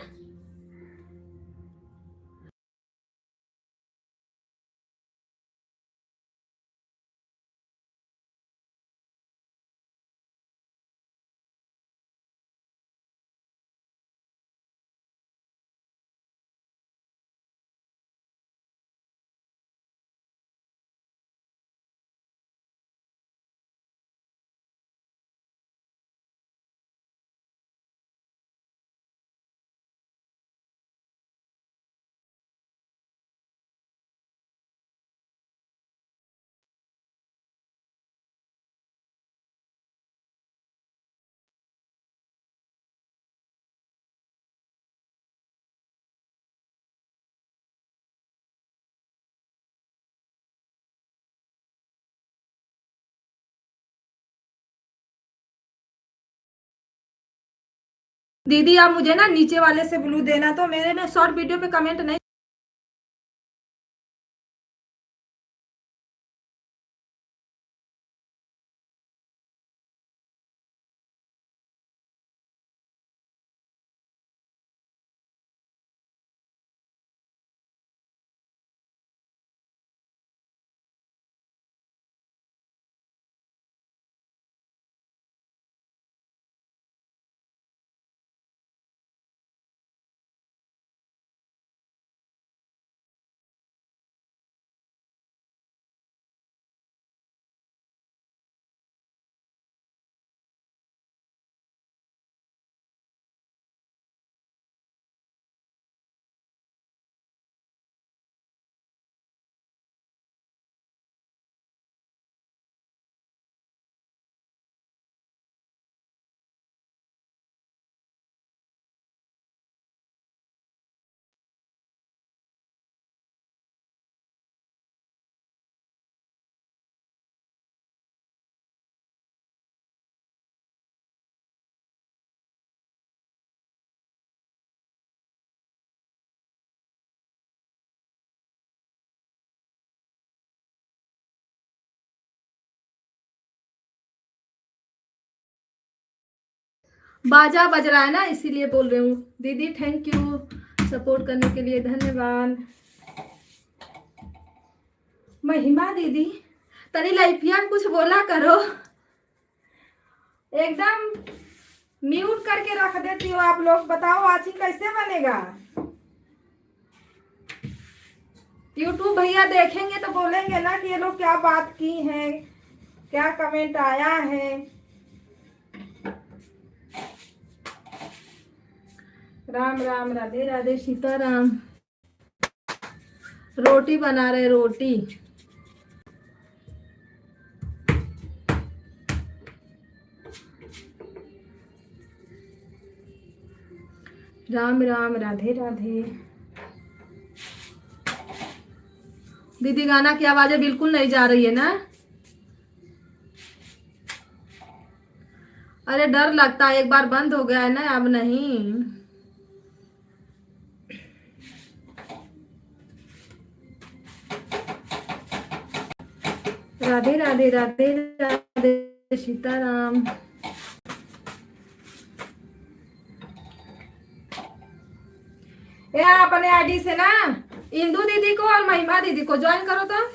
दीदी आप मुझे ना नीचे वाले से ब्लू देना, तो मेरे में शॉर्ट वीडियो पे कमेंट नहीं। बाजा बज रहा है ना, इसीलिए बोल रही हूँ। दीदी थैंक यू सपोर्ट करने के लिए, धन्यवाद। महिमा दीदी तनी लाइफिया कुछ बोला करो, एकदम म्यूट करके रख देती हो आप लोग। बताओ वाचिंग कैसे बनेगा? यूट्यूब भैया देखेंगे तो बोलेंगे ना कि ये लोग क्या बात की है, क्या कमेंट आया है। राम राम, राधे राधे, सीताराम। रोटी बना रहे, रोटी। राम राम, राधे राधे। दीदी गाना की आवाजें बिल्कुल नहीं जा रही है ना? अरे डर लगता है, एक बार बंद हो गया है ना, अब नहीं। राधे राधे, राधे राधे, सीताराम। यार अपने आईडी से ना इंदू दीदी को और महिमा दीदी को ज्वाइन करो, तो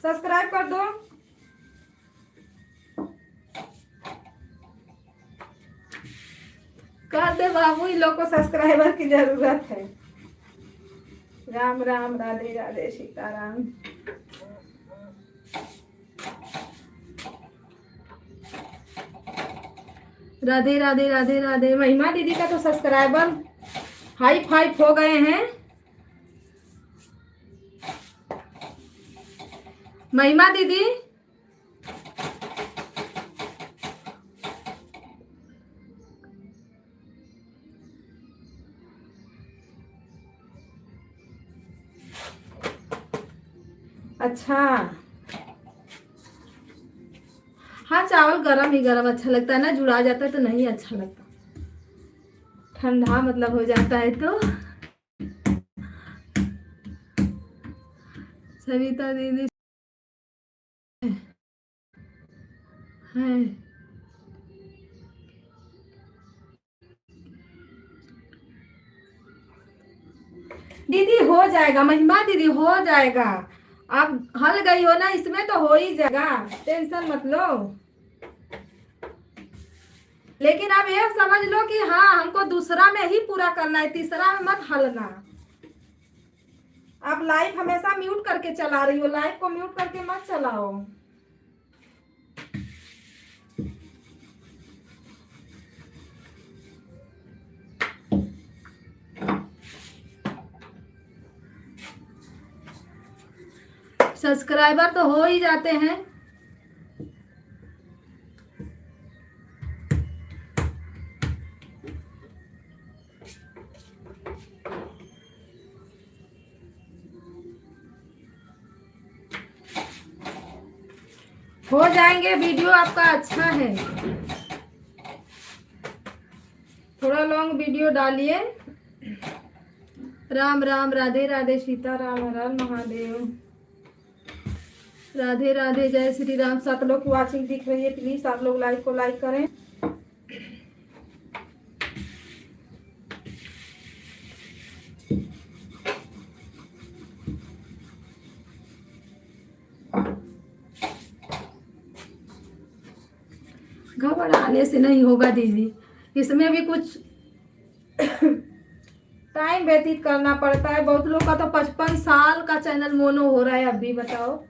सब्सक्राइब कर दो। कर दे बाबू, इन लोग को सब्सक्राइबर की जरूरत है। राम राम, राधे राधे, सीताराम। राधे राधे, राधे राधे। महिमा दीदी का तो सब्सक्राइबर हाई फाइव हो गए हैं। महिमा दीदी अच्छा, हाँ चावल गरम ही गरम अच्छा लगता है ना, जुड़ा जाता है तो नहीं अच्छा लगता। ठंडा मतलब हो जाता है तो। सविता दीदी है। दीदी हो जाएगा, महिमा दीदी हो जाएगा। आप हल गई हो ना इसमें, तो हो ही जाएगा, टेंशन मत लो। लेकिन आप ये समझ लो कि हाँ हमको दूसरा में ही पूरा करना है, तीसरा में मत हलना। आप लाइव हमेशा म्यूट करके चला रही हो, लाइव को म्यूट करके मत चलाओ। सब्सक्राइबर तो हो ही जाते हैं। हो जाएंगे, वीडियो आपका अच्छा है। थोड़ा लॉन्ग वीडियो डालिए। राम राम, राधे राधे, सीता राम, हर हर महादेव, राधे राधे, जय श्री राम। 7 लोग की वॉचिंग दिख रही है, प्लीज आप लोग लाइक को लाइक करें। घबराने से नहीं होगा दीदी, इसमें भी कुछ टाइम व्यतीत करना पड़ता है। बहुत लोग का तो 55 साल का चैनल मोनो हो रहा है, अभी बताओ।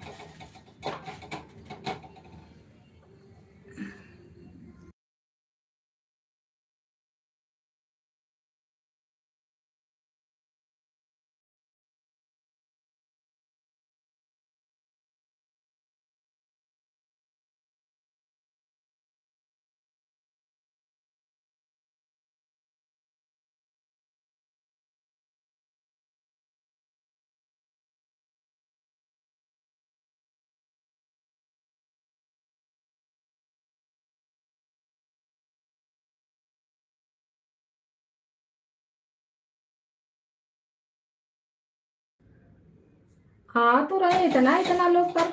हाँ तो रहे इतना इतना लोग, पर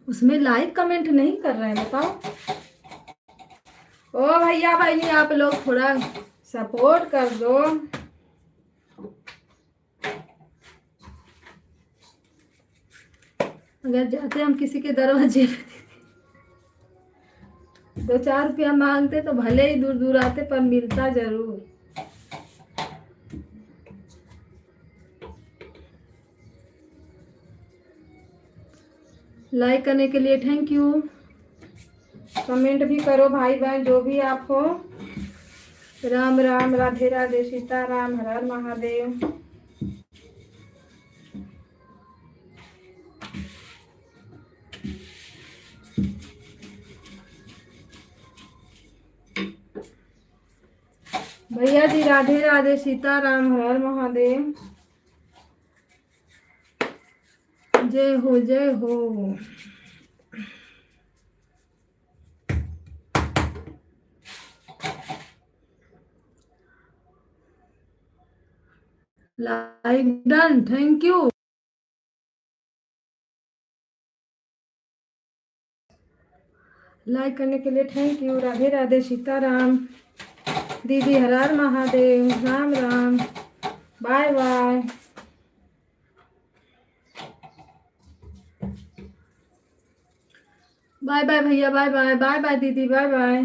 उसमें लाइक कमेंट नहीं कर रहे हैं, बताओ। ओ भैया भाई, आप लोग थोड़ा सपोर्ट कर दो। अगर जाते हम किसी के दरवाजे पे 2-4 रुपया मांगते तो भले ही दूर दूर आते, पर मिलता जरूर। लाइक करने के लिए थैंक यू। कमेंट भी करो भाई बहन, जो भी आप हो। राम राम, राधे राधे, सीता राम, हर हर महादेव। भैया जी राधे राधे, सीता राम, हर हर महादेव। जय हो जय हो। Like done, thank you. Like करने के लिए थैंक यू। राधे राधे, सीता राम, दीदी हर हर Mahadev, Ram Ram, bye bye. Bye bye भैया, बाय बाय, बाय बाय दीदी, बाय बाय।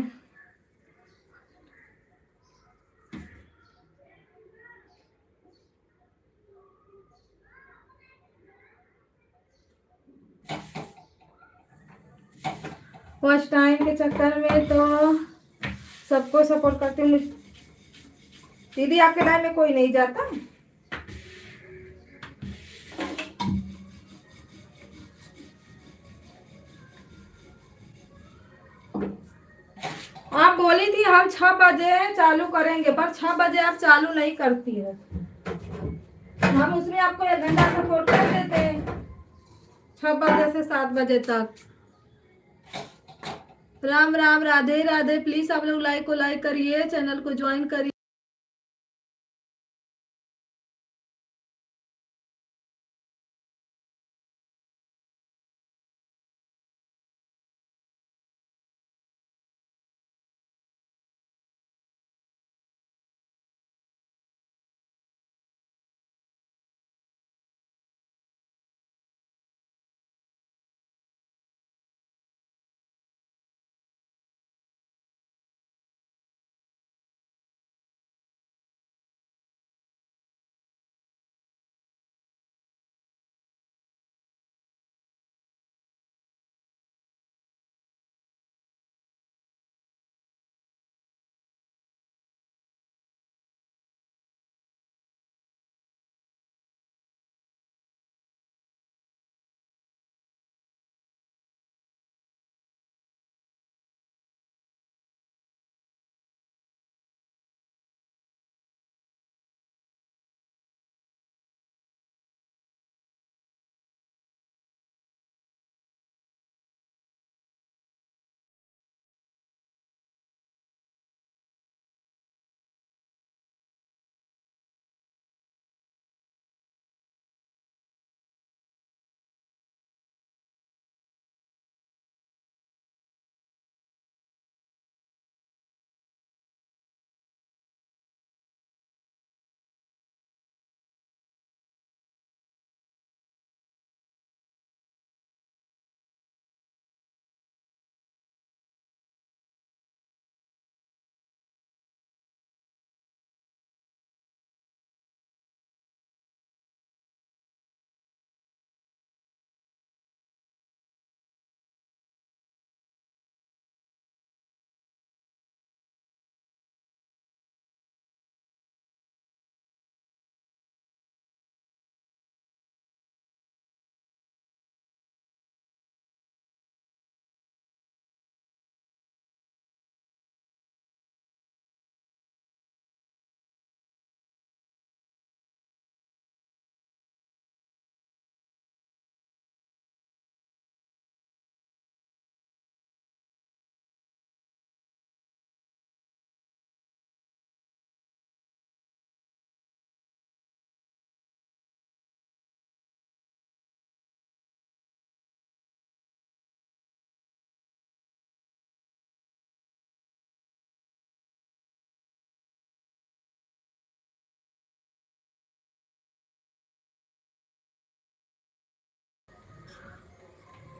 फर्स्ट टाइम के चक्कर में तो सबको सपोर्ट करते मुझ। दीदी आपके लाइन में कोई नहीं जाता। आप बोली थी हम 6 बजे चालू करेंगे, पर 6 बजे आप चालू नहीं करती है। हम उसमें आपको 1 घंटा सपोर्ट कर देते, 6 बजे से 7 बजे तक। राम राम, राधे राधे, प्लीज आप लोग लाइक को लाइक करिए, चैनल को ज्वाइन करिए।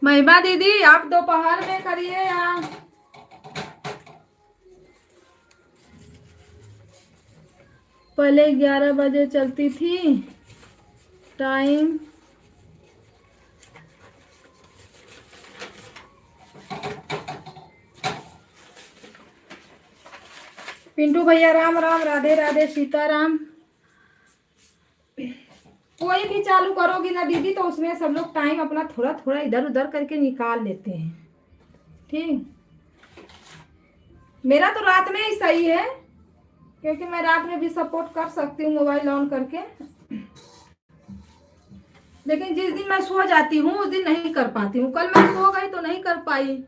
महिमा दीदी आप दोपहर में करिए या पहले 11 बजे चलती थी टाइम। पिंटू भैया राम राम, राधे राधे, सीताराम। कोई भी चालू करोगी ना दीदी तो उसमें सब लोग टाइम अपना थोड़ा थोड़ा इधर उधर करके निकाल लेते हैं। ठीक, मेरा तो रात में ही सही है क्योंकि मैं रात में भी सपोर्ट कर सकती हूँ मोबाइल ऑन करके। लेकिन जिस दिन मैं सो जाती हूँ उस दिन नहीं कर पाती हूँ। कल मैं सो गई तो नहीं कर पाई।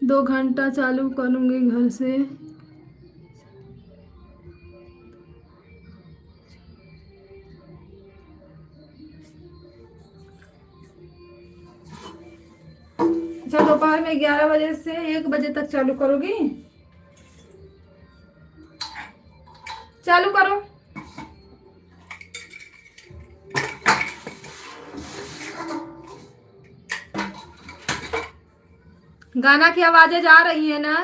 दो घंटा चालू करूंगी घर से। अच्छा, दोपहर में 11 बजे से 1 बजे तक चालू करोगी? चालू करो। गाना की आवाजें जा रही है ना?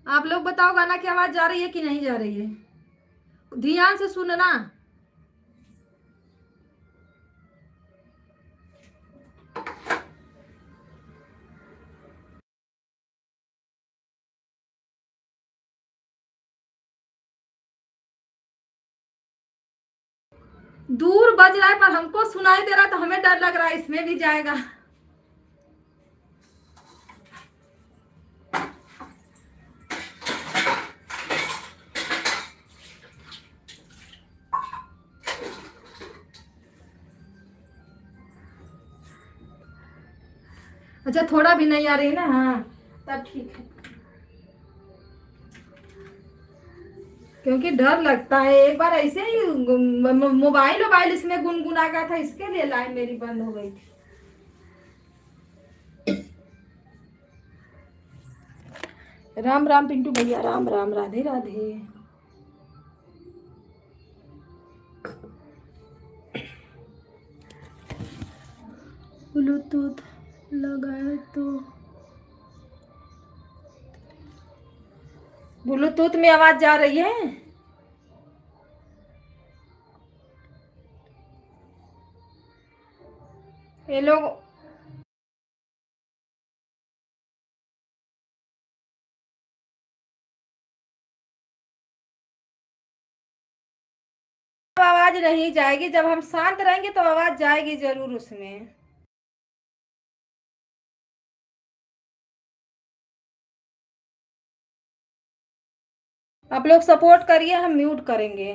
आप लोग बताओ, गाना की आवाज जा रही है कि नहीं जा रही है? ध्यान से सुनना। दूर बज रहा है पर हमको सुनाई दे रहा है तो हमें डर लग रहा है इसमें भी जाएगा। अच्छा, थोड़ा भी नहीं आ रही है ना? हाँ, तब ठीक है। क्योंकि डर लगता है। एक बार ऐसे ही मोबाइल मोबाइल इसमें गुनगुना गया था, इसके लिए लाइन मेरी बंद हो गई थी। राम राम पिंटू भैया, राम राम, राधे राधे। ब्लूटूथ लगाए तो ब्लूटूथ में आवाज जा रही है? ये लोग आवाज नहीं जाएगी। जब हम शांत रहेंगे तो आवाज जाएगी जरूर उसमें। आप लोग सपोर्ट करिए, हम म्यूट करेंगे।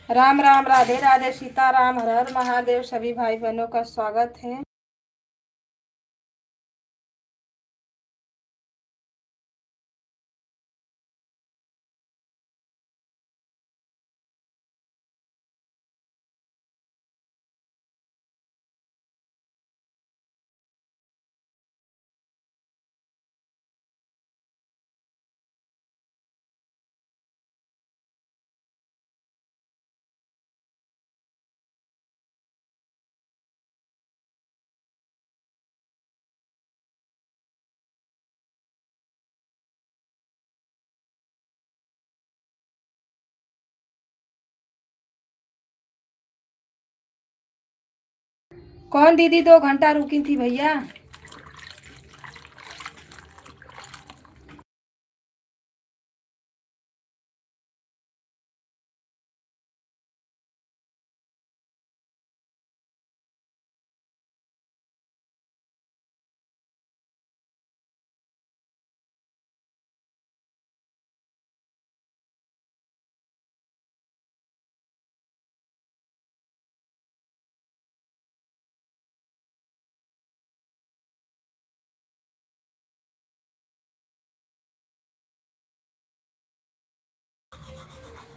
राम राम, राधे राधे, सीताराम, हर हर महादेव। सभी भाई बहनों का स्वागत है। कौन दीदी 2 घंटा रुकी थी भैया?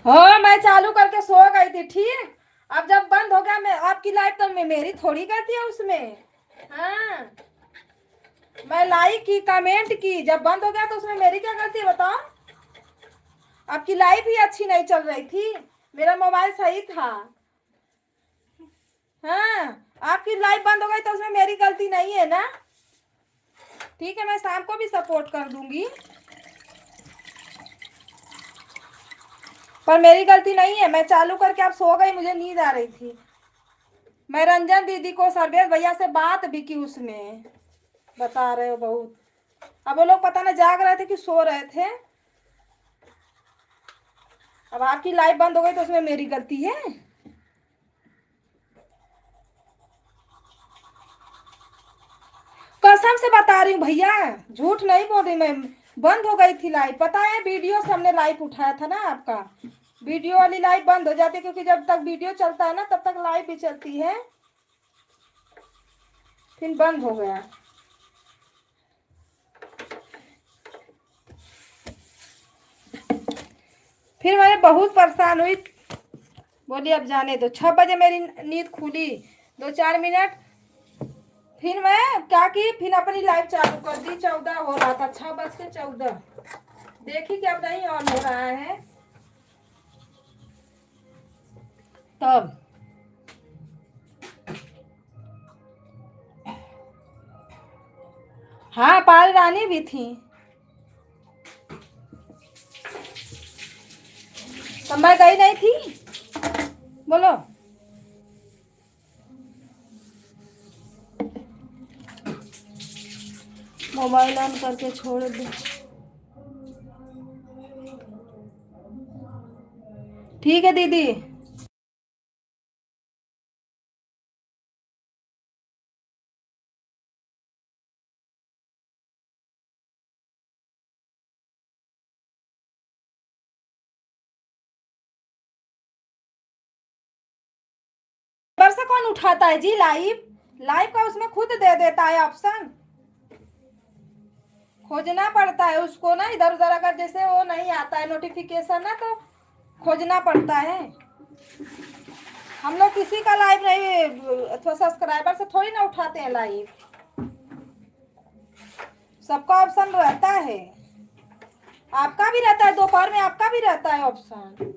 हाँ, मैं चालू करके सो गई थी, ठीक। अब जब बंद हो गया, मैं आपकी लाइव तो मेरी थोड़ी करती है उसमें। हाँ, मैं लाइक की, कमेंट की, जब बंद हो गया तो उसमें मेरी क्या गलती है बताओ? आपकी लाइव ही अच्छी नहीं चल रही थी, मेरा मोबाइल सही था। हाँ, आपकी लाइव बंद हो गई तो उसमें मेरी गलती नहीं है ना। ठीक है, मैं शाम को भी सपोर्ट कर दूंगी, पर मेरी गलती नहीं है। मैं चालू करके आप सो गई, मुझे नींद आ रही थी। मैं रंजन दीदी को, सर्वेश भैया से बात भी की, उसमें बता रहे हो बहुत। अब वो लोग पता ना जाग रहे थे कि सो रहे थे। अब आपकी लाइव बंद हो गई तो उसमें मेरी गलती है? कसम से बता रही हूँ भैया, झूठ नहीं बोल रही मैं। बंद हो गई थी लाइव, पता है, वीडियो से हमने लाइव उठाया था ना आपका। वीडियो वाली लाइव बंद हो जाती है, क्योंकि जब तक वीडियो चलता है ना तब तक लाइव भी चलती है, फिर बंद हो गया। फिर मैं बहुत परेशान हुई, बोली अब जाने दो। 6 बजे मेरी नींद खुली, 2-4 मिनट, फिर मैं क्या की, फिर अपनी लाइव चालू कर दी। 14 हो रहा था, 6:14। देखी कि अब नहीं ऑन हो रहा है, तब। हाँ, पाल रानी भी थी, तो मैं गई नहीं थी। बोलो। मोबाइल ऑन करके छोड़ दे। ठीक है दीदी। पर से कौन उठाता है जी लाइव? लाइव का उसमें खुद दे देता है ऑप्शन, खोजना पड़ता है उसको ना, इधर उधर अगर जैसे वो नहीं आता है नोटिफिकेशन ना, तो खोजना पड़ता है। हम लोग किसी का लाइव नहीं, अथवा सब्सक्राइबर से थोड़ी ना उठाते हैं लाइव, सबका ऑप्शन रहता है। आपका भी रहता है, दोपहर में आपका भी रहता है ऑप्शन,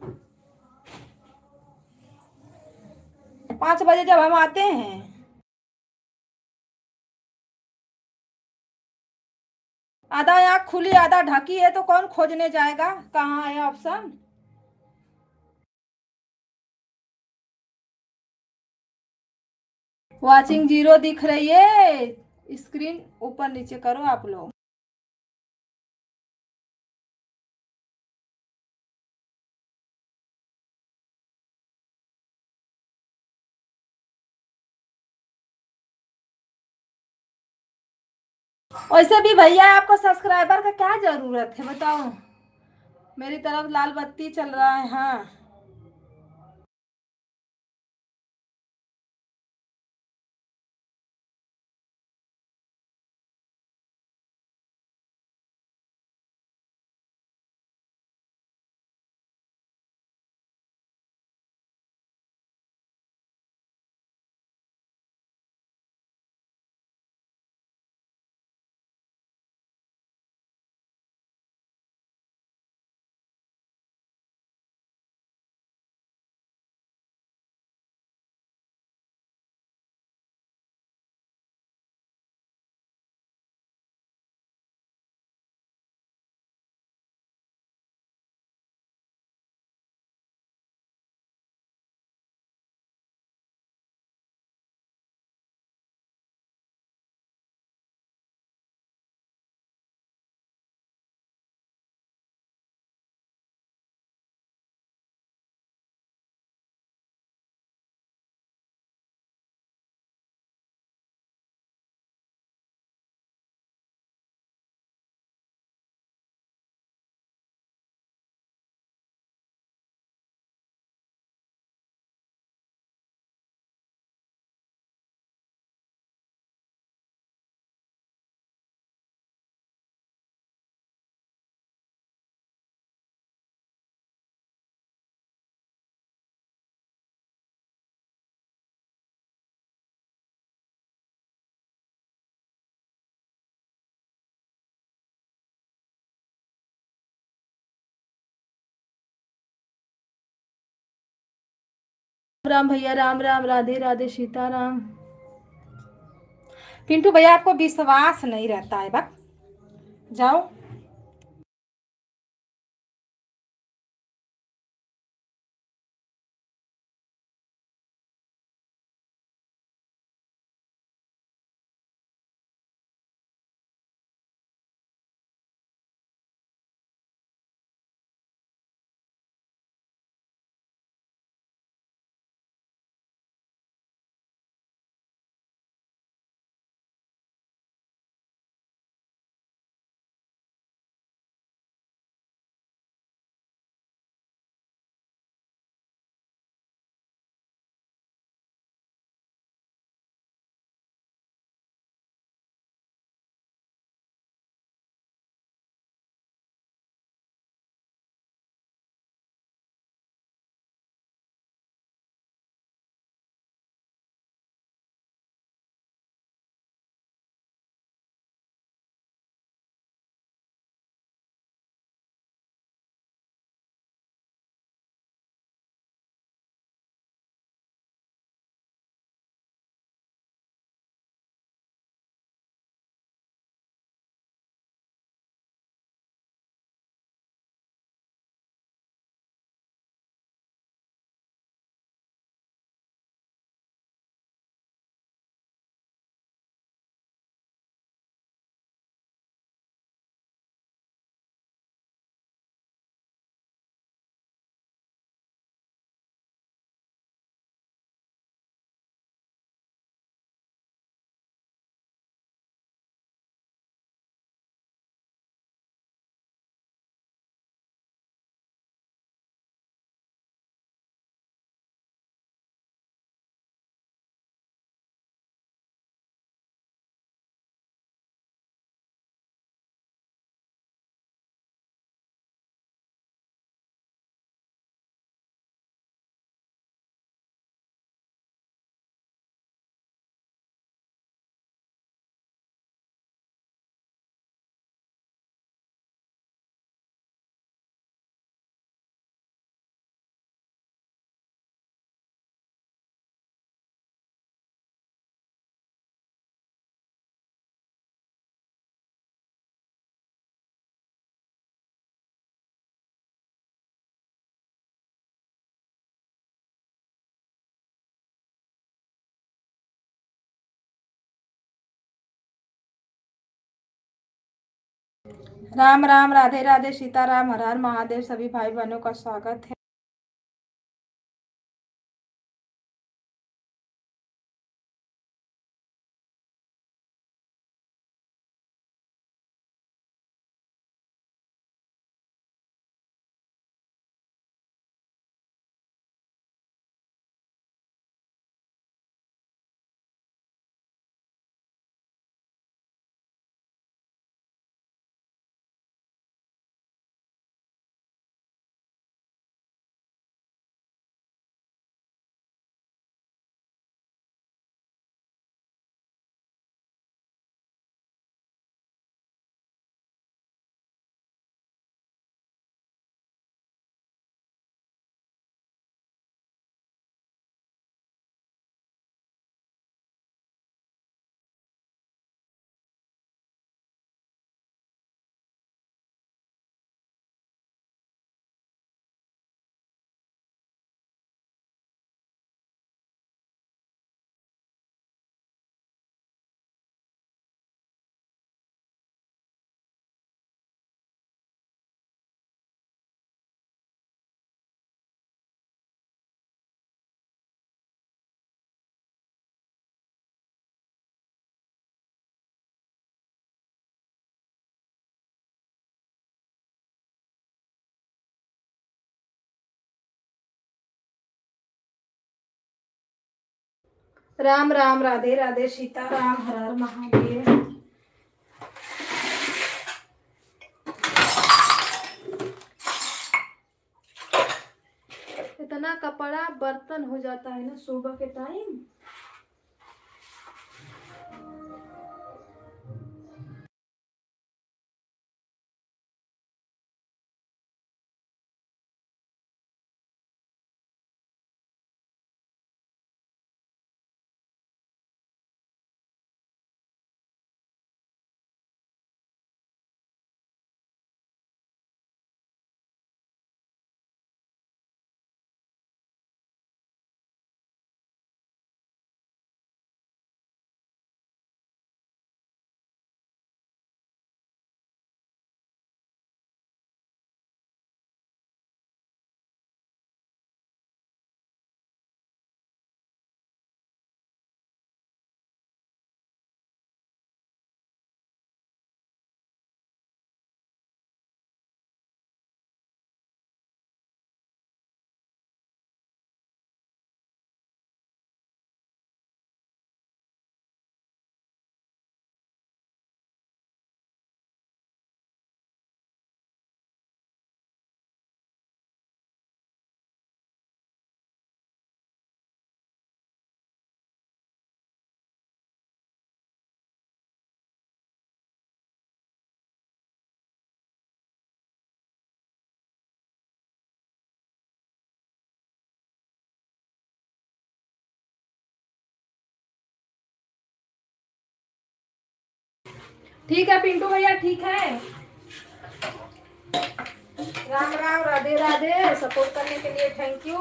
5 बजे जब हम आते हैं। आधा आँख खुली आधा ढकी है, तो कौन खोजने जाएगा कहाँ है ऑप्शन? वाचिंग 0 दिख रही है, स्क्रीन ऊपर नीचे करो आप लोग। वैसे भी भैया आपको सब्सक्राइबर का क्या जरूरत है बताओ? मेरी तरफ लाल बत्ती चल रहा है, हाँ। राम भैया, राम राम, राधे राधे, सीताराम। पिंटू भैया आपको विश्वास नहीं रहता है, बक जाओ। राम राम, राधे राधे, सीताराम, हर हर महादेव। सभी भाई बहनों का स्वागत है। राम राम, राधे राधे, सीताराम, हर हर महादेव। इतना कपड़ा बर्तन हो जाता है ना सुबह के टाइम। ठीक है पिंटू भैया, ठीक है। राम राम, राधे राधे, सपोर्ट करने के लिए थैंक यू।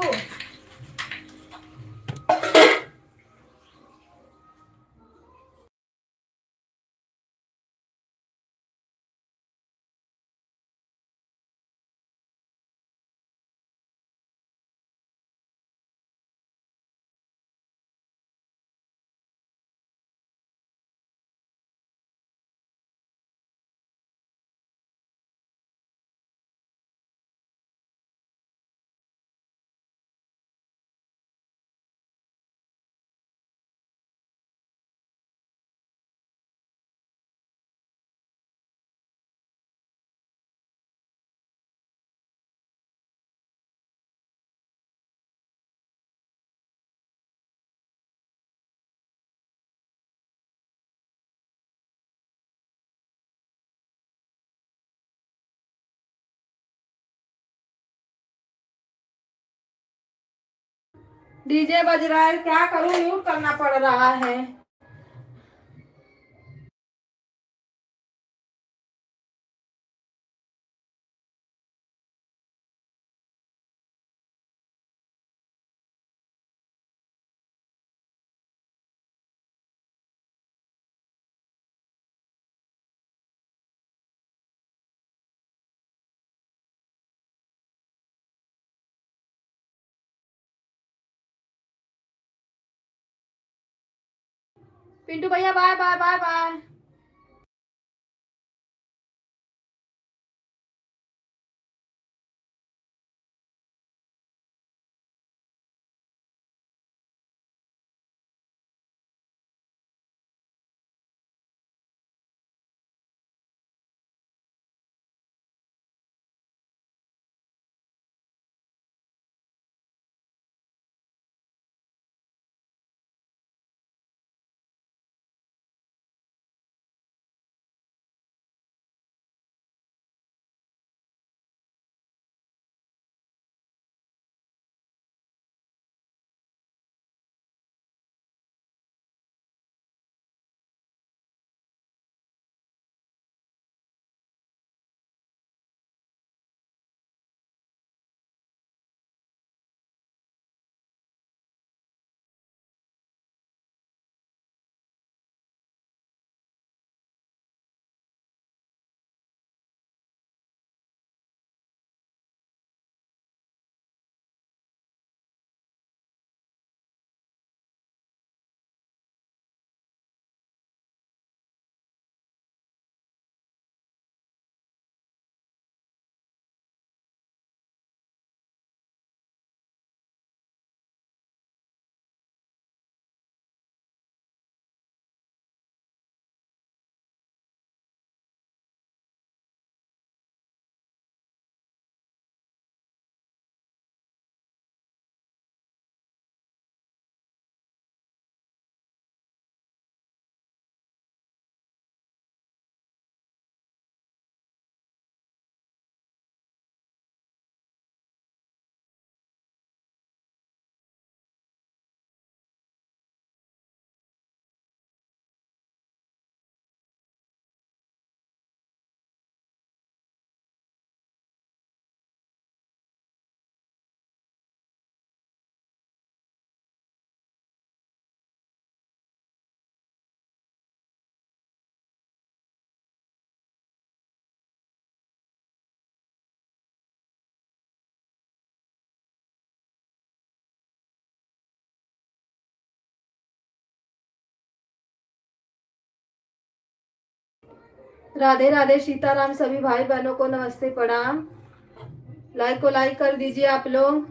डीजे बज रहा है, क्या करूं, म्यूट करना पड़ रहा है। पिंटू भैया bye bye bye bye. Radhe Radhe, Sitaram, सभी भाई बहनों को नमस्ते प्रणाम। लाइक को लाइक कर दीजिए आप लोग।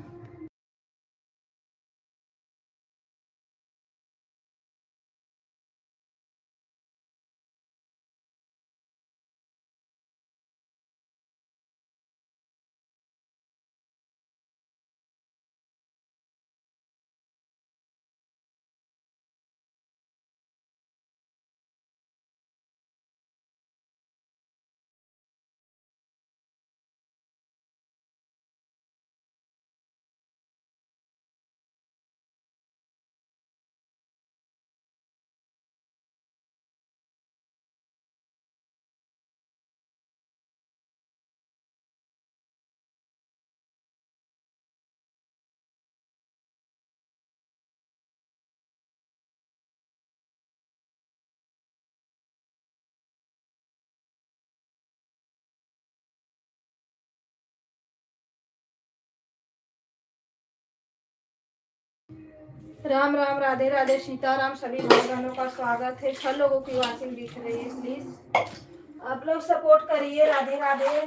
राम राम, राधे राधे, सीताराम। सभी भाई बहनों का स्वागत है। 6 लोगों की वॉचिंग दिख रही है, प्लीज आप लोग सपोर्ट करिए। राधे राधे।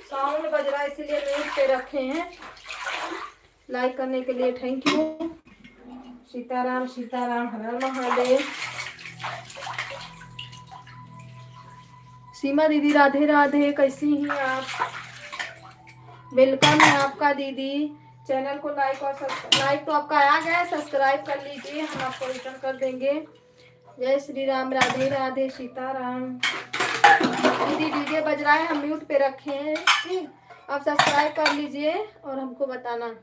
साउंड बज रहा है इसीलिए म्यूट पे रखे हैं। लाइक करने के लिए थैंक यू। सीताराम सीताराम, हर हर महादेव। सीमा दीदी राधे राधे, कैसी हैं आप? वेलकम है आपका दीदी। चैनल को लाइक और लाइक तो आपका आ गया है, सब्सक्राइब कर लीजिए, हम आपको रिटर्न कर देंगे। जय श्री राम, राधे राधे, सीताराम। दीदी डीजे बज रहा है, हम म्यूट पे रखे हैं, ठीक। आप सब्सक्राइब कर लीजिए और हमको बताना।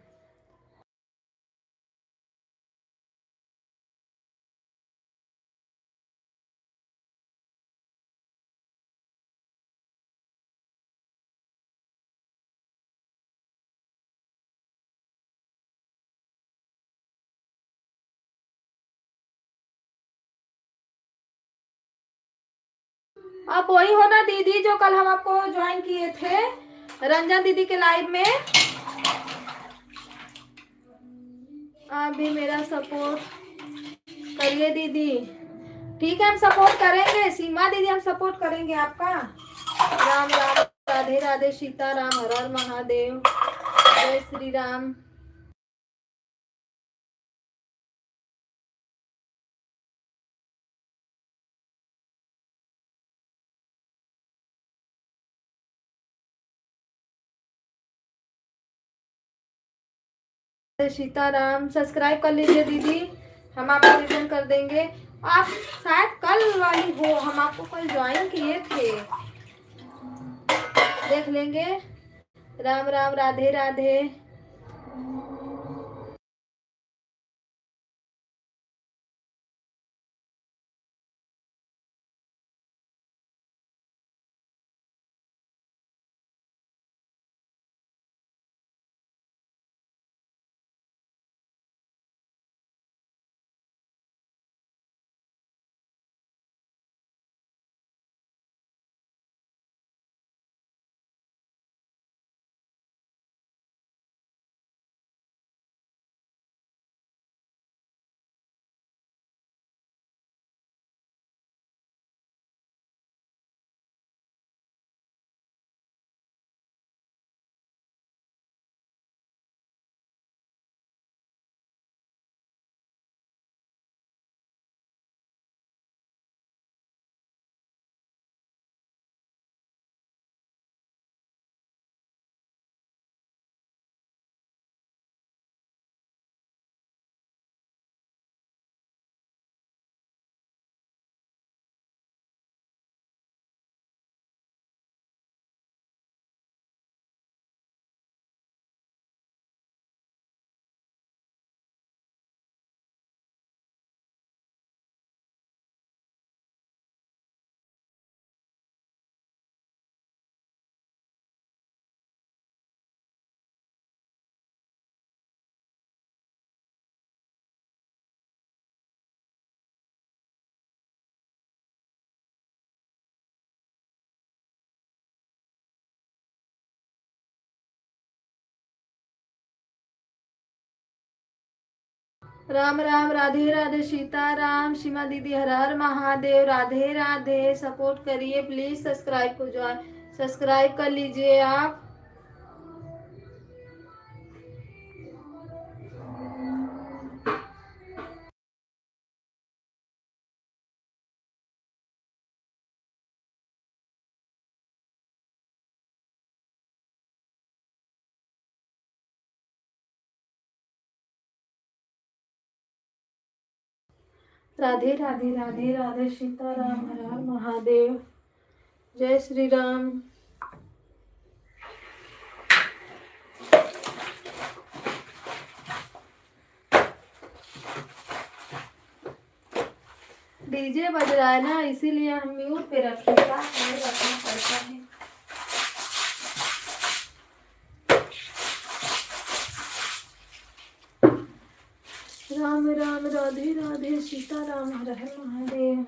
आप वही हो ना दीदी जो कल हम आपको ज्वाइन किए थे रंजन दीदी के लाइव में? आप भी मेरा सपोर्ट करिए दीदी। ठीक है, हम सपोर्ट करेंगे सीमा दीदी, हम सपोर्ट करेंगे आपका। राम राम, राधे राधे, सीताराम, हर हर महादेव। जय श्री राम। सीताराम, सब्सक्राइब कर लीजिए दीदी, हम आपको रिटर्न कर देंगे। आप शायद कल वाली हो, हम आपको कल ज्वाइन किए थे, देख लेंगे। राम राम, राधे राधे। राम राम, राधे राधे, सीताराम। सीमा दीदी हर हर महादेव, राधे राधे। सपोर्ट करिए प्लीज, सब्सक्राइब को ज्वाइन सब्सक्राइब कर लीजिए आप। राधे राधे, राधे राधे, सीताराम, हर हर महादेव। जय श्री राम। डीजे बज रहा है ना, इसीलिए हम म्यूट पे रखेगा, हमें रखना पड़ता है। राम राम, राधे राधे, सीताराम, हर हर महादेव।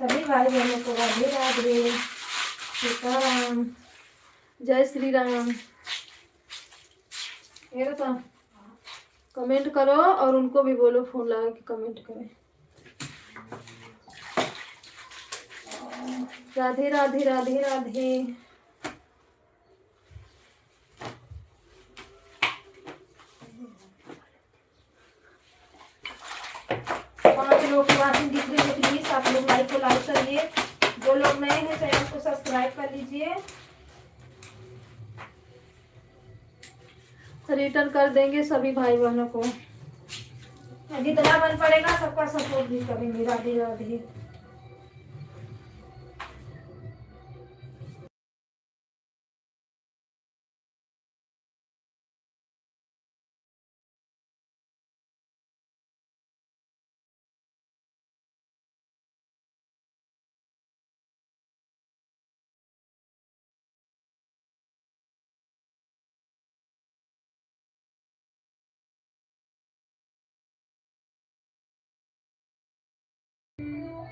सभी भाई बहनों को राधे राधे, सीताराम, जय श्री राम। ये तो कमेंट करो और उनको भी बोलो फोन लगा के कमेंट करें। राधे राधे राधे राधे। 5 लोग की वाचिंग दिख रही है, प्लीज आप लोग लाइक को लाइक करिए। जो लोग नए हैं चैनल को सब्सक्राइब कर लीजिए। रिटर्न कर देंगे सभी भाई बहनों को, जितना मन पड़ेगा सबका सपोर्ट भी करेंगे। राधे राधे।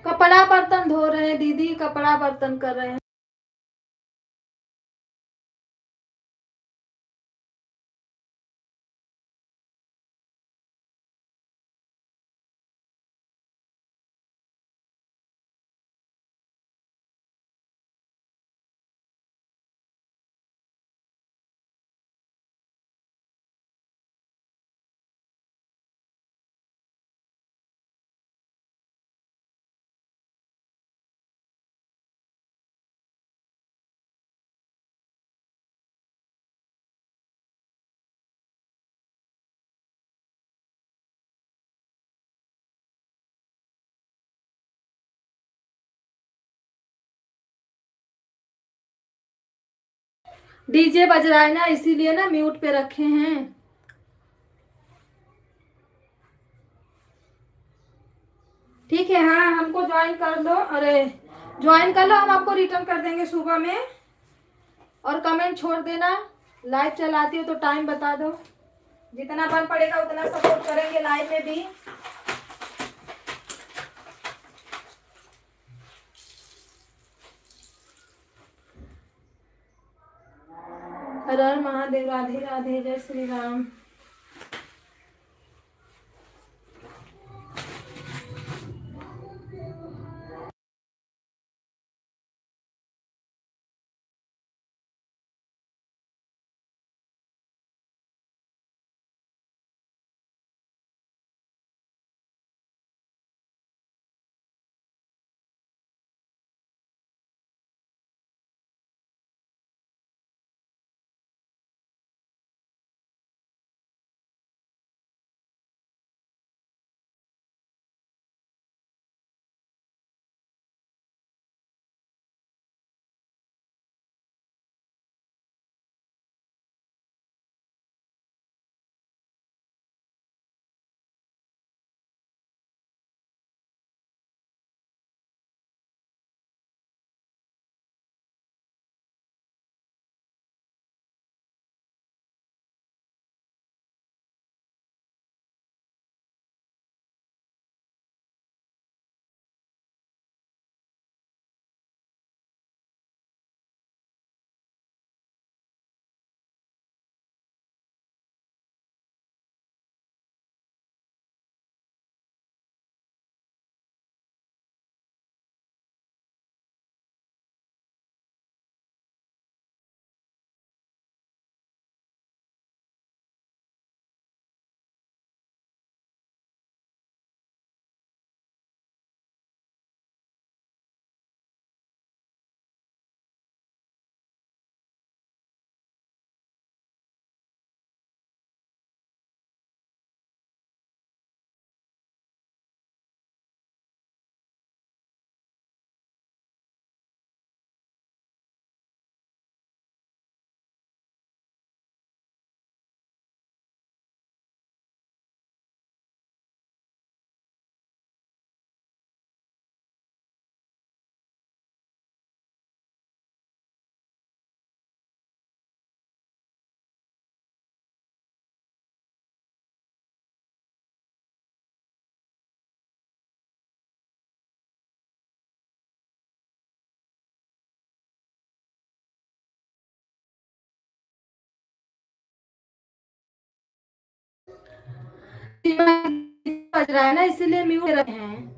कपड़ा बर्तन धो रहे हैं दीदी, कपड़ा बर्तन कर रहे हैं। डीजे बज रहा है ना, इसीलिए ना म्यूट पे रखे हैं। ठीक है, हाँ हमको ज्वाइन कर लो। अरे ज्वाइन कर लो, हम आपको रिटर्न कर देंगे सुबह में। और कमेंट छोड़ देना। लाइव चलाती हो तो टाइम बता दो, जितना बन पड़ेगा उतना सपोर्ट करेंगे लाइव में भी। हर हर महादेव। राधे राधे। जय श्री राम। बज रहा है ना, इसीलिए म्यूट रखे हैं।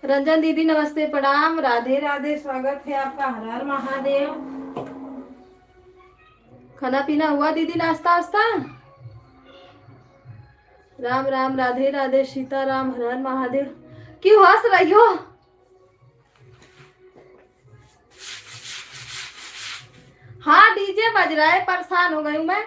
रंजन दीदी नमस्ते प्रणाम, राधे राधे, स्वागत है आपका, हर हर महादेव। खाना पीना हुआ दीदी, नाश्ता वास्ता? राम राम, राधे राधे, सीता राम, हर हर महादेव। क्यों हंस रही हो? हाँ डीजे बज रहा है, परेशान हो गई हूँ मैं।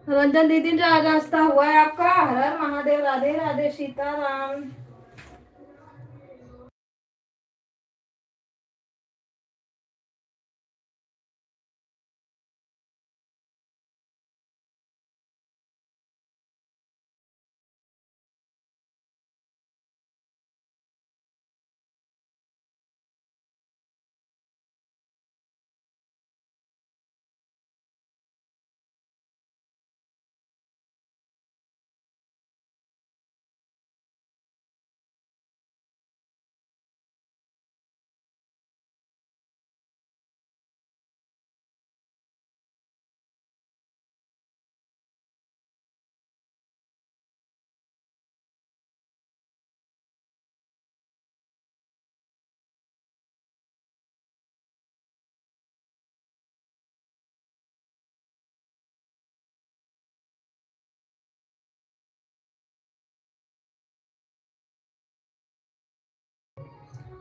रंजन दीदी नाश्ता हुआ है आपका, हर हर महादेव, राधे राधे, सीता राम।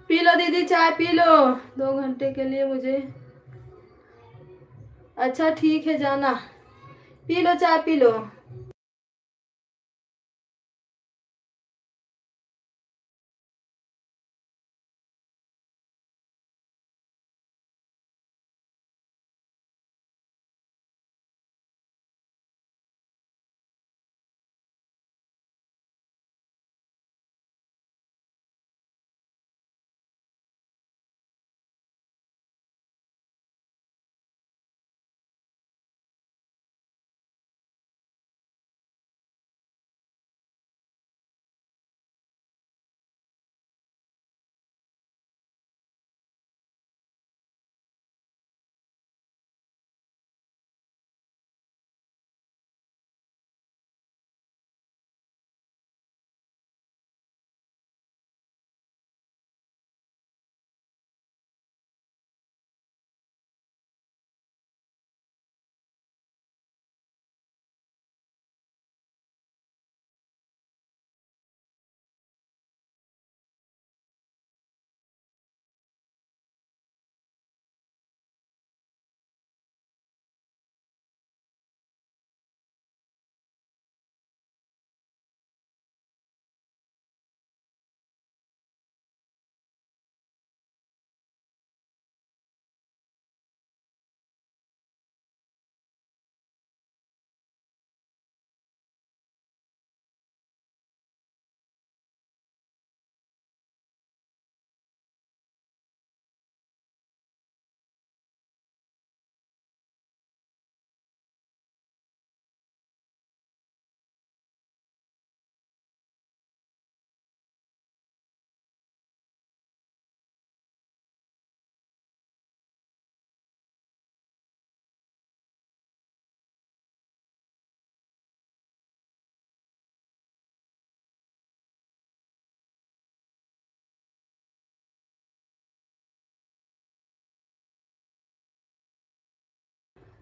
पी लो दीदी, चाय पी लो, 2 घंटे के लिए मुझे। अच्छा ठीक है, जाना। पी लो चाय, पी लो।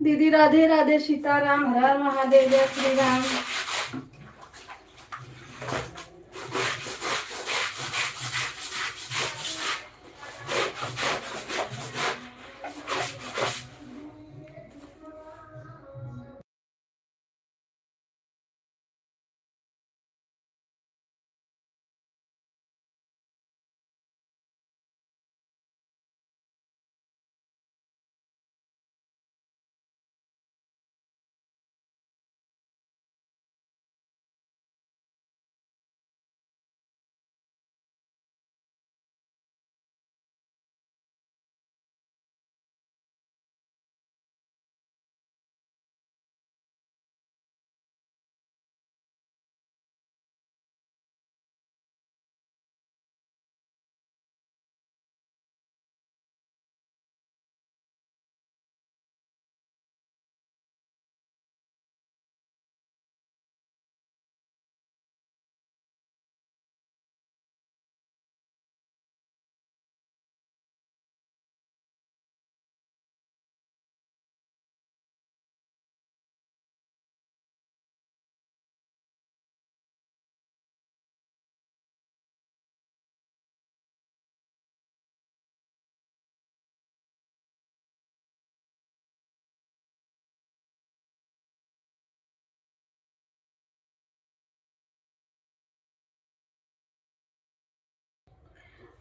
दीदी राधे राधे, सीताराम, हर हर महादेव, जय श्री राम।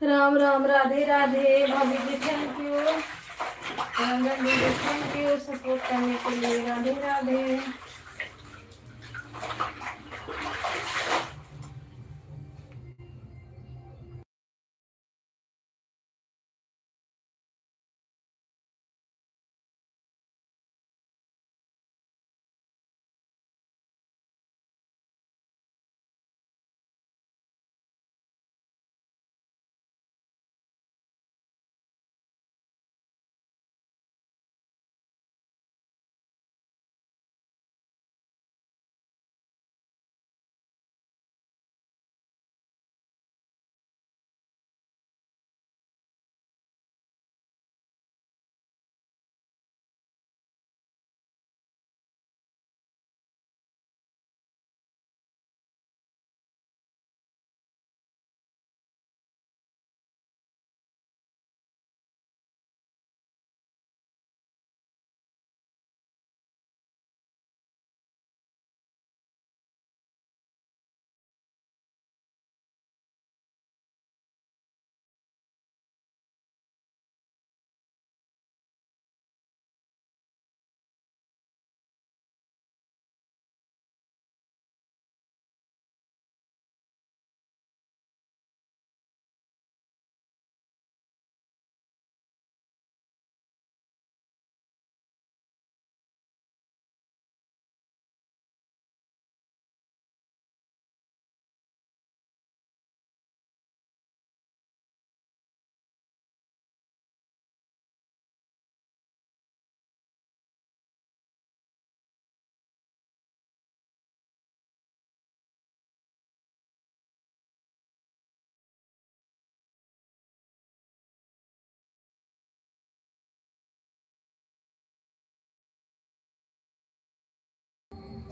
राम राम, राधे राधे, भाभी जी थैंक यू, रंजन दीदी थैंक यू सपोर्ट करने के लिए, राधे राधे।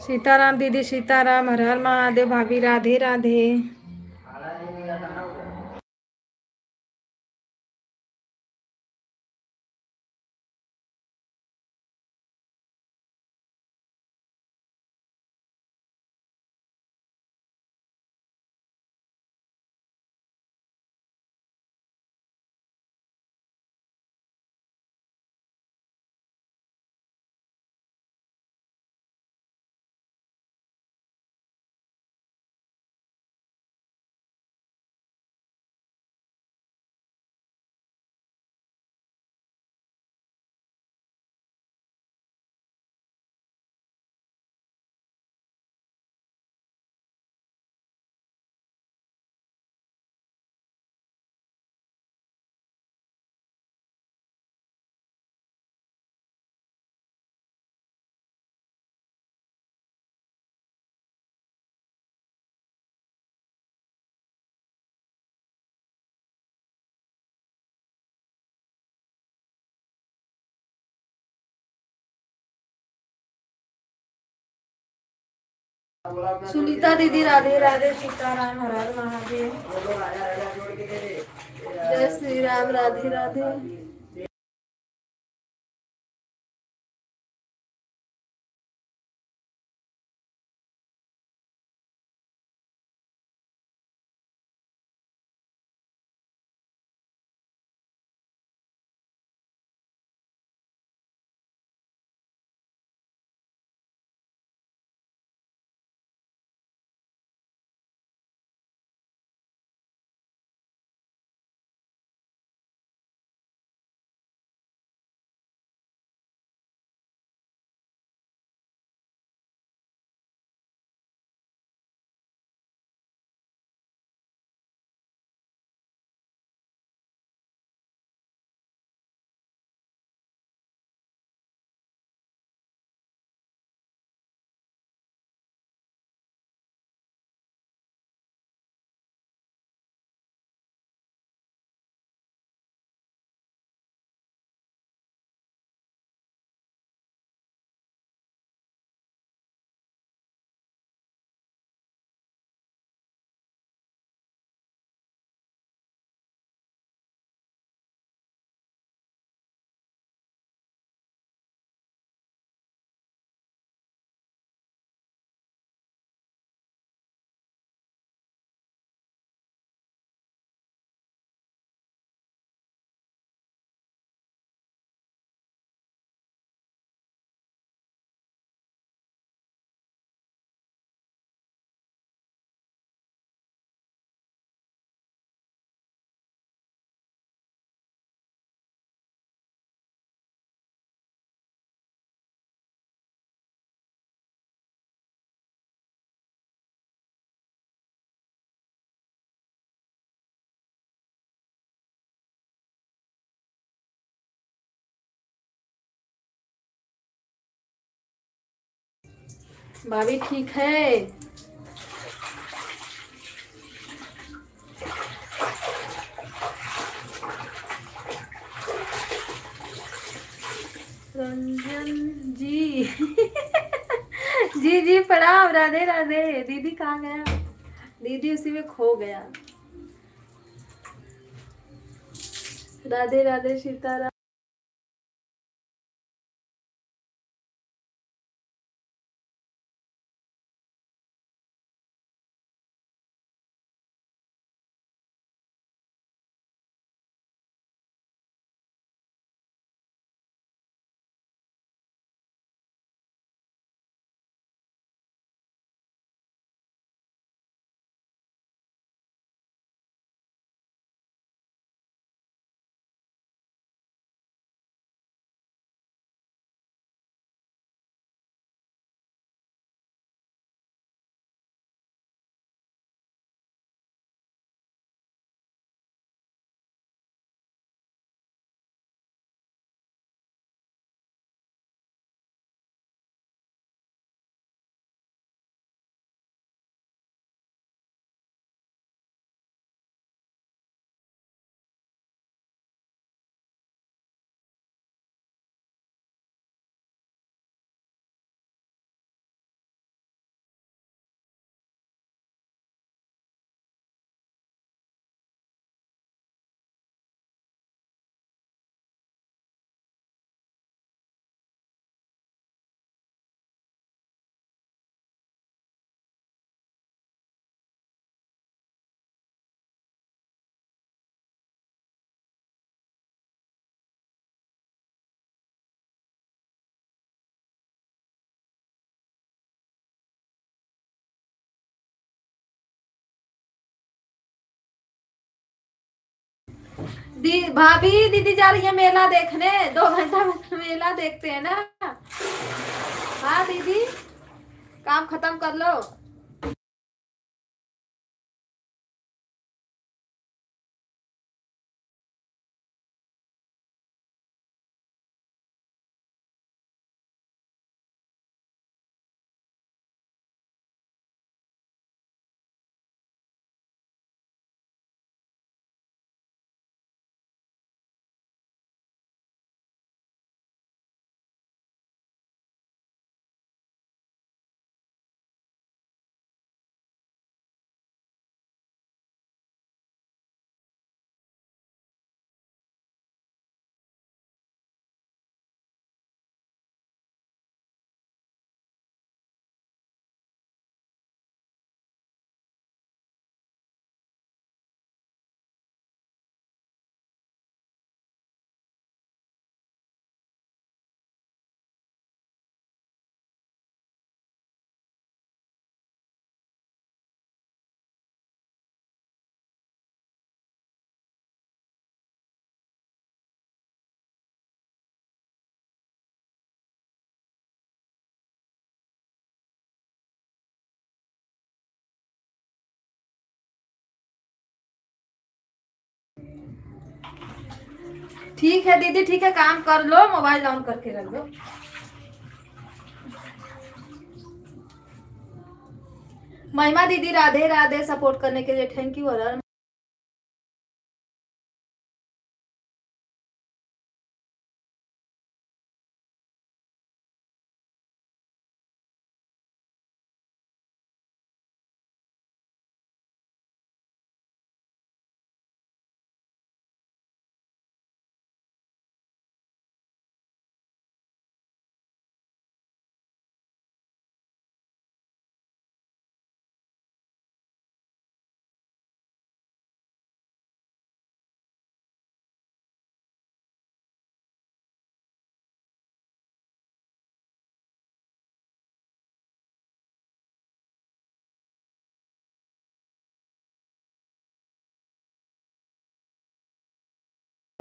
सीताराम दीदी, सीताराम, हर हर महादेव, भाभी राधे राधे। खाना नहीं मिला था ना उधर। बोला अपना जोड़ के सुनीता दे, दीदी बोला राधे राधे सीताराम हर हर महादेव। बोलो राजा राजा जोड़ के दे दे। जय श्री राम राधे राधे। भाभी ठीक है। रंजन जी जी जी प्रणाम राधे राधे। दीदी कहाँ गया? दीदी उसी में खो गया। राधे राधे सीताराम। भाभी दीदी जा रही है मेला देखने। 2 घंटा मेला देखते हैं ना। हाँ दीदी काम खत्म कर लो। ठीक है दीदी, ठीक है, काम कर लो, मोबाइल ऑन करके रख दो। महिमा दीदी राधे राधे, सपोर्ट करने के लिए थैंक यू। और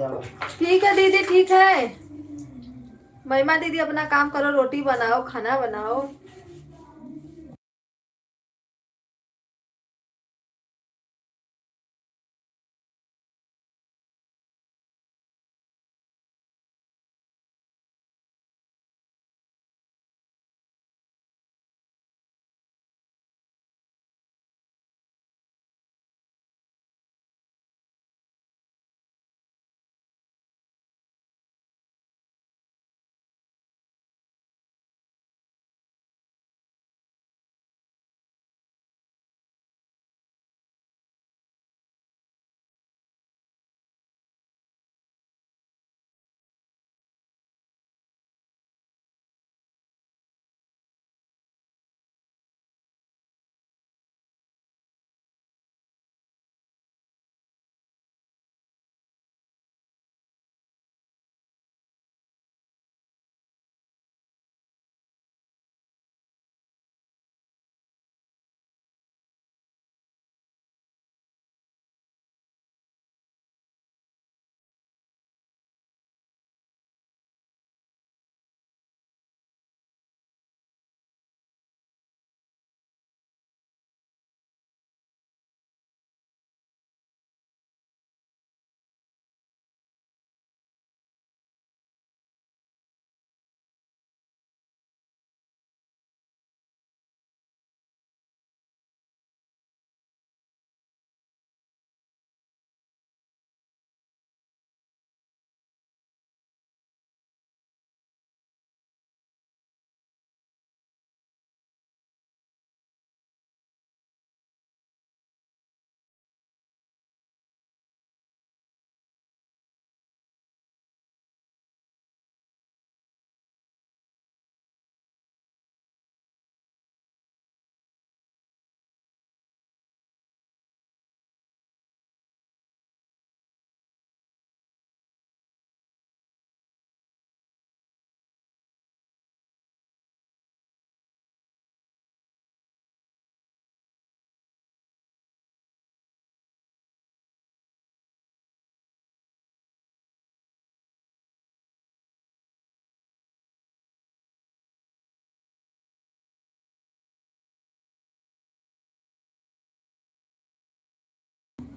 ठीक है दीदी, ठीक है। महिमा दीदी अपना काम करो, रोटी बनाओ, खाना बनाओ।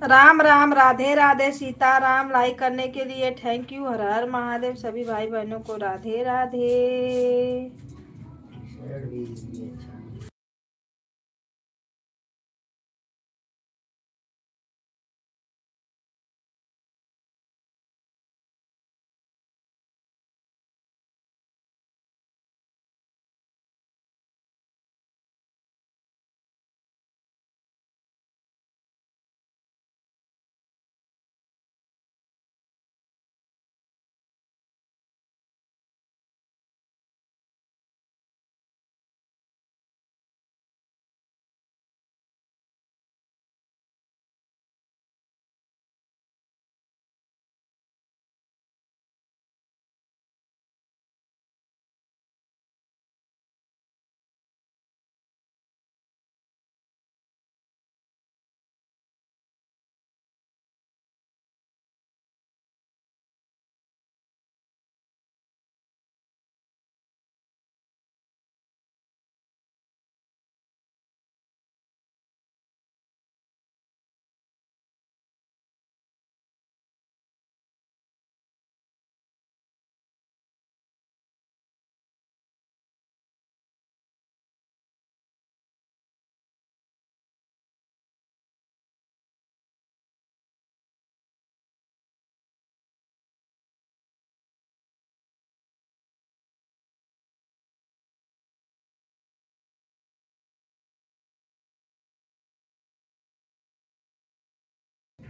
राम राम, राधे राधे, सीता राम। लाइक करने के लिए थैंक यू। हर हर महादेव। सभी भाई बहनों को राधे राधे।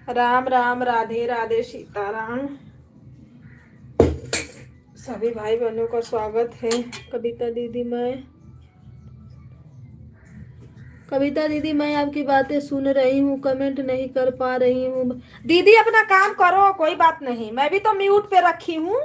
राम राम, राधे राधे, सीताराम। सभी भाई बहनों का स्वागत है। कविता दीदी मैं आपकी बातें सुन रही हूँ, कमेंट नहीं कर पा रही हूँ। दीदी अपना काम करो, कोई बात नहीं, मैं भी तो म्यूट पे रखी हूँ।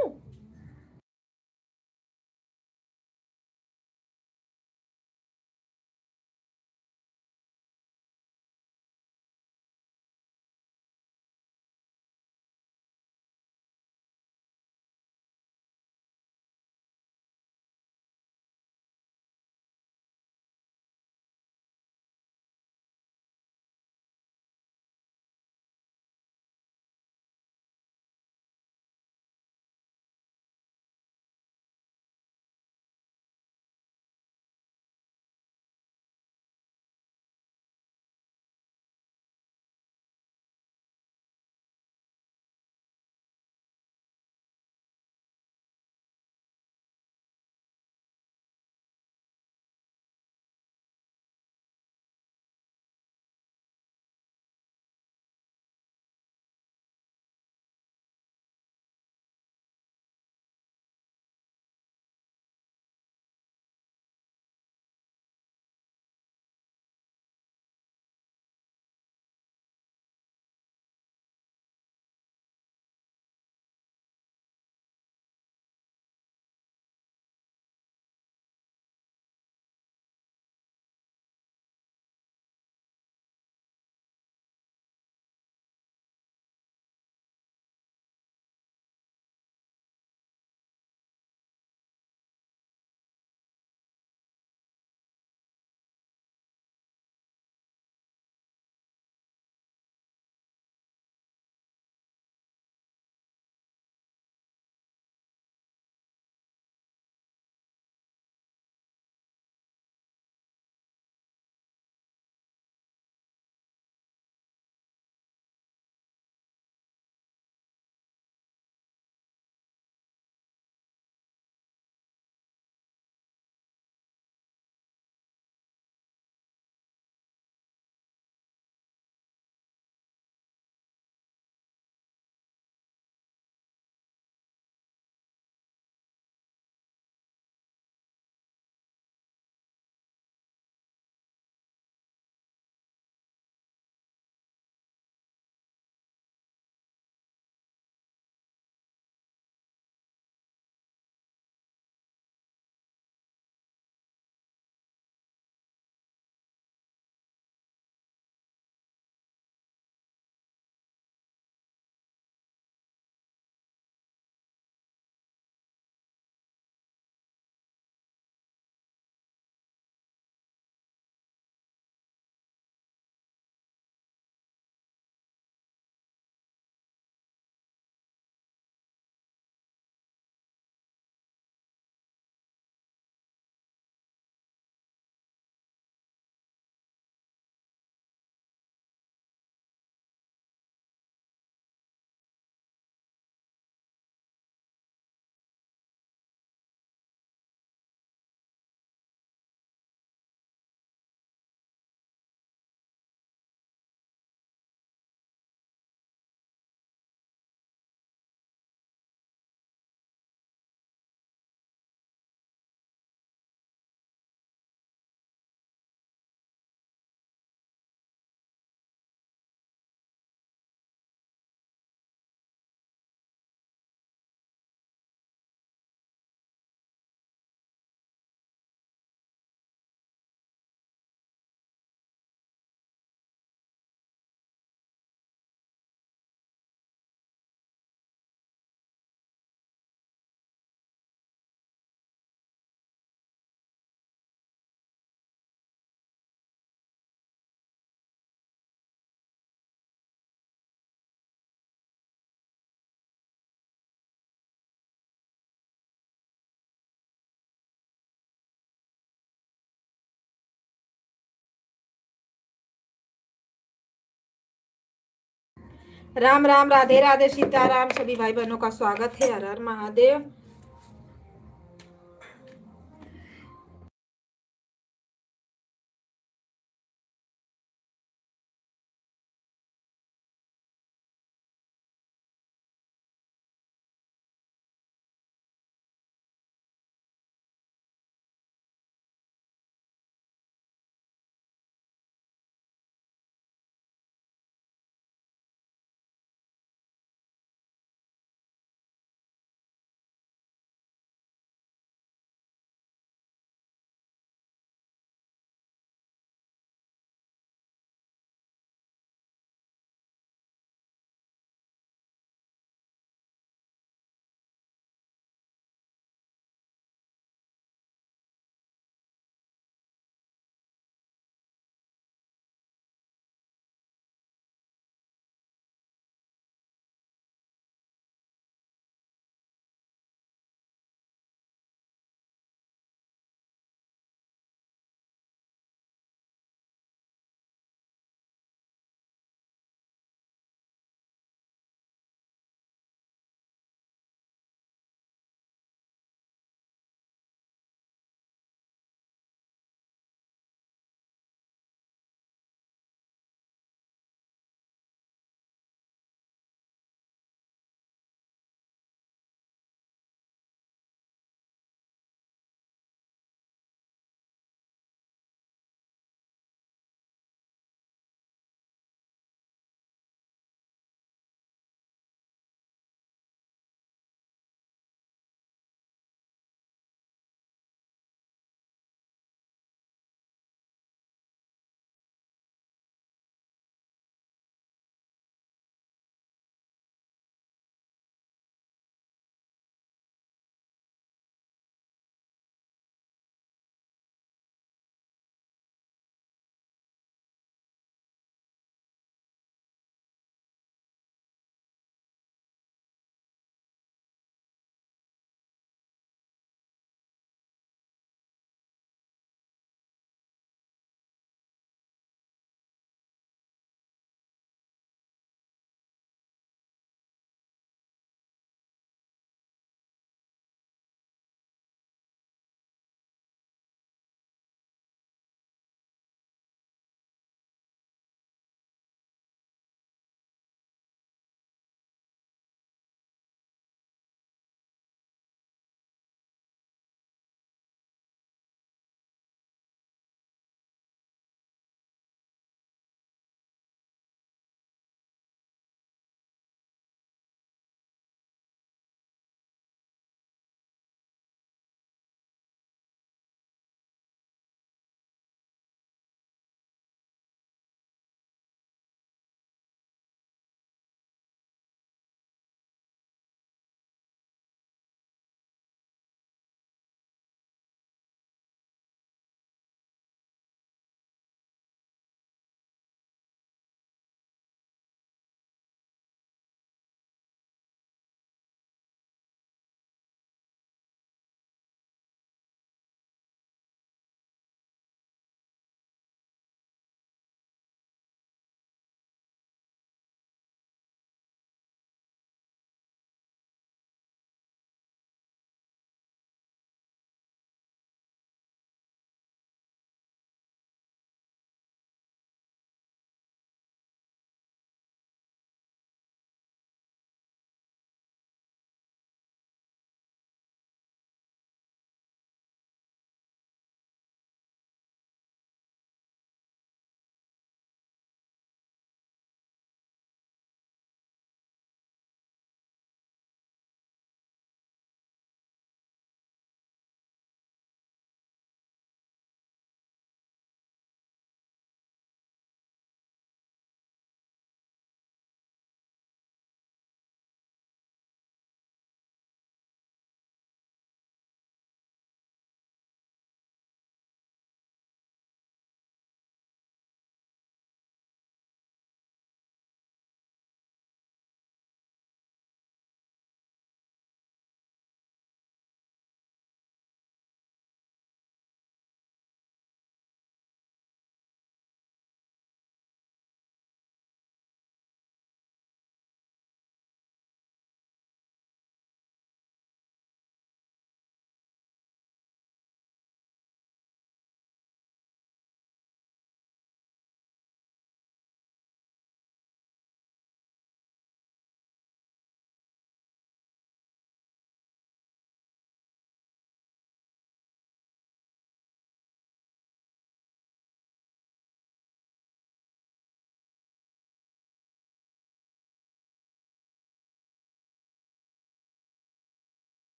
राम राम, राधे राधे, सीताराम। सभी भाई बहनों का स्वागत है। हर हर महादेव।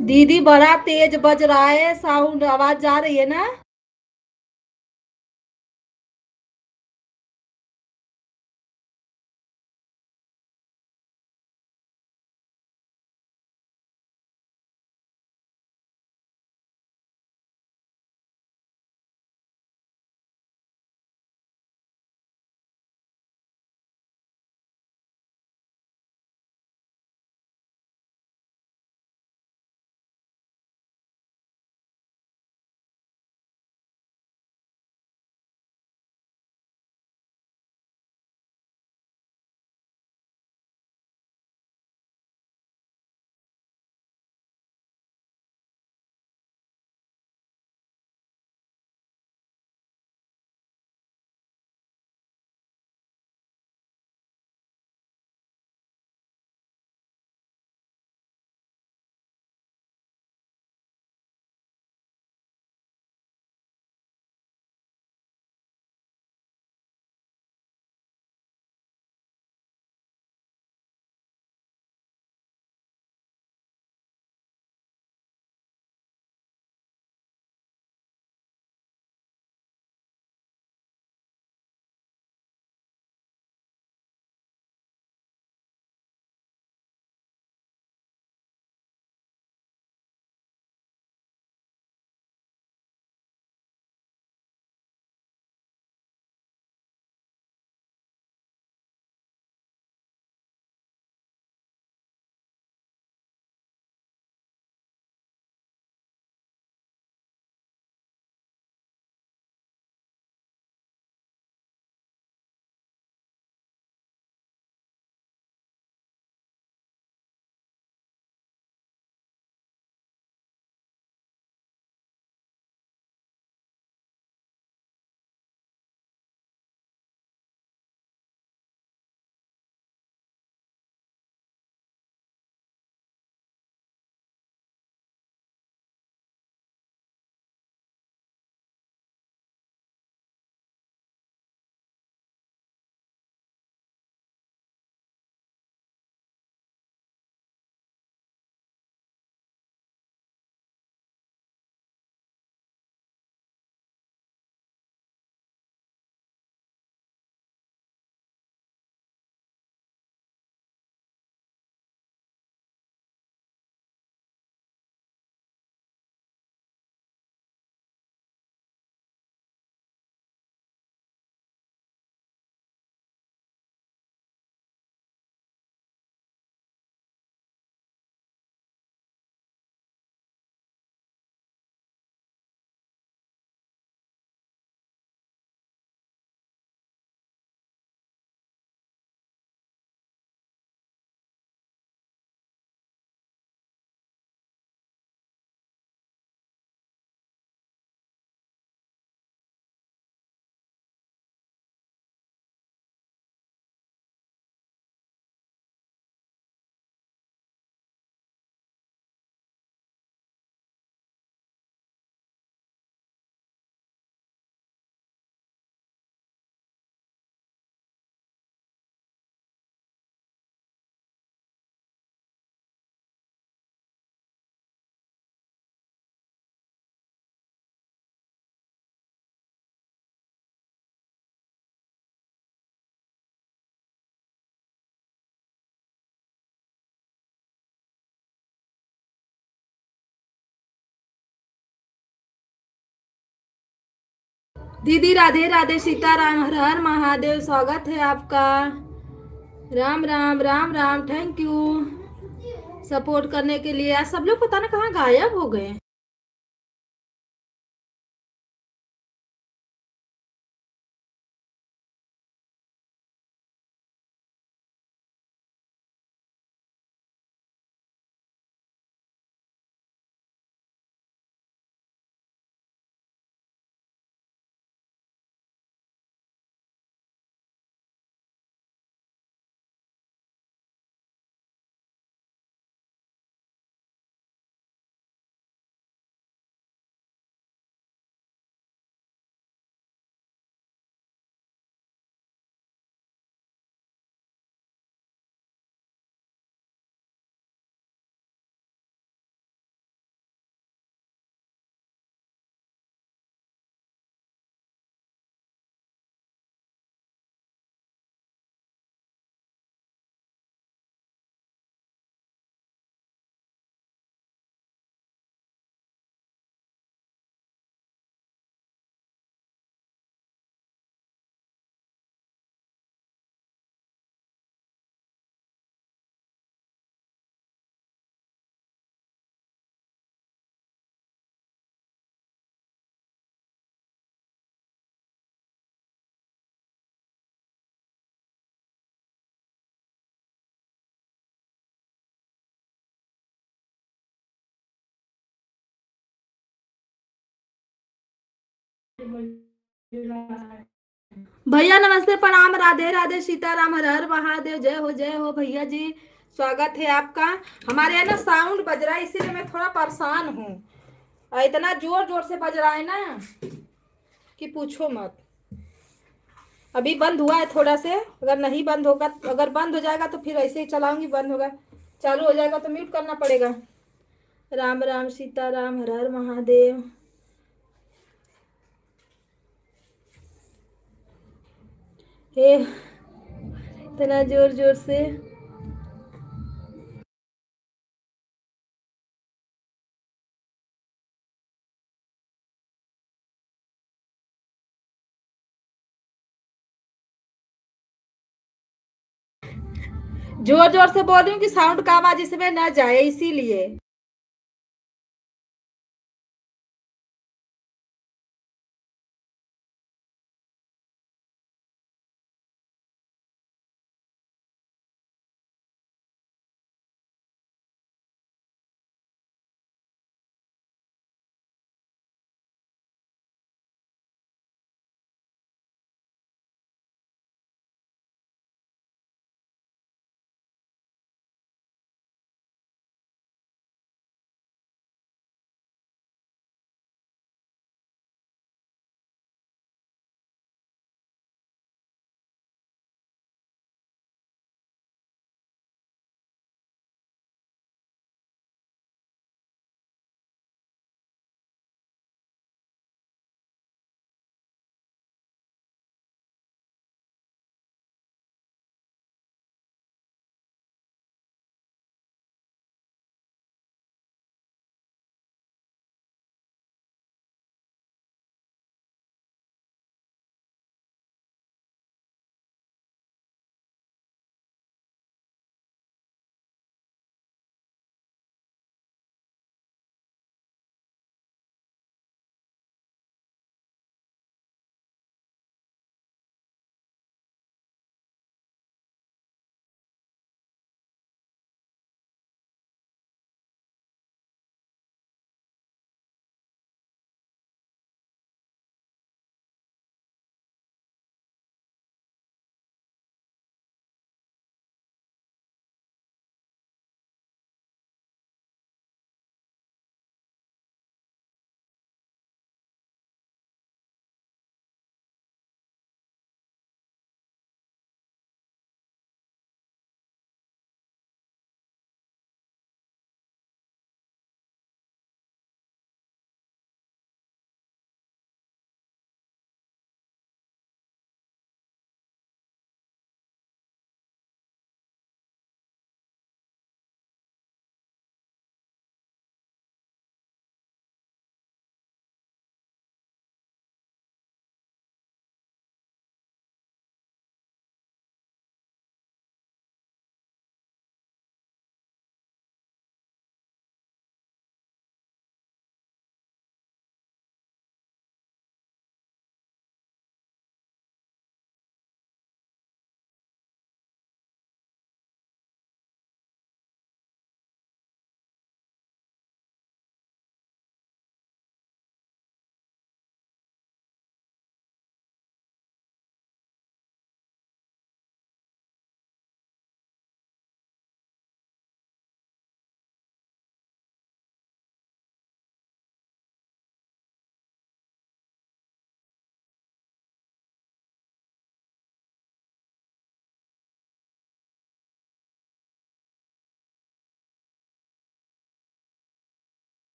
दीदी बड़ा तेज बज रहा है, साउंड आवाज जा रही है ना? दीदी राधे राधे, सीताराम, हर हर महादेव, स्वागत है आपका। Ram Ram Ram Ram, thank you support करने के लिए। आज सब लोग पता ना कहाँ गायब हो गए। भैया नमस्ते प्रणाम, राधे राधे, सीताराम, हर हर महादेव, जय हो भैया जी। स्वागत है आपका। हमारे यहाँ ना साउंड बज रहा है, इसीलिए मैं थोड़ा परेशान हूँ। इतना जोर जोर से बज रहा है ना कि पूछो मत। अभी बंद हुआ है थोड़ा से, अगर नहीं बंद होगा, अगर बंद हो जाएगा तो फिर ऐसे ही चलाऊंगी, बंद होगा चालू हो जाएगा तो म्यूट करना पड़ेगा। राम राम सीताराम, हर हर महादेव। हे इतना जोर जोर से। जोर जोर से बोल रही हूँ कि साउंड का आवाज इसमें ना जाए, इसीलिए।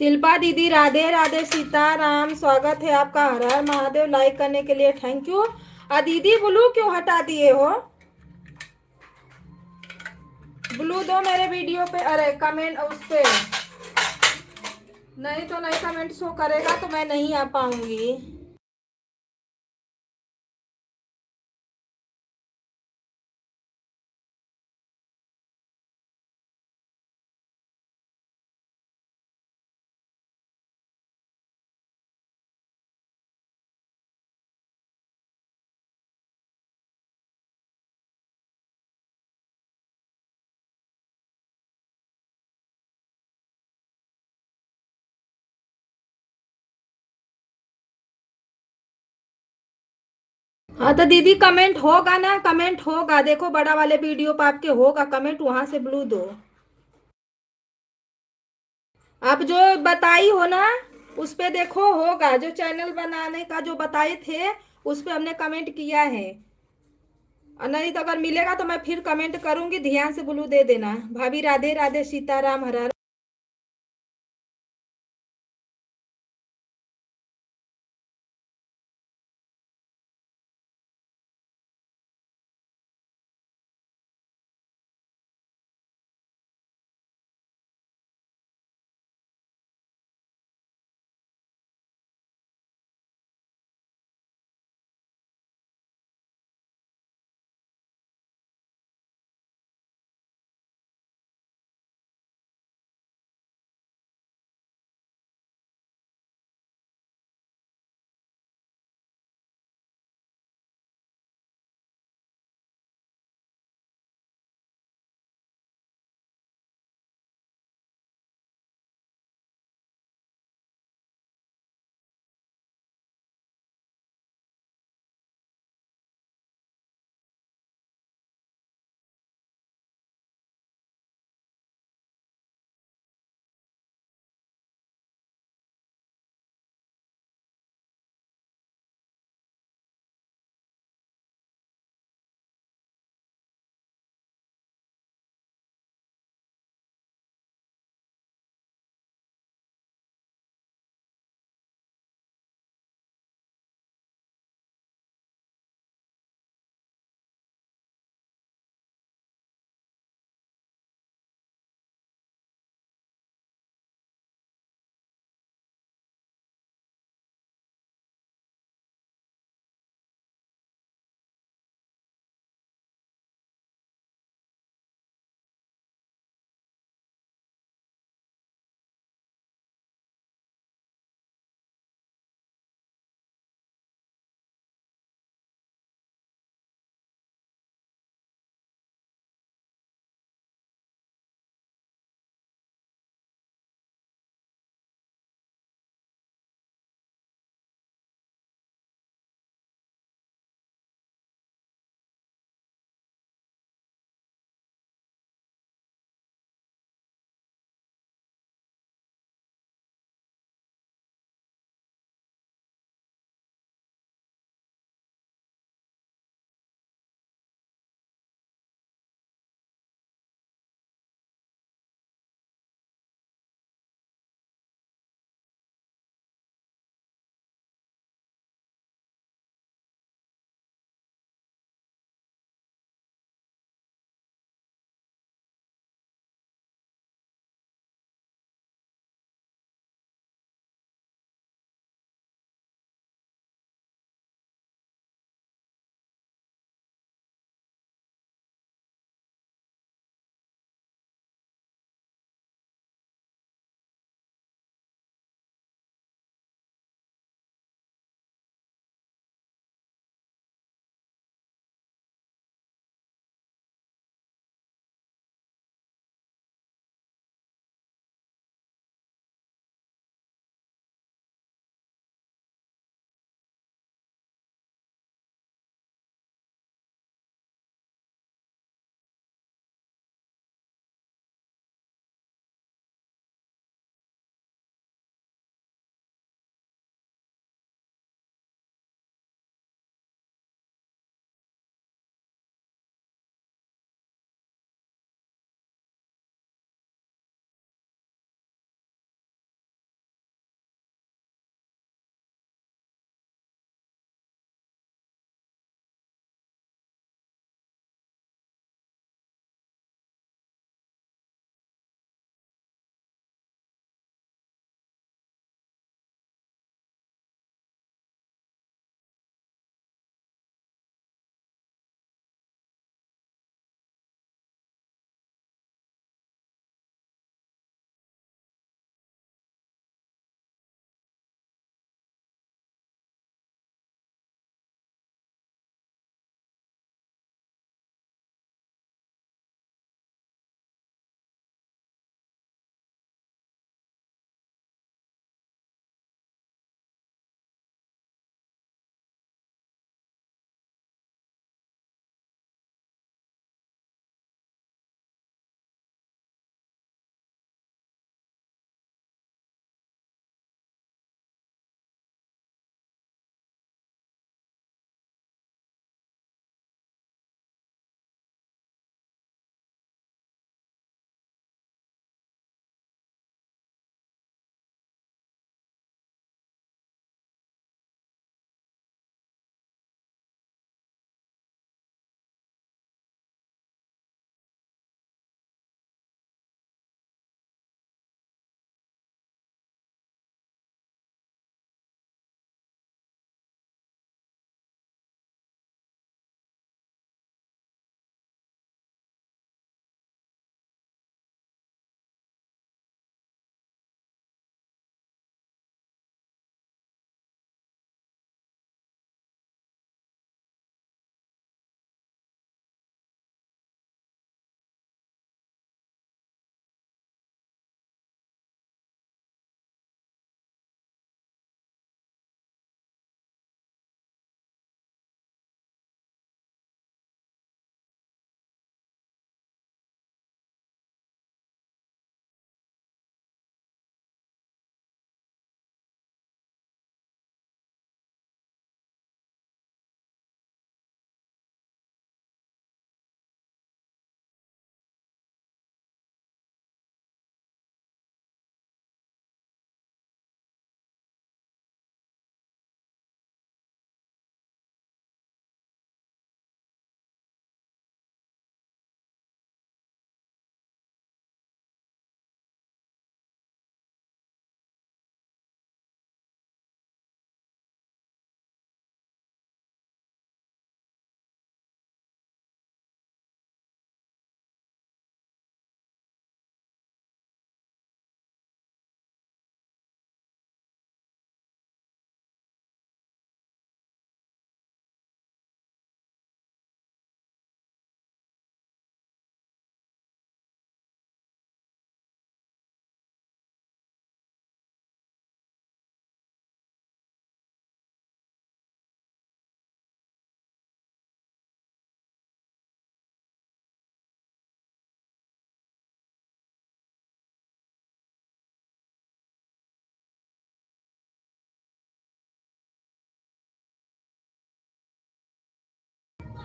शिल्पा दीदी राधे राधे सीताराम, स्वागत है आपका। हर हर महादेव। लाइक करने के लिए थैंक यू। दीदी ब्लू क्यों हटा दिए हो? ब्लू दो मेरे वीडियो पे। अरे कमेंट उस पे नहीं तो नहीं, कमेंट शो करेगा तो मैं नहीं आ पाऊंगी। हाँ तो दीदी कमेंट होगा ना, कमेंट होगा। देखो बड़ा वाले वीडियो पे आपके होगा कमेंट, वहां से ब्लू दो। आप जो बताई हो ना उस पे देखो होगा, जो चैनल बनाने का जो बताए थे उस पे हमने कमेंट किया है। और नहीं तो अगर मिलेगा तो मैं फिर कमेंट करूंगी, ध्यान से ब्लू दे देना। भाभी राधे राधे सीताराम, हर हर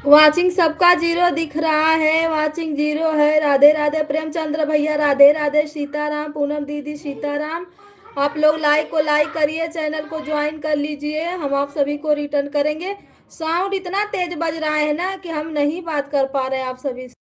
वाचिंग सबका जीरो दिख रहा है, वाचिंग जीरो है। राधे राधे प्रेमचंद्र भैया, राधे राधे, सीताराम, पूनम दीदी सीताराम। आप लोग लाइक को लाइक करिए, चैनल को ज्वाइन कर लीजिए, हम आप सभी को रिटर्न करेंगे। साउंड इतना तेज बज रहा है ना कि हम नहीं बात कर पा रहे हैं आप सभी से।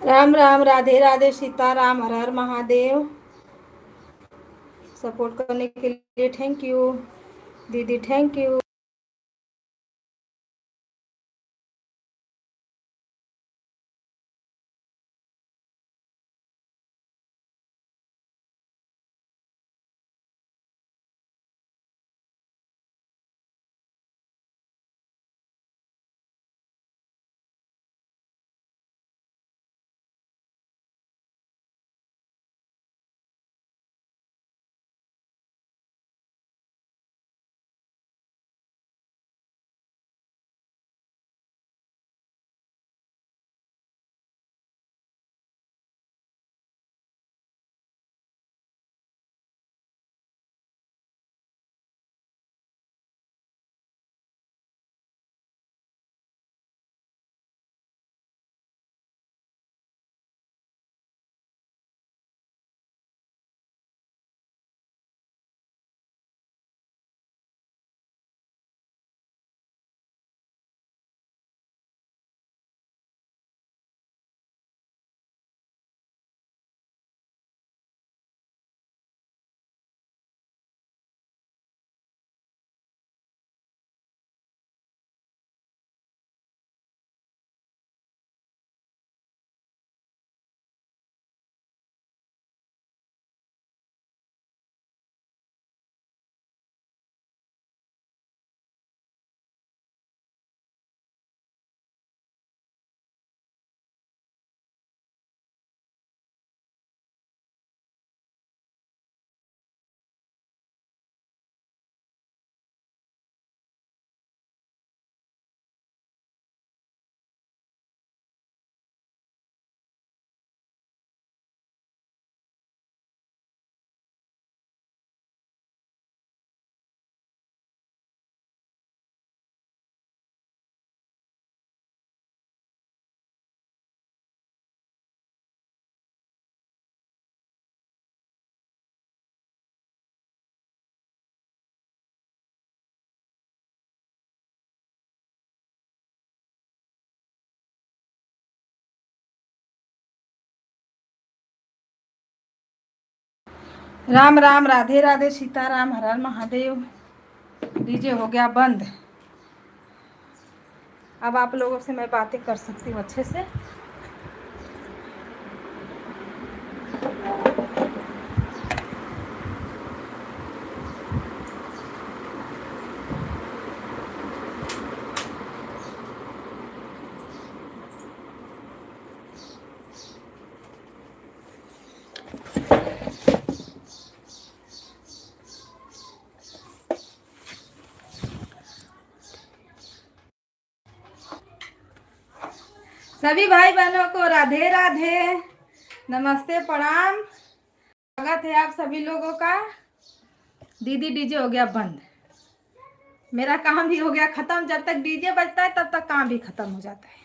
राम राम, राधे राधे, सीताराम, हर हर महादेव। सपोर्ट करने के लिए थैंक यू दीदी, थैंक यू। राम राम, राधे राधे, सीताराम, हर हर महादेव। डीजे हो गया बंद। अब आप लोगों से मैं बातें कर सकती हूँ अच्छे से। सभी भाई बहनों को राधे राधे, नमस्ते, प्रणाम। स्वागत है आप सभी लोगों का। दीदी डीजे हो गया बंद। मेरा काम भी हो गया खत्म। जब तक डीजे बजता है तब तक काम भी खत्म हो जाता है।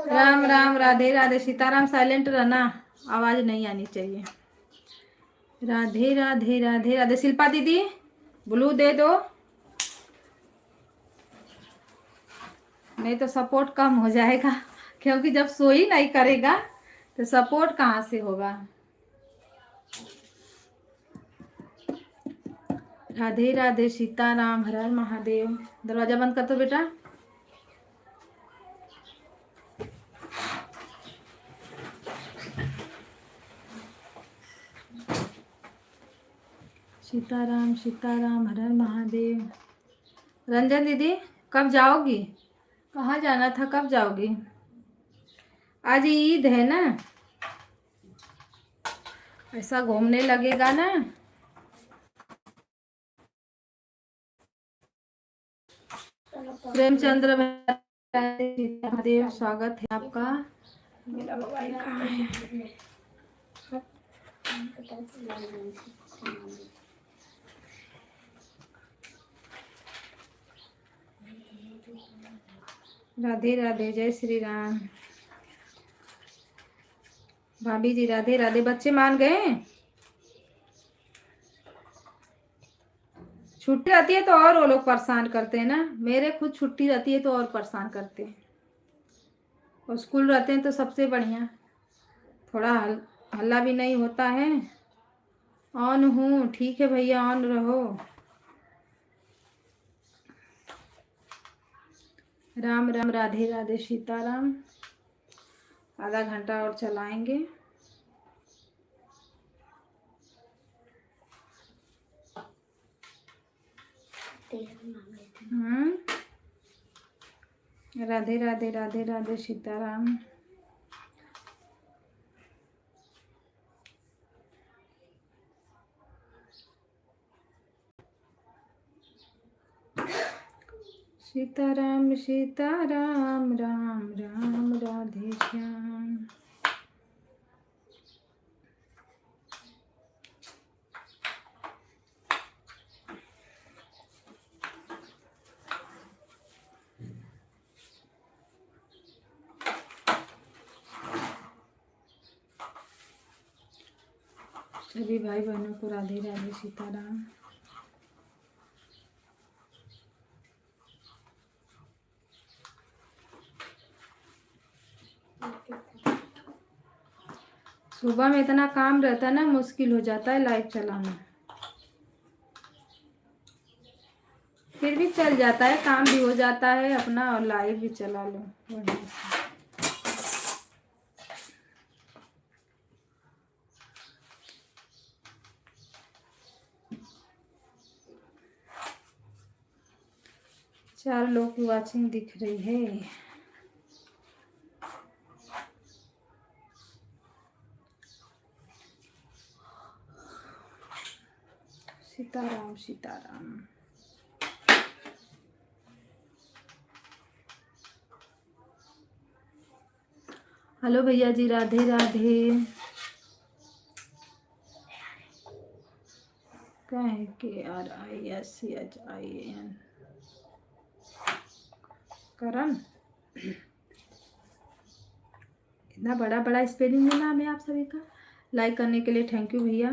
राम राम, राधे राधे, सीताराम। साइलेंट रहना, आवाज नहीं आनी चाहिए। राधे राधे, राधे राधे। शिल्पा दीदी ब्लू दे दो, नहीं तो सपोर्ट कम हो जाएगा। क्योंकि जब सोई नहीं करेगा तो सपोर्ट कहाँ से होगा। राधे राधे, सीताराम, हर हर महादेव। दरवाजा बंद कर दो बेटा। सीताराम सीताराम, हर हर महादेव। रंजन दीदी कब जाओगी? कहाँ जाना था, कब जाओगी? आज ईद है ना, ऐसा घूमने लगेगा ना। प्रेमचंद्र महादेव, स्वागत है आपका। मेरा मोबाइल कहाँ है? राधे राधे, जय श्री राम। भाभी जी राधे राधे। बच्चे मान गए? छुट्टी रहती है तो और वो लोग परेशान करते हैं ना। मेरे खुद छुट्टी रहती है तो और परेशान करते हैं, और स्कूल रहते हैं तो सबसे बढ़िया। थोड़ा हल्ला भी नहीं होता है। ऑन हूँ, ठीक है भैया, ऑन रहो। राम राम, राधे राधे, सीताराम। आधा घंटा और चलाएंगे। राधे राधे, राधे राधे, सीताराम। सीताराम सीताराम, राम राम, राधे श्याम। सभी भाई बहनों को राधे राधे, सीताराम। सुबह में इतना काम रहता है ना, मुश्किल हो जाता है लाइव चलाना। फिर भी चल जाता है, काम भी हो जाता है अपना और लाइव भी चला लो बढ़िया से। चार लोग की वॉचिंग दिख रही है। सीताराम सीताराम। हेलो भैया जी, राधे राधे। KRISCHIN। करण। इतना बड़ा बड़ा स्पेलिंग में नाम है आप सभी का। लाइक करने के लिए थैंक यू भैया।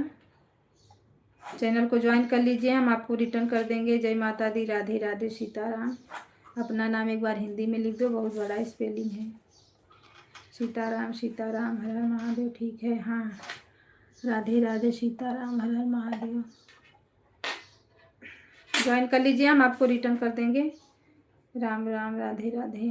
चैनल को ज्वाइन कर लीजिए, हम आपको रिटर्न कर देंगे। जय माता दी, राधे राधे, सीताराम। अपना नाम एक बार हिंदी में लिख दो, बहुत बड़ा स्पेलिंग है। सीताराम सीताराम हर हर महादेव। ठीक है, हाँ, राधे राधे, सीताराम हर हर महादेव। ज्वाइन कर लीजिए, हम आपको रिटर्न कर देंगे। राम राम, राधे राधे।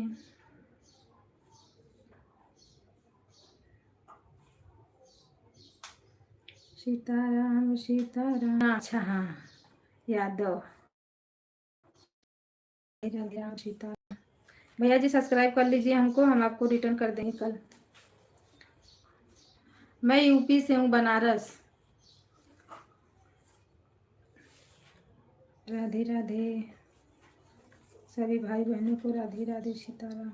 सीताराम सीताराम, अच्छा हाँ, यादव। राधे राम सीताराम। भैया जी सब्सक्राइब कर लीजिए हमको, हम आपको रिटर्न कर देंगे कल। मैं यूपी से हूँ, बनारस। राधे राधे सभी भाई बहनों को, राधे राधे, सीताराम।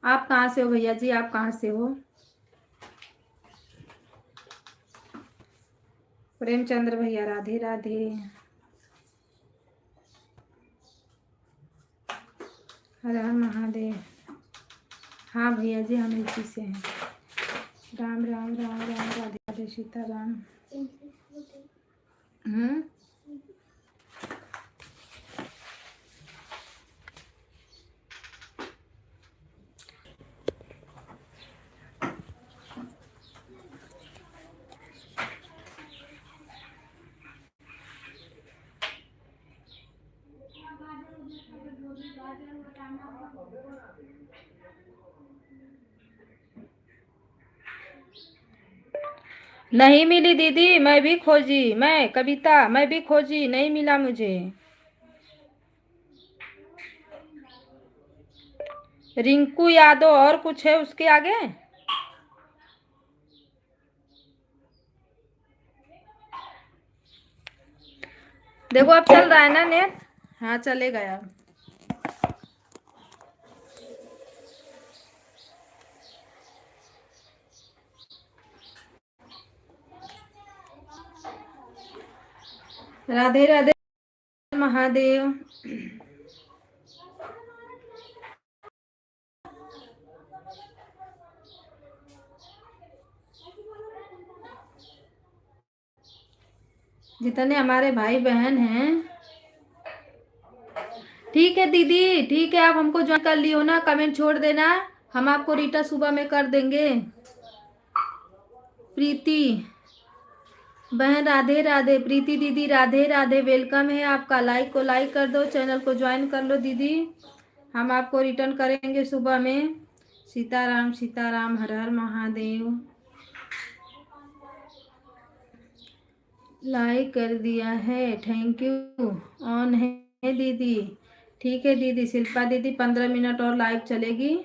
आप कहाँ से हो भैया जी, आप कहाँ से हो? प्रेमचंद्र भैया, राधे राधे। हर हर महादेव। हाँ भैया जी, हम यूपी से हैं। राम राम राम राम, राधे राधे, सीताराम। नहीं मिली दीदी, मैं भी खोजी, मैं कविता, मैं भी खोजी, नहीं मिला मुझे। रिंकू यादव, और कुछ है उसके आगे? देखो अब चल रहा है ना नेट? हाँ चलेगा यार। राधे राधे महादेव। जितने हमारे भाई बहन हैं, ठीक है दीदी, ठीक है, आप हमको ज्वाइन कर लियो ना, कमेंट छोड़ देना, हम आपको रिटर्न सुबह में कर देंगे। प्रीति बहन, राधे राधे। प्रीति दीदी, राधे राधे, वेलकम है आपका। लाइक को लाइक कर दो, चैनल को ज्वाइन कर लो दीदी, हम आपको रिटर्न करेंगे सुबह में। सीताराम सीताराम, हर हर महादेव। लाइक कर दिया है, थैंक यू। ऑन है दीदी, ठीक है दीदी। शिल्पा दीदी 15 मिनट और लाइव चलेगी,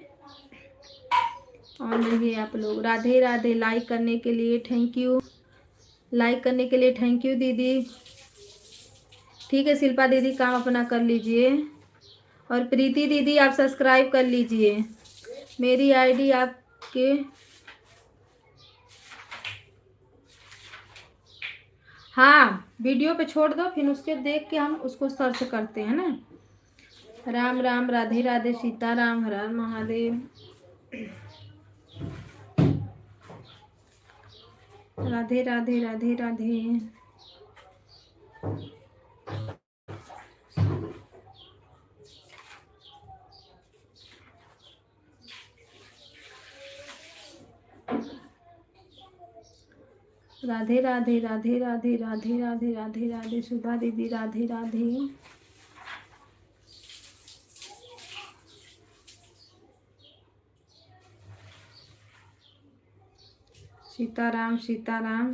ऑन रहिए आप लोग। राधे राधे, लाइक करने के लिए थैंक यू, लाइक करने के लिए थैंक यू दीदी। ठीक है शिल्पा दीदी, काम अपना कर लीजिए। और प्रीति दीदी आप सब्सक्राइब कर लीजिए, मेरी आईडी आपके। हाँ, वीडियो पे छोड़ दो, फिर उसके देख के हम उसको सर्च करते हैं ना। राम राम, राधे राधे, सीताराम, हर हर महादेव। राधे राधे, राधे राधे। राधे राधे, राधे राधे, राधे राधे, राधे राधे। सुधा दीदी, राधे राधे। सीताराम सीताराम।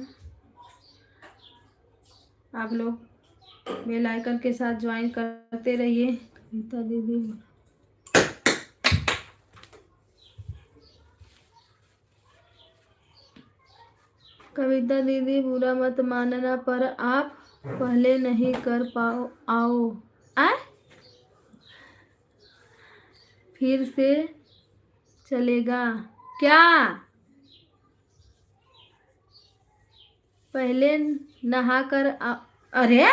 आप लोग बेल आइकन के साथ ज्वाइन करते रहिए। कविता दीदी, कविता दीदी बुरा मत मानना, पर आप पहले नहीं कर पाओ, आओ आ फिर से चलेगा क्या? पहले नहा कर अरे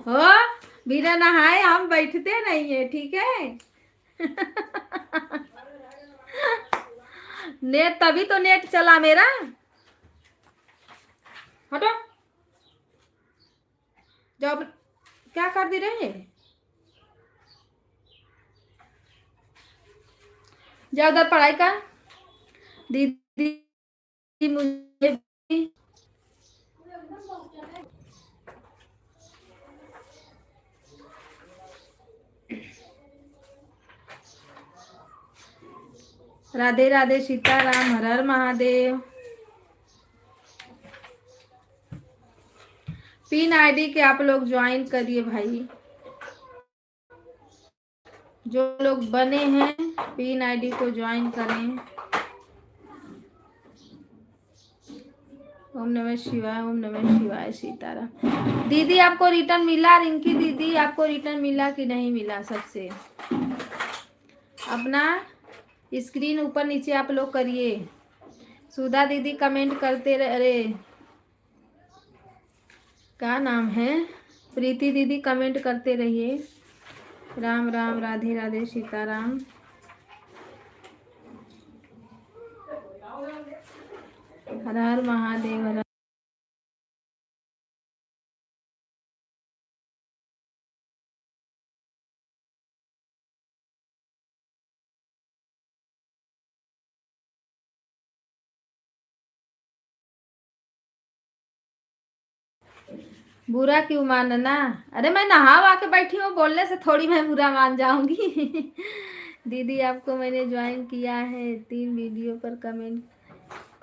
हो, बिना नहाए हम बैठते नहीं है, ठीक है। नेट तभी तो नेट चला मेरा। हटो जब क्या कर दे रहे हैं, जा उधर पढ़ाई का। दीदी मुझे राधे राधे, सीताराम, हर हर महादेव। पिन आईडी के आप लोग ज्वाइन करिए भाई, जो लोग बने हैं पिन आईडी को ज्वाइन करें। ओम नमः शिवाय, ओम नमः शिवाय, सीताराम। दीदी आपको रिटर्न मिला? रिंकी दीदी आपको रिटर्न मिला कि नहीं मिला? सबसे अपना स्क्रीन ऊपर नीचे आप लोग करिए। सुधा दीदी कमेंट करते अरे क्या नाम है, प्रीति दीदी कमेंट करते रहिए। राम राम, राधे राधे, सीताराम। हर हर महादेव, हर बुरा क्यों मानना? अरे मैं नहा वा के बैठी हूँ, बोलने से थोड़ी मैं बुरा मान जाऊंगी। दीदी आपको मैंने ज्वाइन किया है, 3 वीडियो पर कमेंट।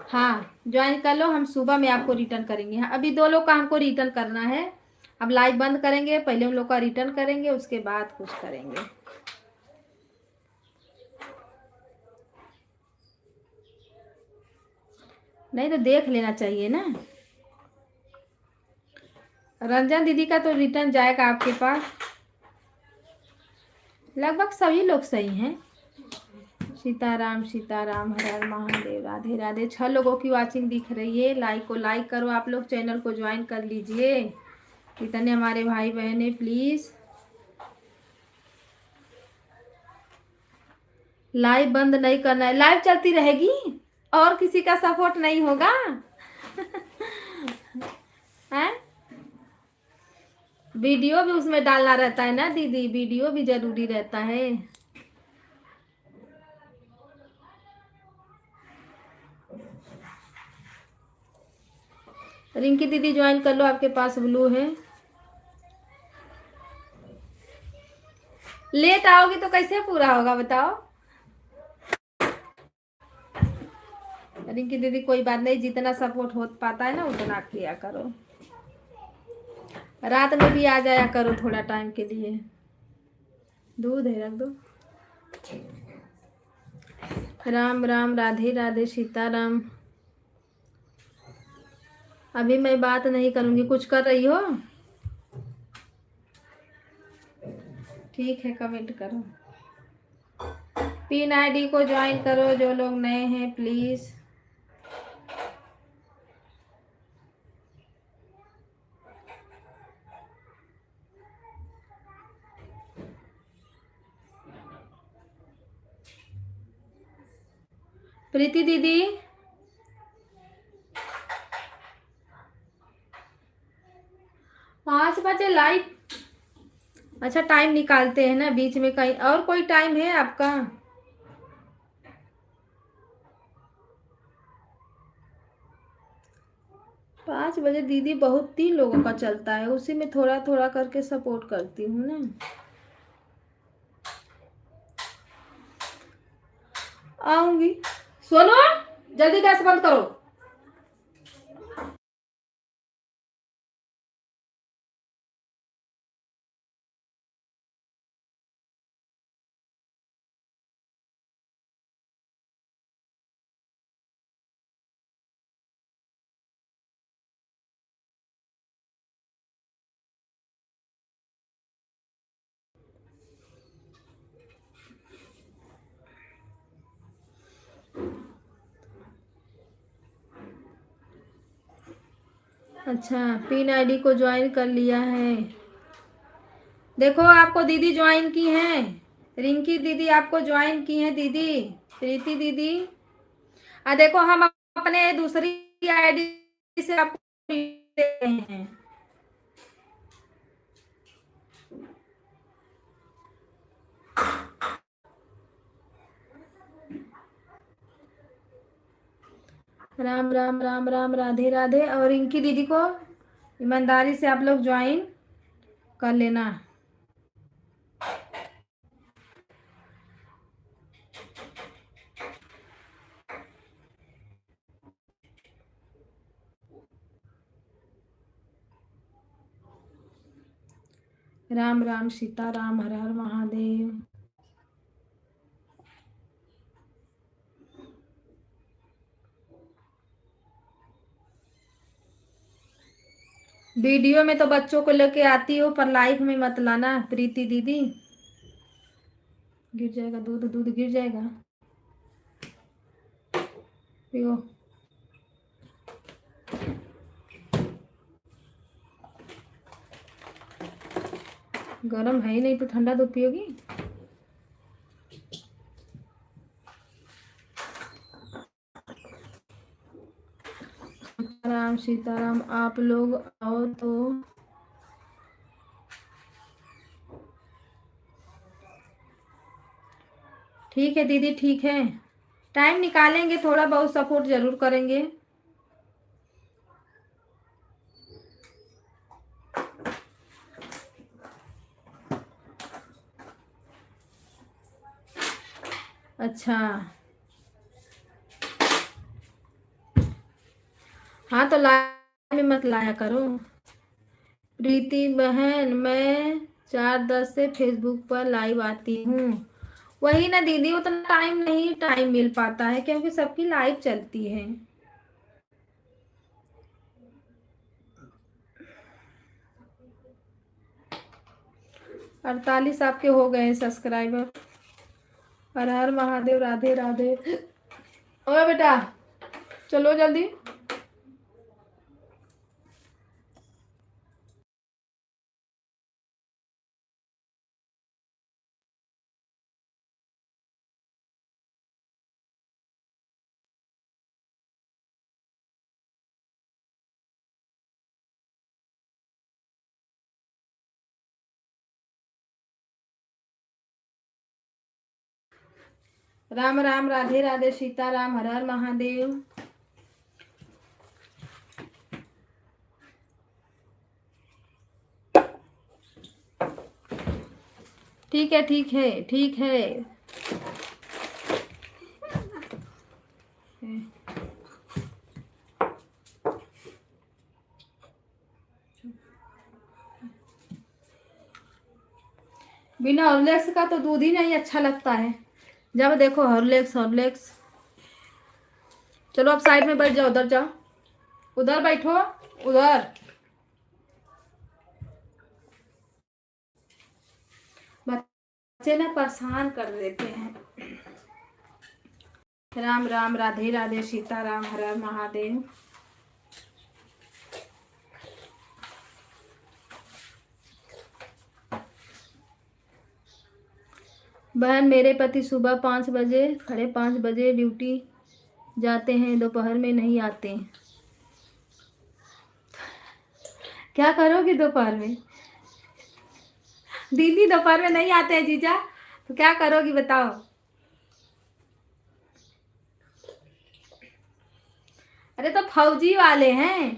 हाँ ज्वाइन कर लो, हम सुबह में आपको रिटर्न करेंगे। हाँ अभी 2 लोग का हमको रिटर्न करना है। अब लाइव बंद करेंगे, पहले उन लोग का रिटर्न करेंगे, उसके बाद कुछ करेंगे। नहीं तो देख लेना चाहिए ना। रंजन दीदी का तो रिटर्न जाएगा आपके पास। लगभग सभी लोग सही हैं। सीताराम सीताराम, हर हर महादेव, राधे राधे। 6 लोगों की वाचिंग दिख रही है। लाइक को लाइक करो आप लोग, चैनल को ज्वाइन कर लीजिए। इतने हमारे भाई बहन है, प्लीज। लाइव बंद नहीं करना है, लाइव चलती रहेगी और किसी का सपोर्ट नहीं होगा। है वीडियो भी उसमें डालना रहता है ना दीदी, वीडियो भी जरूरी रहता है। रिंकी दीदी ज्वाइन कर लो, आपके पास ब्लू है। लेट आओगी तो कैसे पूरा होगा बताओ। रिंकी दीदी कोई बात नहीं, जितना सपोर्ट हो पाता है ना उतना किया करो। रात में भी आ जाया करो थोड़ा टाइम के लिए। दूध है रख दो। राम राम, राधे राधे, सीताराम। अभी मैं बात नहीं करूंगी। कुछ कर रही हो? ठीक है कमेंट करो। पिन आईडी को ज्वाइन करो जो लोग नए हैं, प्लीज। प्रीति दीदी 5 बजे लाइव। अच्छा टाइम निकालते हैं ना बीच में, कहीं और कोई टाइम है आपका? 5 बजे दीदी बहुत 3 लोगों का चलता है, उसी में थोड़ा थोड़ा करके सपोर्ट करती हूँ ना। आऊंगी। सोनो जल्दी गैस बंद करो। अच्छा पिन आईडी को ज्वाइन कर लिया है। देखो आपको दीदी ज्वाइन की हैं, रिंकी दीदी आपको ज्वाइन की हैं दीदी, प्रीति दीदी। देखो हम अपने दूसरी आईडी से आपको दे रहे हैं। राम राम राम राम, राधे राधे। और रिंकी दीदी को ईमानदारी से आप लोग ज्वाइन कर लेना। राम राम सीता राम, हर हर महादेव। वीडियो में तो बच्चों को लेके आती हो, पर लाइव में मत लाना प्रीति दीदी, गिर जाएगा दूध, दूध गिर जाएगा, पियो। गरम है ही नहीं तो ठंडा दूध पियोगी। राम सीताराम, आप लोग आओ तो। ठीक है दीदी, ठीक है, टाइम निकालेंगे, थोड़ा बहुत सपोर्ट जरूर करेंगे। अच्छा, हाँ तो लाइव में मत लाया करो। प्रीति बहन, मैं 4:10 से फेसबुक पर लाइव आती हूँ। वही ना दीदी, उतना टाइम मिल पाता है क्योंकि सबकी लाइव चलती है। अड़तालीस आपके हो गए सब्सक्राइबर। हर हर महादेव, राधे राधे। ओए बेटा चलो जल्दी। राम राम, राधे राधे, सीता राम, हर हर महादेव। ठीक है ठीक है ठीक है। बिना हॉर्लिक्स का तो दूध ही नहीं अच्छा लगता है। जब देखो हॉर्लिक्स हॉर्लिक्स। चलो अब साइड में बैठ जाओ, उधर जाओ, उधर बैठो, उधर। बच्चे ना परेशान कर देते हैं। राम राम, राधे राधे, सीता राम, हर हर महादेव। बहन, मेरे पति सुबह 5 बजे 5:30 ड्यूटी जाते हैं, दोपहर में नहीं आते। क्या करोगी दोपहर में? दीदी दोपहर में नहीं आते हैं जीजा, तो क्या करोगी बताओ? अरे तो फौजी वाले हैं,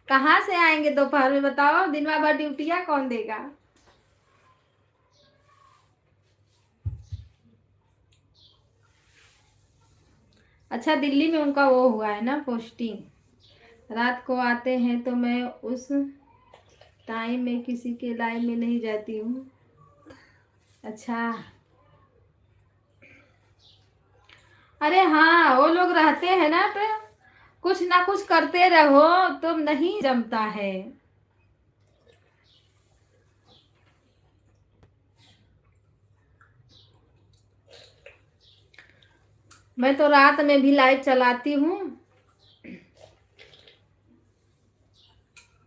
कहाँ से आएंगे दोपहर में बताओ? दिन भर ड्यूटियाँ कौन देगा? अच्छा, दिल्ली में उनका वो हुआ है ना पोस्टिंग, रात को आते हैं तो मैं उस टाइम में किसी के लाइन में नहीं जाती हूँ। अच्छा, अरे हाँ, वो लोग रहते हैं ना, तो कुछ ना कुछ करते रहो तो नहीं जमता है। मैं तो रात में भी लाइव चलाती हूँ,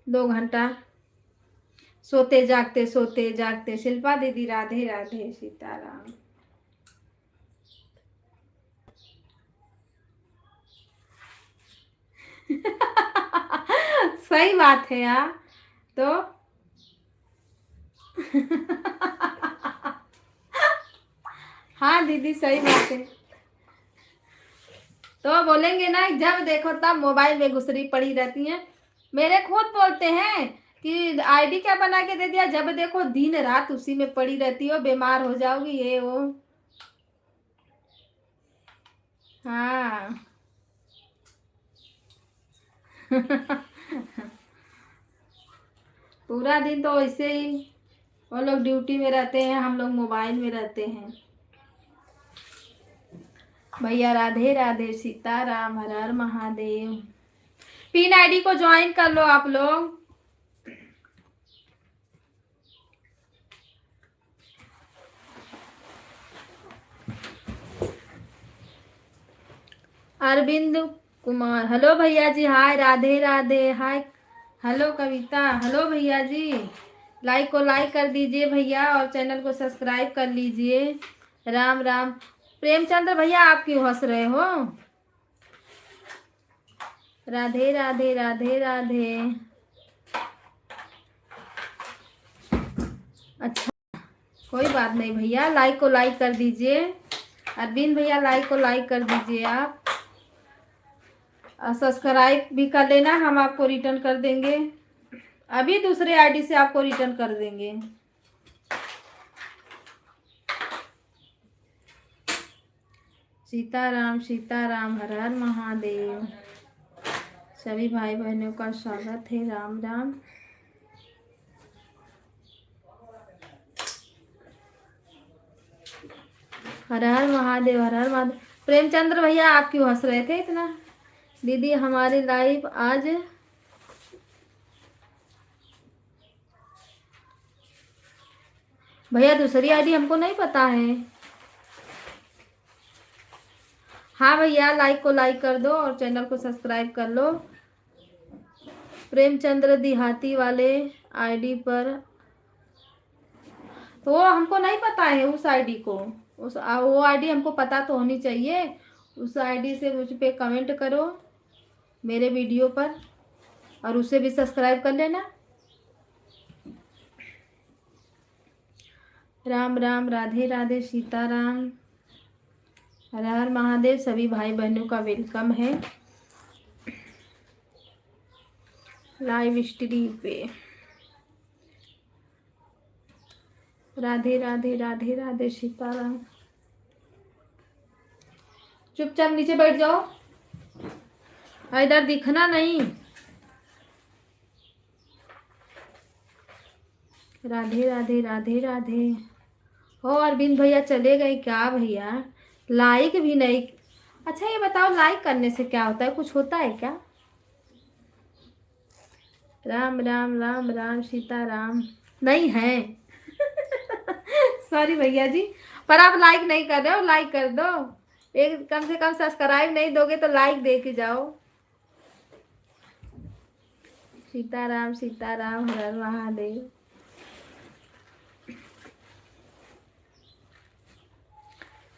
2 घंटा। सोते जागते। शिल्पा दीदी राधे राधे सीताराम। सही बात है यार। तो हाँ दीदी सही बात है। तो बोलेंगे ना जब देखो तब मोबाइल में घुसरी पड़ी रहती हैं। मेरे खुद बोलते हैं कि आईडी क्या बना के दे दिया, जब देखो दिन रात उसी में पड़ी रहती हो, बीमार हो जाओगी ये वो। हाँ। पूरा दिन तो ऐसे ही वो लोग ड्यूटी में रहते हैं, हम लोग मोबाइल में रहते हैं। भैया राधे राधे सीताराम, हर हर महादेव। पिन आईडी को ज्वाइन कर लो आप लोग। अरविंद कुमार, हेलो भैया जी, हाय राधे राधे, हाय। हेलो कविता, हेलो भैया जी। लाइक को लाइक कर दीजिए भैया और चैनल को सब्सक्राइब कर लीजिए। राम राम। प्रेमचंद्र भैया आप क्यों हंस रहे हो? राधे राधे राधे राधे। अच्छा, कोई बात नहीं भैया, लाइक को लाइक कर दीजिए। अरविंद भैया लाइक को लाइक कर दीजिए आप, सब्सक्राइब भी कर लेना, हम आपको रिटर्न कर देंगे। अभी दूसरे आईडी से आपको रिटर्न कर देंगे। सीताराम सीताराम, हर हर महादेव। सभी भाई बहनों का स्वागत है। राम राम। हर हर महादेव, हर हर महादेव। प्रेमचंद्र भैया आप क्यों हंस रहे थे इतना? दीदी हमारी लाइव आज भैया दूसरी आईडी हमको नहीं पता है। हाँ भैया, लाइक को लाइक कर दो और चैनल को सब्सक्राइब कर लो। प्रेमचंद्र देहाती वाले आईडी पर तो वो हमको नहीं पता है, उस आईडी को, वो आईडी हमको पता तो होनी चाहिए। उस आईडी से मुझ पे कमेंट करो मेरे वीडियो पर और उसे भी सब्सक्राइब कर लेना। राम राम, राधे राधे सीताराम, हर हर महादेव। सभी भाई बहनों का वेलकम है लाइव स्ट्रीम पे। राधे राधे राधे राधे सीताराम। चुपचाप नीचे बैठ जाओ, इधर दिखना नहीं। राधे राधे राधे राधे। हो अरविंद भैया चले गए क्या भैया? लाइक भी नहीं। अच्छा ये बताओ, लाइक करने से क्या होता है, कुछ होता है क्या? राम राम राम राम सीताराम। नहीं है। सॉरी भैया जी, पर आप लाइक नहीं कर रहे हो, लाइक कर दो। एक कम से कम सब्सक्राइब नहीं दोगे तो लाइक दे के जाओ। सीताराम सीताराम, हर हर महादेव।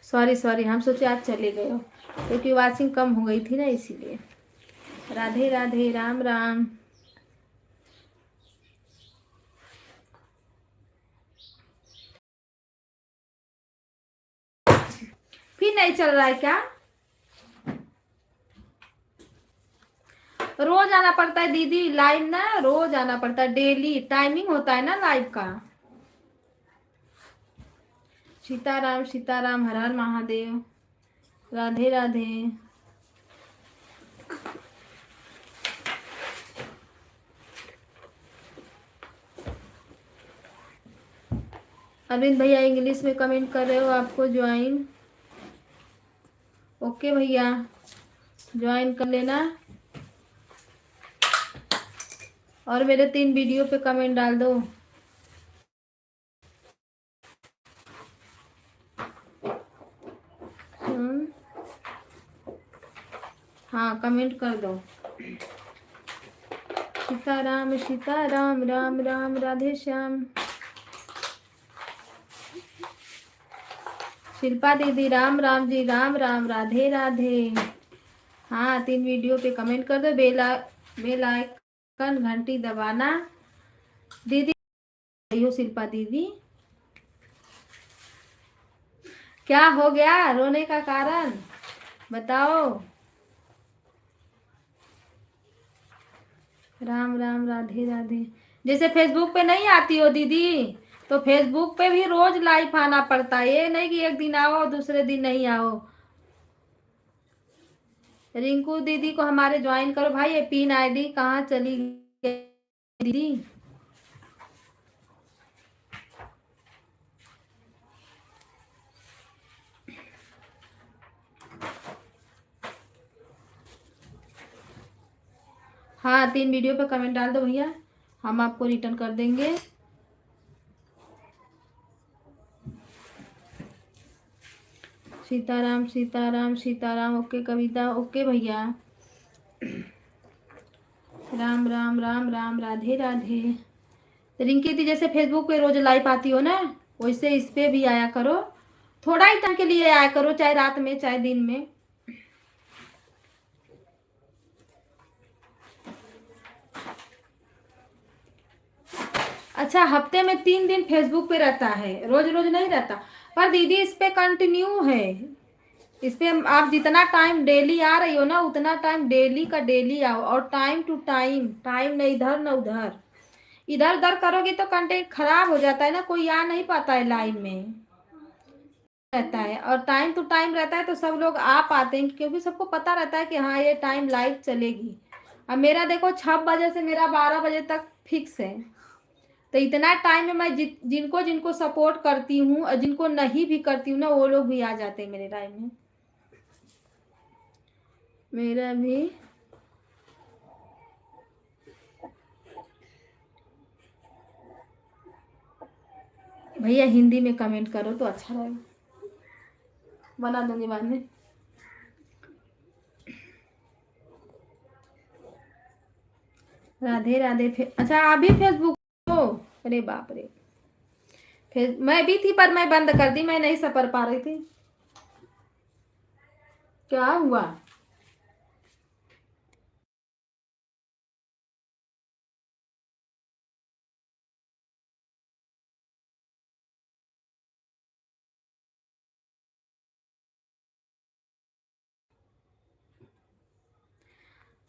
सॉरी सॉरी, हम सोचे आप चले गए हो, क्योंकि वाचिंग कम हो गई थी ना इसीलिए। राधे राधे, राम राम। फिर नहीं चल रहा है क्या? रोज आना पड़ता है दीदी लाइव ना, रोज आना पड़ता है, डेली टाइमिंग होता है ना लाइव का। सीताराम सीताराम, हर हर महादेव। राधे राधे। अरविंद भैया इंग्लिश में कमेंट कर रहे हो, आपको ज्वाइन। ओके भैया, ज्वाइन कर लेना और मेरे 3 वीडियो पे कमेंट डाल दो। हाँ कमेंट कर दो। सीताराम राम राम राधे श्याम। शिल्पा दीदी राम राम जी, राम राम राधे राधे। हाँ 3 वीडियो पे कमेंट कर दो, बेल आइकन घंटी दबाना। दीदी हो शिल्पा दीदी, क्या हो गया, रोने का कारण बताओ। राम राम राधे राधे। जैसे फेसबुक पे नहीं आती हो दीदी, तो फेसबुक पे भी रोज लाइव आना पड़ता है, ये नहीं कि एक दिन आओ और दूसरे दिन नहीं आओ। रिंकू दीदी को हमारे ज्वाइन करो भाई। ये पिन आईडी कहाँ चली गई दीदी? हाँ 3 वीडियो पे कमेंट डाल दो भैया, हम आपको रिटर्न कर देंगे। सीताराम सीताराम सीताराम। ओके कविता, ओके भैया। राम राम राम राम राधे राधे। रिंकी दी जैसे फेसबुक पे रोज लाइव आती हो ना, वैसे इस पे भी आया करो। थोड़ा ही टाइम के लिए आया करो, चाहे रात में चाहे दिन में। अच्छा हफ्ते में 3 दिन फेसबुक पे रहता है, रोज रोज नहीं रहता। पर दीदी इस पे कंटिन्यू है, इस पे आप जितना टाइम डेली आ रही हो ना, उतना टाइम डेली का डेली आओ। और टाइम टू टाइम, टाइम न इधर न उधर। इधर उधर करोगे तो कंटेंट खराब हो जाता है ना, कोई आ नहीं पाता है लाइव में रहता है। और टाइम टू टाइम रहता है तो सब लोग आ पाते हैं, क्योंकि सबको पता रहता है कि हाँ ये टाइम लाइव चलेगी। अब मेरा देखो 6 बजे से मेरा 12 बजे तक फिक्स है, तो इतना टाइम में मैं जिनको जिनको सपोर्ट करती हूँ और जिनको नहीं भी करती हूँ ना, वो लोग भी आ जाते हैं मेरे टाइम में। मेरा भी भैया हिंदी में कमेंट करो तो अच्छा रहेगा, बना दूंगी बाद में। राधे राधे। अच्छा आप भी फेसबुक हो? अरे बाप रे, फिर मैं भी थी पर मैं बंद कर दी, मैं नहीं सफर पा रही थी। क्या हुआ?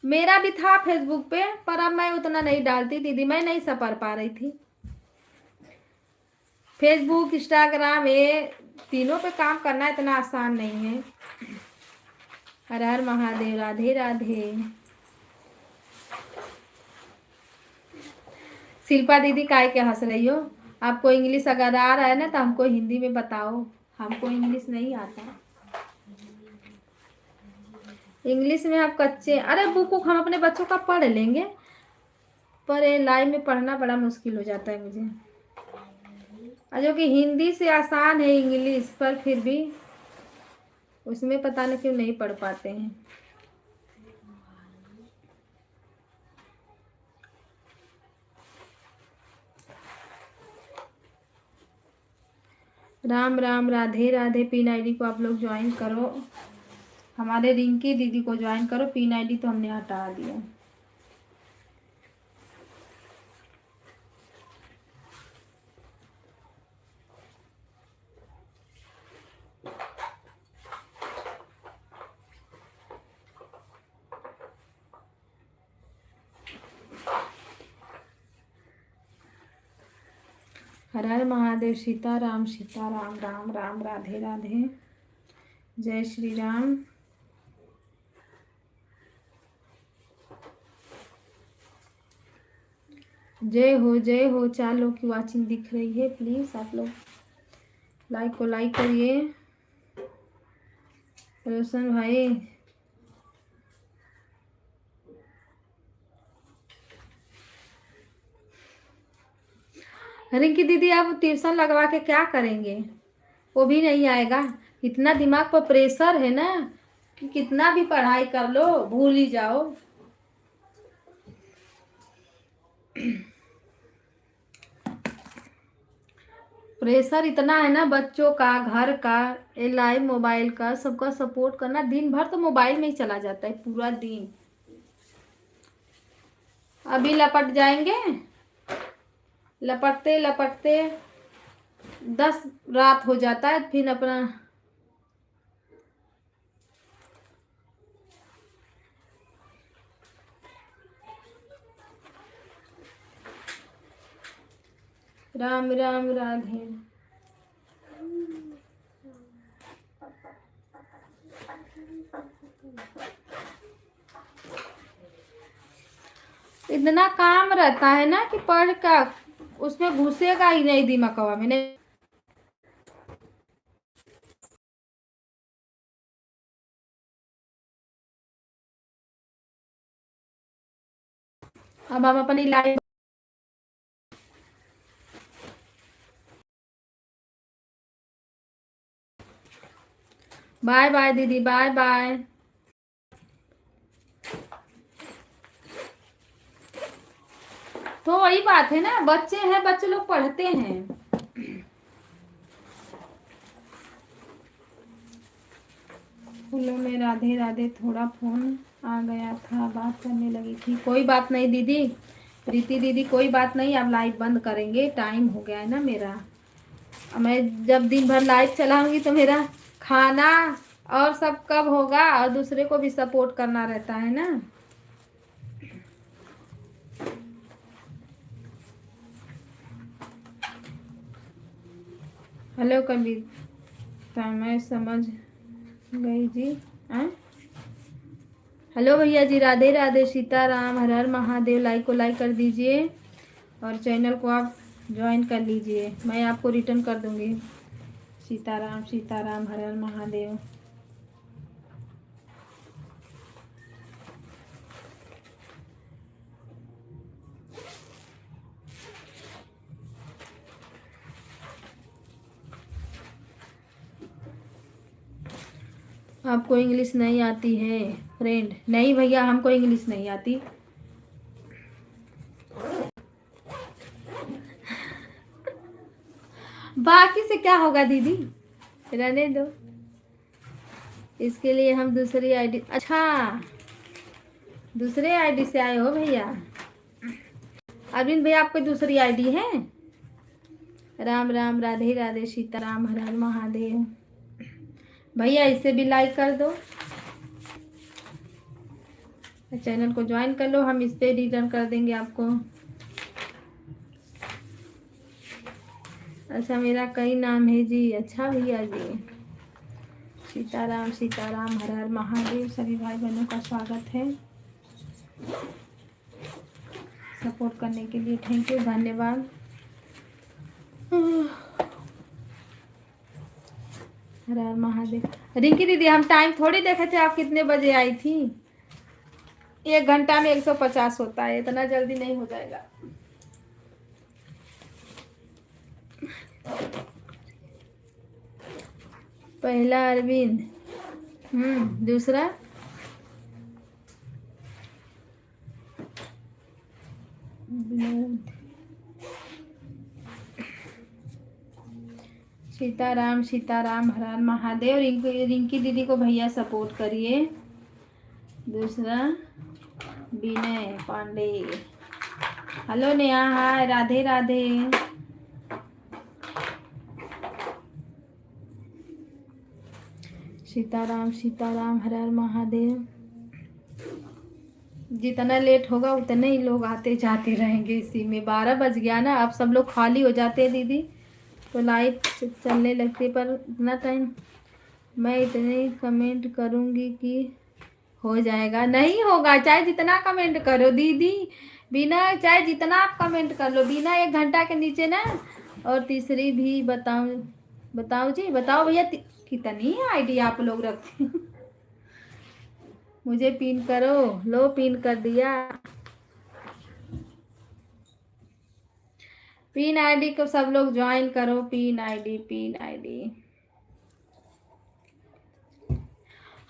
मेरा भी था फेसबुक पे, पर अब मैं उतना नहीं डालती दीदी, मैं नहीं सफर पा रही थी। फेसबुक इंस्टाग्राम ये तीनों पे काम करना इतना आसान नहीं है। हर हर महादेव, राधे राधे। शिल्पा दीदी काय के हंस रही हो? आपको इंग्लिश अगर आ रहा है ना तो हमको हिंदी में बताओ, हमको इंग्लिश नहीं आता। इंग्लिश में आप कच्चे। अरे बुक हम अपने बच्चों का पढ़ लेंगे, पर ये लाइव में पढ़ना बड़ा मुश्किल हो जाता है मुझे। जो कि हिंदी से आसान है इंग्लिश, पर फिर भी उसमें पता नहीं क्यों नहीं पढ़ पाते हैं। राम राम राधे राधे। पिन आईडी को आप लोग ज्वाइन करो, हमारे रिंकी दीदी को ज्वाइन करो। पिन आईडी तो हमने हटा दिया। हर हर महादेव। सीताराम सीताराम राम राम राधे राधे। जय श्री राम। जय हो जय हो। 4 लोग की वाचिंग दिख रही है, प्लीज आप लोग लाइक को लाइक करिए। रोशन भाई, रिंकी दीदी आप ट्यूशन लगवा के क्या करेंगे? वो भी नहीं आएगा। इतना दिमाग पर प्रेशर है ना कि कितना भी पढ़ाई कर लो भूल ही जाओ। प्रेशर इतना है ना, बच्चों का, घर का, ये लाइव मोबाइल का, सबका सपोर्ट करना। दिन भर तो मोबाइल में ही चला जाता है, पूरा दिन। अभी लपट जाएंगे, लपटते लपटते 10 रात हो जाता है, फिर अपना राम राम राधे। इतना काम रहता है ना कि पढ़ का उसमें घुसेगा ही नहीं दिमागवा में। नहीं, अब हम अपनी लाइफ। बाय बाय दीदी, बाय बाय। तो वही बात है ना, बच्चे हैं, बच्चे लोग पढ़ते हैं। फूलों में राधे राधे, थोड़ा फोन आ गया था, बात करने लगी थी। कोई बात नहीं दीदी, प्रीति दीदी, कोई बात नहीं। अब लाइव बंद करेंगे, टाइम हो गया है ना मेरा। मैं जब दिन भर लाइव चलाऊंगी तो मेरा खाना और सब कब होगा, और दूसरे को भी सपोर्ट करना रहता है ना। हेलो कविता, मैं समझ गई जी। हेलो भैया जी, राधे राधे, सीताराम, हर हर महादेव। लाइक को लाइक कर दीजिए और चैनल को आप ज्वाइन कर लीजिए, मैं आपको रिटर्न कर दूंगी। सीताराम सीताराम, हर हर महादेव। आपको इंग्लिश नहीं आती है फ्रेंड? नहीं भैया, हमको इंग्लिश नहीं आती। बाकी से क्या होगा दीदी, रहने दो। इसके लिए हम दूसरी आईडी, अच्छा दूसरे आईडी से आए हो भैया। अरविंद भैया, आपको दूसरी आईडी है? राम राम, राधे राधे, सीताराम, हर हर महादेव। भैया इसे भी लाइक कर दो, चैनल को ज्वाइन कर लो, हम इस पे रिटर्न कर देंगे आपको। अच्छा, मेरा कई नाम है जी। अच्छा भैया जी, सीताराम सीताराम, हर हर महादेव। सभी भाई बहनों का स्वागत है, सपोर्ट करने के लिए थैंक यू, धन्यवाद। हर हर महादेव। रिंकी दीदी, हम टाइम थोड़ी देखे थे, आप कितने बजे आई थी? 1 घंटा में 150 होता है, इतना जल्दी नहीं हो जाएगा। पहला अरविंद, दूसरा विनोद। सीताराम सीताराम, हर हर महादेव। रिंकी दीदी को भैया सपोर्ट करिए। दूसरा विनय पांडे। हेलो नेहा, हाय, राधे राधे। सीताराम सीताराम, हर हर महादेव। जितना लेट होगा उतने ही लोग आते जाते रहेंगे। इसी में 12 बज गया ना, अब सब लोग खाली हो जाते हैं दीदी, तो लाइव चलने लगती। पर इतना टाइम मैं इतने कमेंट करूँगी कि हो जाएगा। नहीं होगा, चाहे जितना कमेंट करो दीदी, बिना, चाहे जितना आप कमेंट कर लो, बिना 1 घंटा के नीचे ना। और तीसरी भी बताओ, बताओ जी, बताओ भैया, कितनी आईडी आप लोग रखते हैं? मुझे पिन करो, लो पिन कर दिया। पिन आईडी को सब लोग ज्वाइन करो, पिन आईडी, पिन आईडी।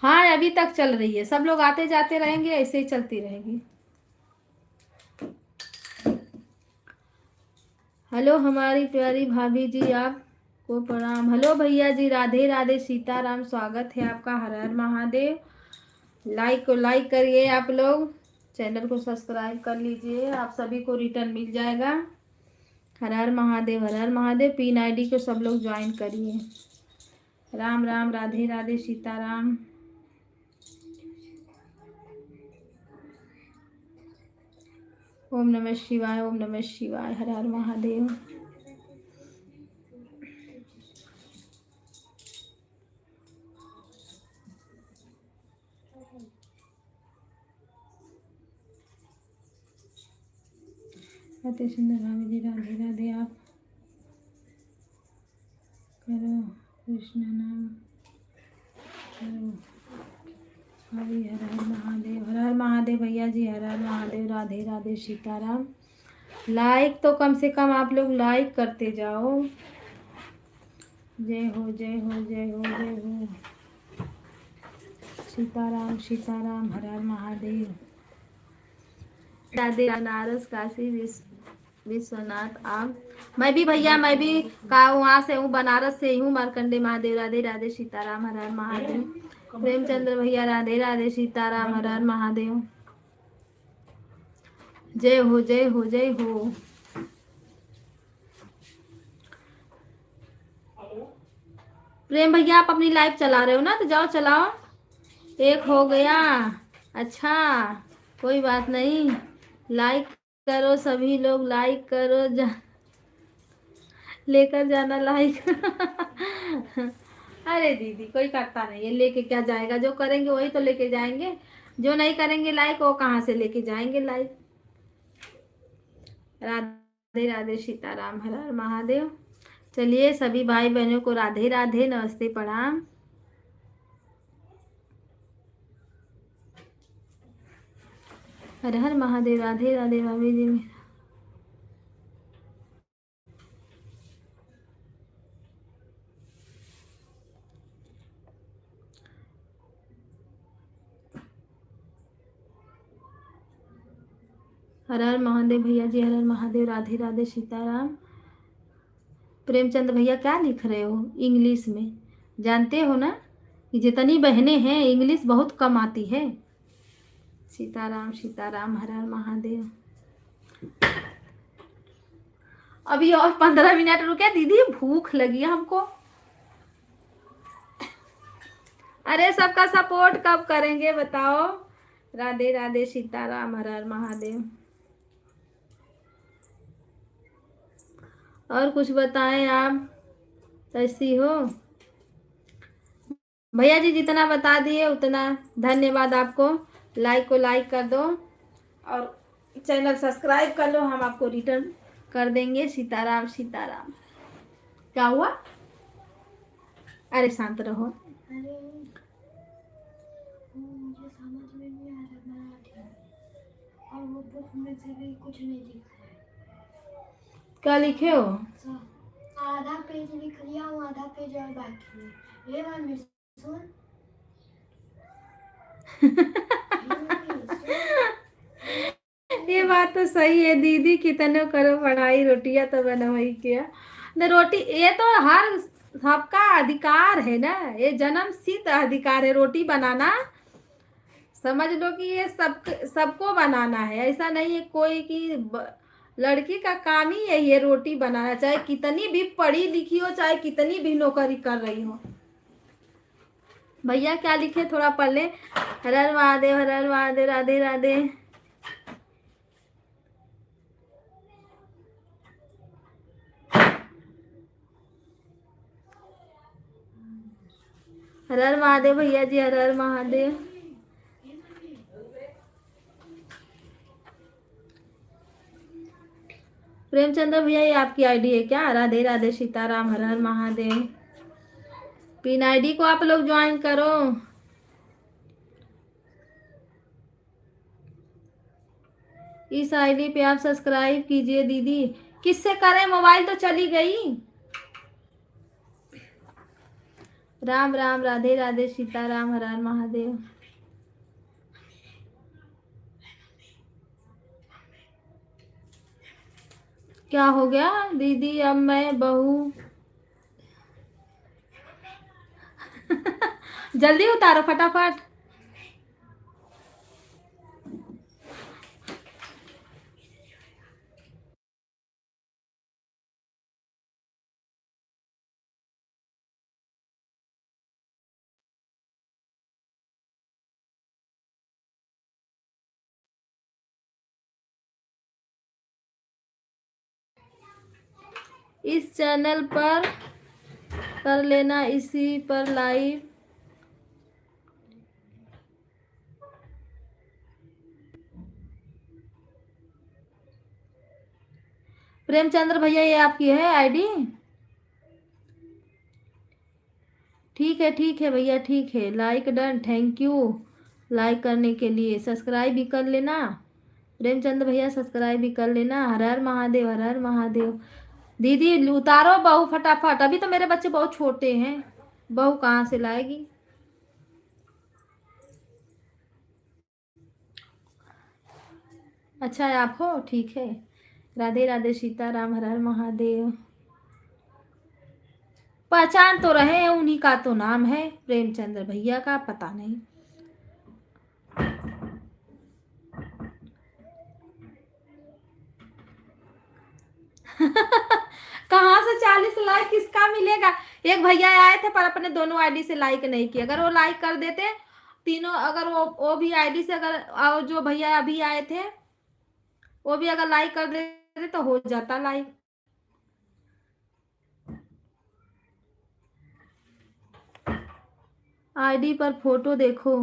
हाँ, अभी तक चल रही है, सब लोग आते जाते रहेंगे, ऐसे ही चलती रहेगी। हेलो हमारी प्यारी भाभी जी, आपको प्रणाम। हेलो भैया जी, राधे राधे सीताराम, स्वागत है आपका। हर हर महादेव। लाइक को लाइक करिए आप लोग, चैनल को सब्सक्राइब कर लीजिए, आप सभी को रिटर्न मिल जाएगा। हर हर महादेव, हर हर महादेव। पिन आईडी को सब लोग ज्वाइन करिए। राम राम, राधे राधे सीताराम। ओम नमः शिवाय, ओम नमः शिवाय, हर हर महादेव। अति सुंदर भाभी जी, राधे राधे। आप करो कृष्ण नाम करो भाभी। हर हर महादेव, हर हर महादेव भैया जी, हर हर महादेव। राधे राधे सीताराम। लाइक तो कम से कम आप लोग लाइक करते जाओ। जय हो, जय हो, जय हो, जय हो। सीताराम सीताराम, हर हर महादेव। राधे, बनारस काशी विश्वनाथ। आप, मैं भी भैया, मैं भी का वहाँ से हूँ, बनारस से ही हूँ, मार्कंडे महादेव। राधे राधे सीताराम, हर हर महादेव। प्रेमचंद्र भैया, राधे राधे सीताराम, हर हर महादेव। जय हो, जय हो, जय हो। प्रेम भैया, आप अपनी लाइव चला रहे हो ना, तो जाओ चलाओ। एक हो गया, अच्छा कोई बात नहीं। लाइक करो सभी लोग, लाइक करो। लेकर जाना लाइक। अरे दीदी, कोई करता नहीं है, लेके क्या जाएगा? जो करेंगे वही तो लेके जाएंगे, जो नहीं करेंगे लाइक वो कहाँ से लेके जाएंगे लाइक। राधे राधे सीताराम, हर हर महादेव। चलिए सभी भाई बहनों को राधे राधे, नमस्ते, प्रणाम। हर हर महादेव, राधे राधे भाभी जी। हर हर महादेव भैया जी, हर हर महादेव। राधे राधे सीताराम। प्रेमचंद भैया, क्या लिख रहे हो इंग्लिश में? जानते हो ना कि जितनी बहनें हैं इंग्लिश बहुत कम आती है। सीताराम सीताराम, हर हर महादेव। अभी और 15 मिनट रुके दीदी, भूख लगी है हमको। अरे सबका सपोर्ट कब करेंगे बताओ। राधे राधे सीताराम, हर हर महादेव। और कुछ बताएं आप, कैसी हो? भैया जी जितना बता दिए उतना धन्यवाद आपको। लाइक को लाइक कर दो और चैनल सब्सक्राइब कर लो, हम आपको रिटर्न कर देंगे। सीताराम सीताराम। क्या हुआ? अरे शांत रहो। अरे मुझे समझ में नहीं आ रहा मराठी, और वो बुक में से भी कुछ नहीं दिख रहा है। क्या लिखे हो? आधा पेज लिख लिया हूँ, आधा पेज और बाकी है। ये मम्मी सुन। ये बात तो सही है दीदी, कितने करो पढ़ाई, रोटियां तो बनवाई क्या न रोटी। ये तो हर सबका अधिकार है ना, ये जन्म सिद्ध अधिकार है रोटी बनाना। समझ लो कि ये सबको बनाना है, ऐसा नहीं है कोई कि लड़की का काम ही है ये रोटी बनाना, चाहे कितनी भी पढ़ी लिखी हो, चाहे कितनी भी नौकरी कर रही हो। भैया क्या लिखे थोड़ा पढ़ ले। हर हर महादेव, हर हर महादेव। राधे राधे। हर हर महादेव भैया जी, हर हर महादेव। प्रेमचंद्र भैया, ये आपकी आईडी है क्या? राधे राधे सीताराम, हर हर महादेव। पिन आईडी को आप लोग ज्वाइन करो। इस आईडी पे आप सब्सक्राइब कीजिए दीदी। किससे करें? मोबाइल तो चली गई। राम राम, राधे राधे सीताराम, हर हर महादेव। क्या हो गया दीदी? अब मैं बहू जल्दी उतारो फटाफट। इस चैनल पर कर लेना, इसी पर लाइव। प्रेमचंद्र भैया ये आपकी है आईडी? ठीक है भैया, ठीक है। Like done, thank you like करने के लिए। सब्सक्राइब भी कर लेना प्रेमचंद्र भैया, सब्सक्राइब भी कर लेना। हर हर महादेव, हर हर महादेव। दीदी उतारो बहू फटाफट, अभी तो मेरे बच्चे बहुत छोटे हैं, बहू कहाँ से लाएगी। अच्छा है आप हो, ठीक है। राधे राधे, सीताराम, हर हर महादेव। पहचान तो रहे हैं, उन्हीं का तो नाम है प्रेमचंद्र भैया का, पता नहीं। कहाँ से 40 लाइक किसका मिलेगा? एक भैया आए थे पर अपने दोनों आईडी से लाइक नहीं किया। अगर वो लाइक कर देते तीनों, अगर वो भी आईडी से, अगर जो भैया अभी आए थे वो भी अगर लाइक कर देते तो हो जाता लाइक। आईडी पर फोटो देखो,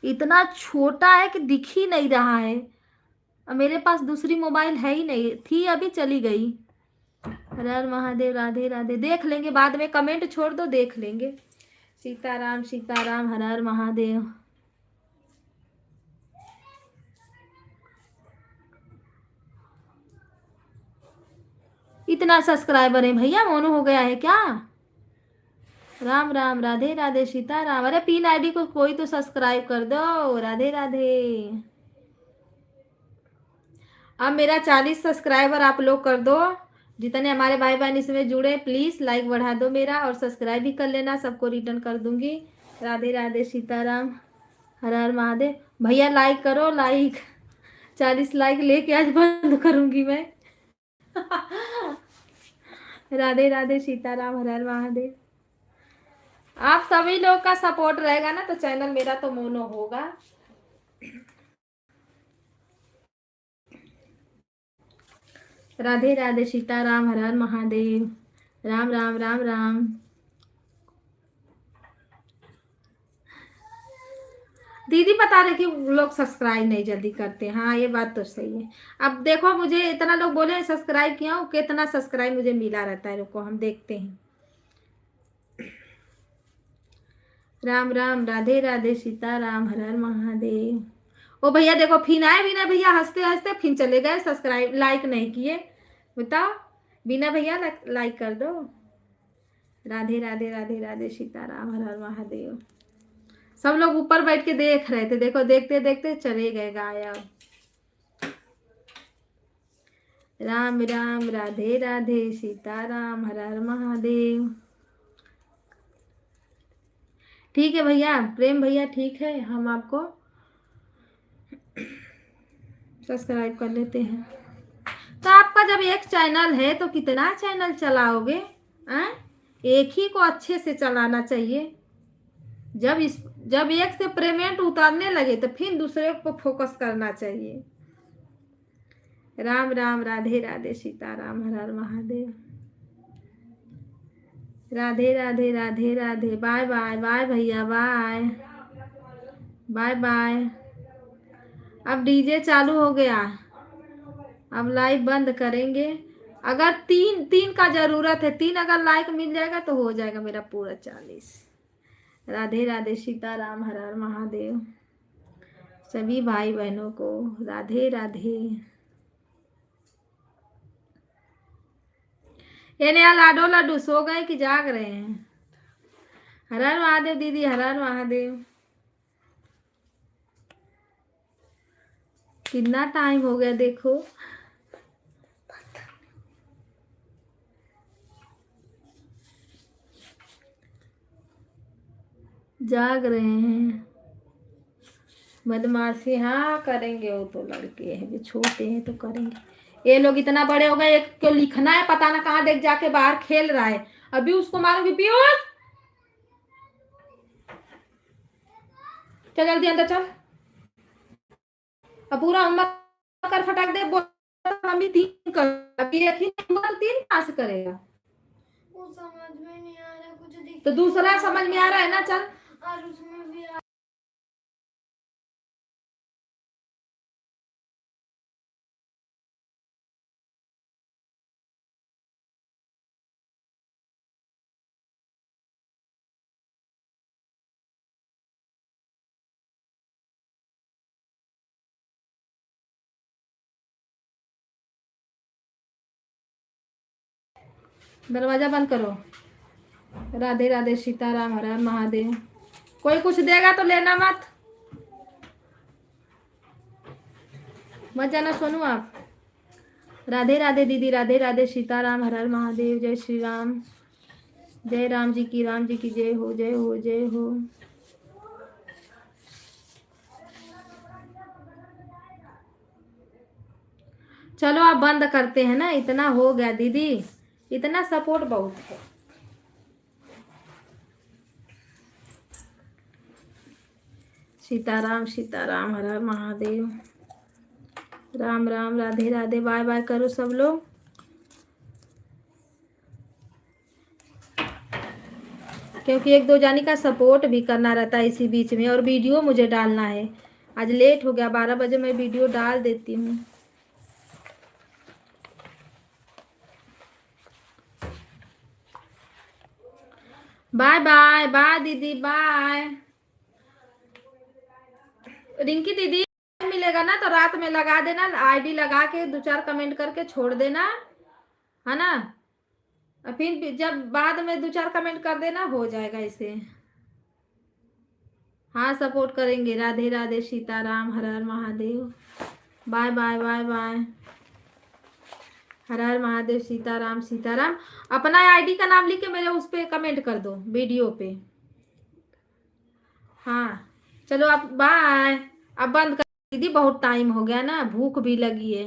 इतना छोटा है कि दिख ही नहीं रहा है। मेरे पास दूसरी मोबाइल है ही नहीं, थी अभी चली गई। हर हर महादेव, राधे राधे। देख लेंगे बाद में, कमेंट छोड़ दो, देख लेंगे। सीताराम सीताराम, हर हर महादेव। इतना सब्सक्राइबर है भैया, मोनो हो गया है क्या? राम राम, राधे राधे, सीताराम। अरे पिन आईडी को कोई तो सब्सक्राइब कर दो। राधे राधे। अब मेरा 40 सब्सक्राइबर आप लोग कर दो। जितने हमारे भाई बहन इसमें जुड़े, प्लीज लाइक बढ़ा दो मेरा, और सब्सक्राइब भी कर लेना, सबको रिटर्न कर दूंगी। राधे राधे, सीताराम, हर हर महादेव। भैया लाइक करो, लाइक 40 लाइक लेके आज बंद करूंगी मैं। राधे राधे, सीताराम, हर हर महादेव। आप सभी लोग का सपोर्ट रहेगा ना तो चैनल मेरा तो मोनो होगा। राधे राधे, सीताराम, हर हर महादेव। राम राम, राम राम। दीदी बता रहे कि लोग सब्सक्राइब नहीं जल्दी करते। हाँ ये बात तो सही है। अब देखो मुझे इतना लोग बोले सब्सक्राइब किया हूँ, कितना सब्सक्राइब मुझे मिला रहता है, रुको हम देखते हैं। राम राम, राधे राधे, सीताराम, हर हर महादेव। ओ भैया देखो फिर आए बिना भैया, हंसते हंसते फिर चले गए, सब्सक्राइब लाइक नहीं किए। बताओ, बिना भैया लाइक कर दो। राधे राधे, राधे राधे, सीताराम, हर हर महादेव। सब लोग ऊपर बैठ के देख रहे थे, देखो देखते देखते चले गए गायब। राम राम, राधे राधे, सीताराम, हर हर महादेव। ठीक है भैया, प्रेम भैया, ठीक है, हम आपको सब्सक्राइब कर लेते हैं। तो आपका जब एक चैनल है तो कितना चैनल चलाओगे? एक ही को अच्छे से चलाना चाहिए। जब एक से पेमेंट उतारने लगे तो फिर दूसरे को फोकस करना चाहिए। राम राम, राधे राधे, सीताराम, हर हर Mahadev. Radhe Radhe, Radhe Radhe. Bye bye, bye भैया, बाय बाय बाय। अब डीजे चालू हो गया, अब लाइव बंद करेंगे। अगर तीन का जरूरत है, 3 अगर लाइक मिल जाएगा तो हो जाएगा मेरा पूरा 40। राधे राधे, सीताराम, हर हर महादेव। सभी भाई बहनों को राधे राधे। ये नया लाडो लड्डू सो गए कि जाग रहे हैं? हर हर महादेव दीदी, हर हर महादेव। कितना टाइम हो गया देखो। जाग रहे हैं। बदमाशी हाँ करेंगे, वो तो लड़के हैं, भी छोटे हैं तो करेंगे। ये लोग इतना बड़े हो गए, एक को लिखना है पता ना कहाँ देख जाके बाहर खेल रहा है, अभी उसको मारूंगी। पीयूष चल जल्दी अंदर चल, अब पूरा होमवर्क कर फटाक दे। मम्मी 3 कर, अभी एक ही होगा तो 3 कहाँ से करेगा? वो समझ में नहीं आ रहा, कुछ दिख तो दूसरा समझ में आ रहा है ना, चल। और उसमें भी दरवाजा बंद करो। राधे राधे सीताराम हर हर महादेव। कोई कुछ देगा तो लेना मत जाना सोनू आप। राधे राधे दीदी, राधे राधे सीताराम हर हर महादेव। जय श्री राम, जय राम जी की जय हो, जय हो, जय हो। चलो आप बंद करते हैं ना, इतना हो गया दीदी, इतना सपोर्ट बहुत है। सीताराम सीताराम हर हर महादेव। राम राम, राधे राधे। बाय बाय करो सब लोग। क्योंकि 1-2 जानी का सपोर्ट भी करना रहता है इसी बीच में, और वीडियो मुझे डालना है। आज लेट हो गया, 12 बजे मैं वीडियो डाल देती हूँ। बाय बाय बाय दीदी, बाय। रिंकी दीदी मिलेगा ना तो रात में लगा देना, आईडी लगा के 2-4 कमेंट करके छोड़ देना, है ना। फिर जब बाद में 2-4 कमेंट कर देना, हो जाएगा इसे। हाँ सपोर्ट करेंगे। राधे राधे सीताराम हर हर Mahadev. Bye bye bye bye. हर हर महादेव, सीताराम सीताराम। अपना आईडी का नाम लिख के मेरे उस पे कमेंट कर दो वीडियो पे। हाँ चलो अब बाय। अब बंद कर दीदी, बहुत टाइम हो गया ना, भूख भी लगी है।